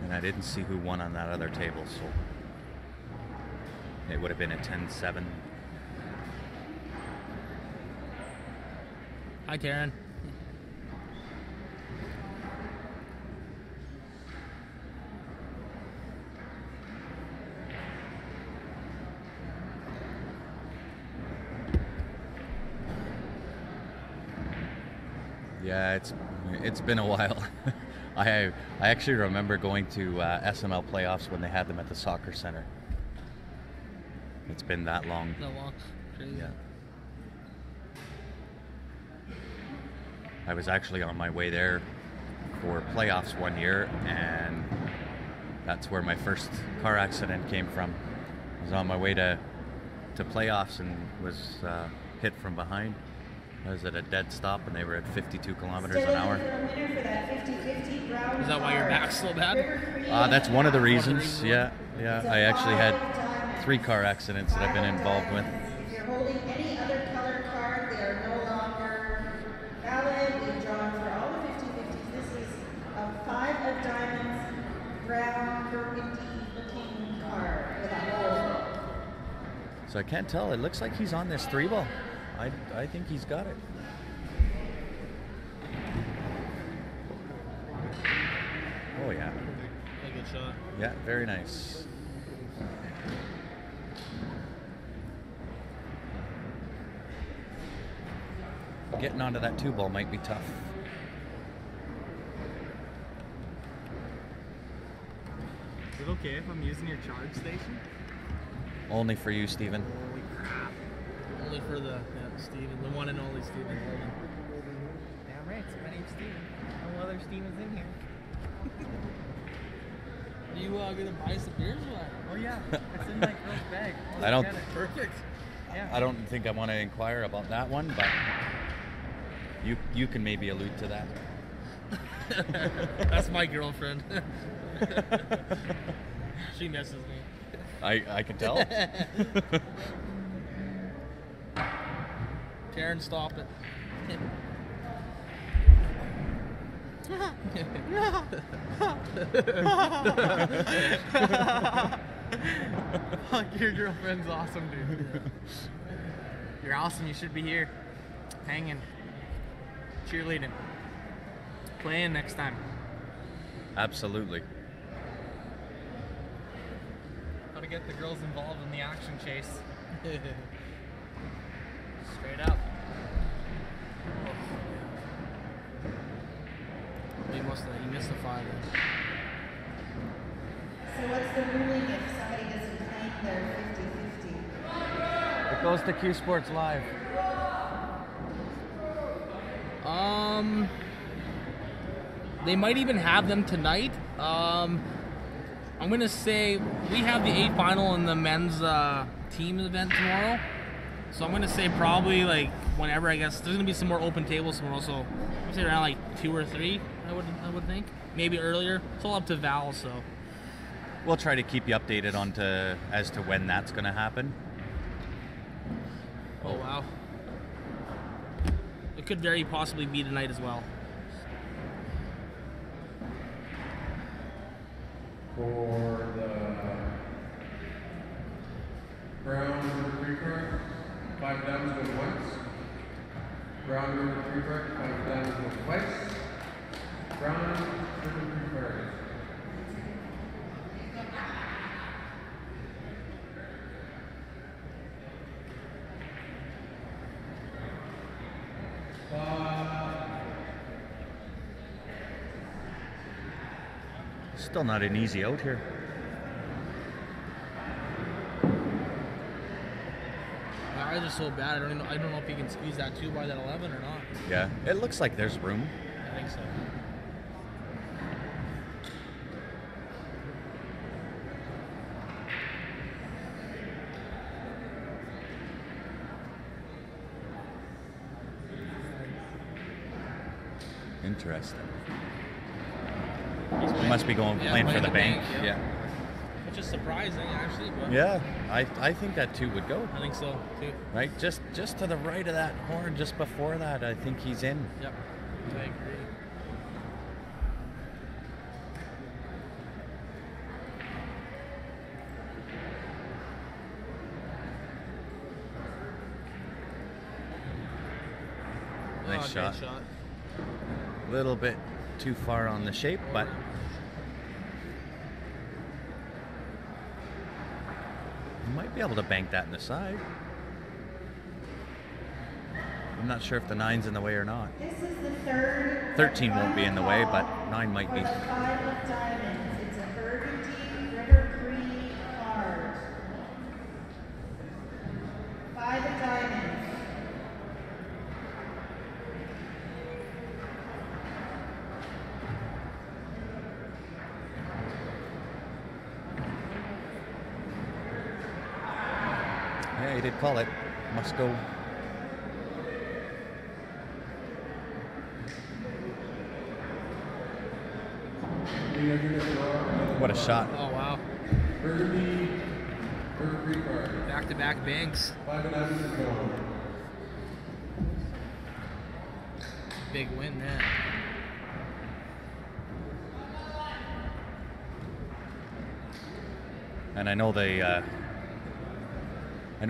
And I didn't see who won on that other table, so it would have been a 10-7. Hi, Karen. Yeah, it's been a while. I actually remember going to SML playoffs when they had them at the soccer center. It's been that long. That long. Crazy. Yeah. I was actually on my way there for playoffs one year, and that's where my first car accident came from. I was on my way to playoffs and was hit from behind. I was at a dead stop, and they were at 52 kilometers an hour. Is that why your back's so bad? That's one of the reasons. Yeah. I actually had 3 car accidents that I've been involved with. If you're holding any other color card, they are no longer valid. We've drawn for all the 50-50s. This is a 5 of diamonds, brown, burgundy-looking card with a hole. So I can't tell. It looks like he's on this 3-ball. I think he's got it. Oh yeah. A good shot. Yeah, very nice. Getting onto that 2-ball might be tough. Is it okay if I'm using your charge station? Only for you, Steven. Holy crap. Only for the Steven, the one and only Steven Holden. Damn right, so my name's Steven. No other Stevens in here. You gonna buy some beers or what? Oh yeah, it's in my girl's bag. I don't. Perfect. Yeah. I don't think I want to inquire about that one, but you can maybe allude to that. That's my girlfriend. She misses me. I can tell. Karen, stop it. Fuck, your girlfriend's awesome, dude. You're awesome. You should be here, hanging, cheerleading, playing next time. Absolutely. How to get the girls involved in the action chase. Straight up. He missed the 5. So what's the ruling if somebody doesn't claim their 50-50? It goes to Q Sports Live. They might even have them tonight. I'm gonna say we have the 8 final in the men's team event tomorrow. So I'm gonna say probably like whenever, I guess there's gonna be some more open tables tomorrow. So I'm say around like 2 or 3. I would think maybe earlier. It's all up to Val. So We'll try to keep you updated as to when that's going to happen. Oh wow! It could very possibly be tonight as well. For the brown number 3 card, 5 diamonds go once. Brown number 3 card, 5 diamonds go twice. Brown number 3 card. Still not an easy out here. My eyes are so bad. I don't know if you can squeeze that 2 by that 11 or not. Yeah, it looks like there's room. I think so. Interesting. He must be playing for the bank. Yeah. Which is surprising, actually. But Yeah, I think that 2 would go. I think so too. Right, just to the right of that horn, just before that, I think he's in. Yep, I agree. Nice Great shot. A little bit too far on the shape, but you might be able to bank that in the side. I'm not sure if the 9's in the way or not. This is the third. 13 won't be in the way, but 9 might be. For the 5 of diamonds, it's a burgundy river green card. 5 of diamonds. Yeah, he did call it. Must go. What a shot. Oh wow. Burgundy, burgundy card. Back-to-back banks. 5 of diamonds is gone. Big win there. And I know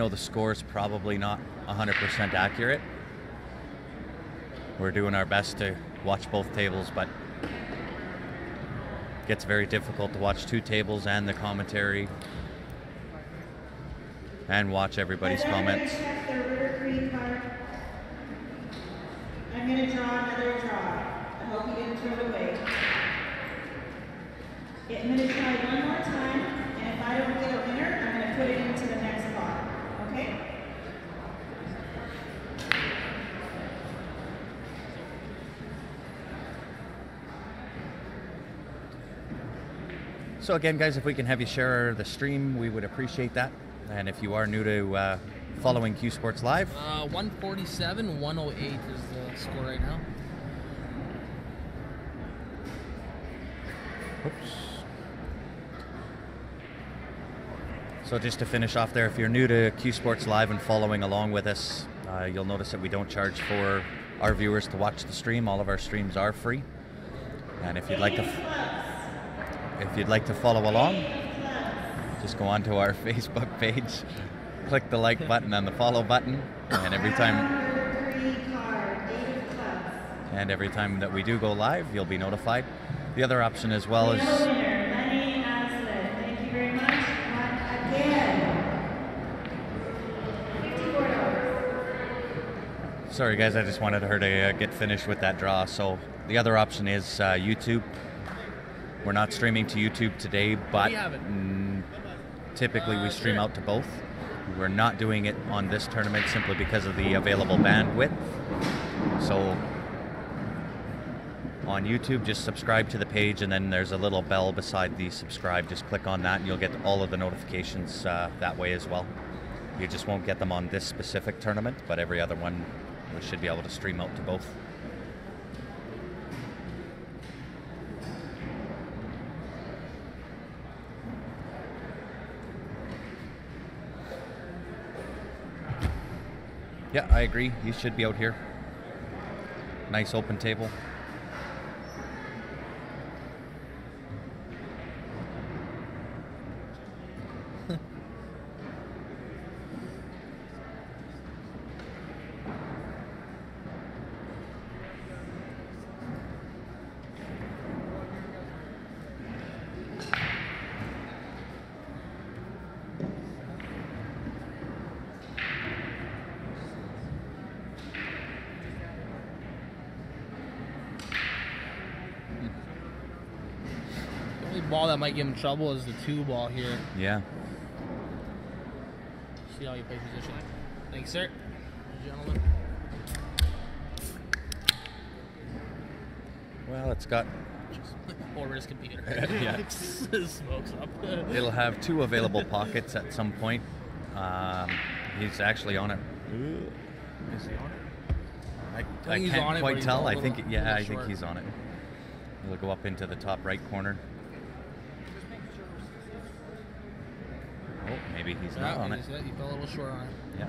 the score's probably not 100% accurate. We're doing our best to watch both tables, but it gets very difficult to watch 2 tables and the commentary and watch everybody's comments. Check their river green card. I'm going to draw another draw. I hope you didn't throw it away. I'm going to try one more time, and if I don't get a winner, I'm going to put it into the next pot. Okay? So again, guys, if we can have you share the stream, we would appreciate that. And if you are new to following Q Sports Live, 147, 108 is the score right now. oops. So just to finish off there, if you're new to Q Sports Live and following along with us, you'll notice that we don't charge for our viewers to watch the stream. All of our streams are free. And if you'd like to follow along, just go onto our Facebook page, click the like button and the follow button, and every time that we do go live, you'll be notified. The other option as well is Thank you very much. Again. Sorry guys, I just wanted her to get finished with that draw. So the other option is YouTube. We're not streaming to YouTube today, but typically we stream out to both. We're not doing it on this tournament simply because of the available bandwidth. So on YouTube, just subscribe to the page, and then there's a little bell beside the subscribe. Just click on that and you'll get all of the notifications that way as well. You just won't get them on this specific tournament, but every other one we should be able to stream out to both. Yeah, I agree. You should be out here. Nice open table. Ball that might give him trouble is the 2 ball here. Yeah. See how you play position. Thanks, sir. Gentlemen. Well, it's got Over his computer. Yeah. Smokes up. It'll have 2 available pockets at some point. He's actually on it. Is he on it? I can't quite tell. I think he's on it. He'll go up into the top right corner. Oh, maybe he's not on it. He fell a little short on it. Yeah.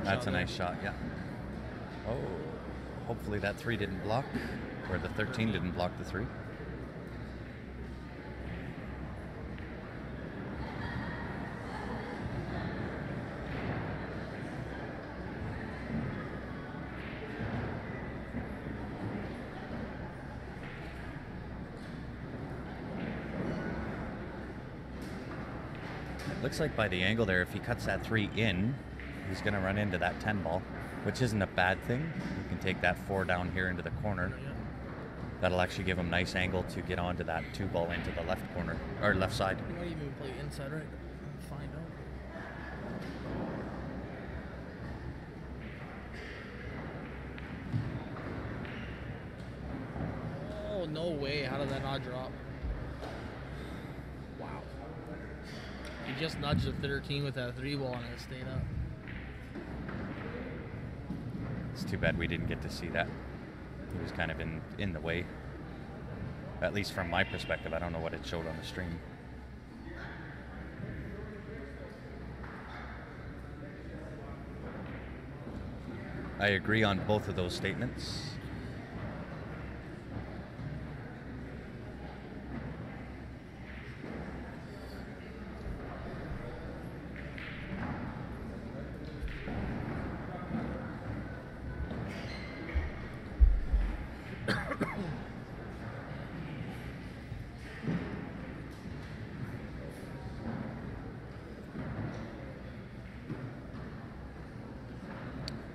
That's a nice shot, yeah. Oh, hopefully that 3 didn't block, or the 13 didn't block the 3. Looks like by the angle there, if he cuts that 3 in, he's going to run into that 10 ball, which isn't a bad thing. You can take that 4 down here into the corner. That'll actually give him nice angle to get onto that 2 ball into the left corner, or left side. You might even play inside right. Find out. Oh, no way. How did that not drop? Wow. He just nudged the 13 with that 3 ball and it stayed up. It's too bad we didn't get to see that. He was kind of in the way. At least from my perspective. I don't know what it showed on the stream. I agree on both of those statements.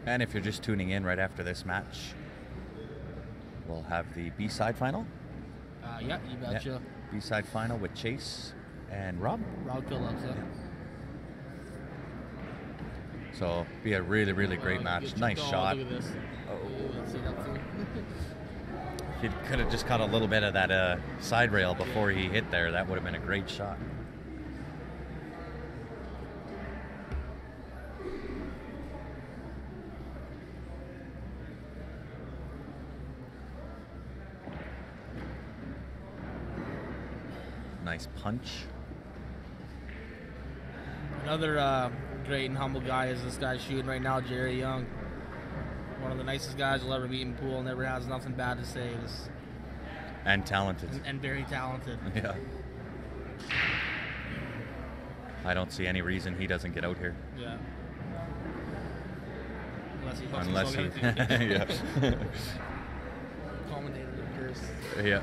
And if you're just tuning in right after this match, we'll have the B-side final. Yeah, you betcha. Yeah. B-side final with Chase and Rob. Rob Phillips, yeah. So be a really, really great match. Nice shot. Look at this. See that too? If he could have just caught a little bit of that side rail before he hit there, that would have been a great shot. Nice punch. Another great and humble guy is this guy shooting right now, Jerry Young. One of the nicest guys you'll ever meet in pool. Never has nothing bad to say. And talented. And very talented. Yeah. I don't see any reason he doesn't get out here. Yeah. Unless Unless he. yeah. Yeah. Commentator first. Yeah.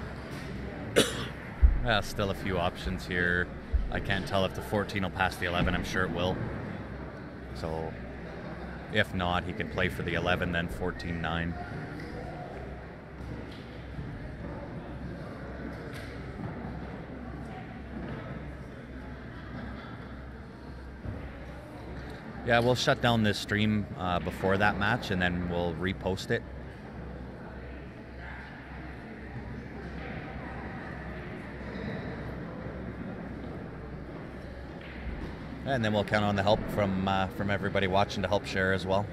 Well, still a few options here. I can't tell if the 14 will pass the 11. I'm sure it will. So, if not, he can play for the 11, then 14-9. Yeah, we'll shut down this stream before that match, and then we'll repost it. And then we'll count on the help from everybody watching to help share as well.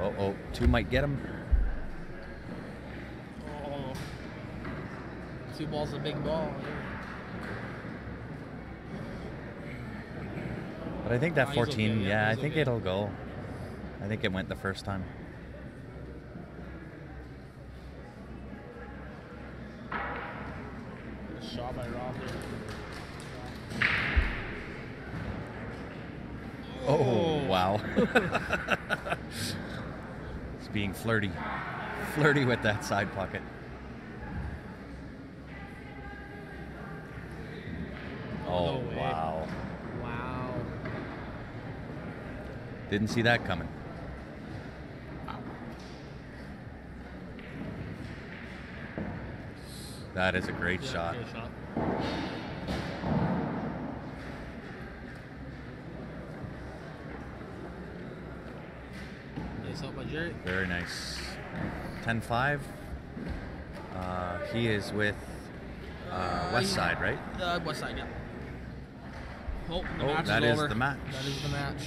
Oh, 2 might get him. Oh. 2 balls, a big ball. But I think that he's 14, okay, yeah, I he's think okay. it'll go. I think it went the first time. Shot by Rob. Oh, wow. It's being flirty. Flirty with that side pocket. Oh, No way. wow. Wow. Didn't see that coming. That is a great shot. Great shot. Nice out by Jerry. Very nice. 10-5. He is with West Side, right? West Side, yeah. Oh, the Oh, match that is is over. the match. That is the match.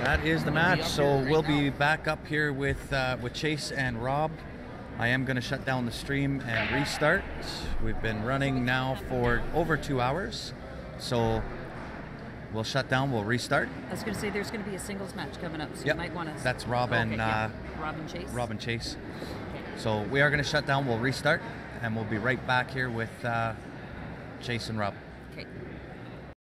That is the We'll be match. up So here right we'll now. be back up here with Chase and Rob. I am going to shut down the stream and restart. We've been running now for over 2 hours. So we'll shut down, we'll restart. I was going to say there's going to be a singles match coming up, so Yep, you might want to. that's Rob and Rob and Chase. Rob and Chase. So we are going to shut down, we'll restart, and we'll be right back here with Chase and Rob. Okay.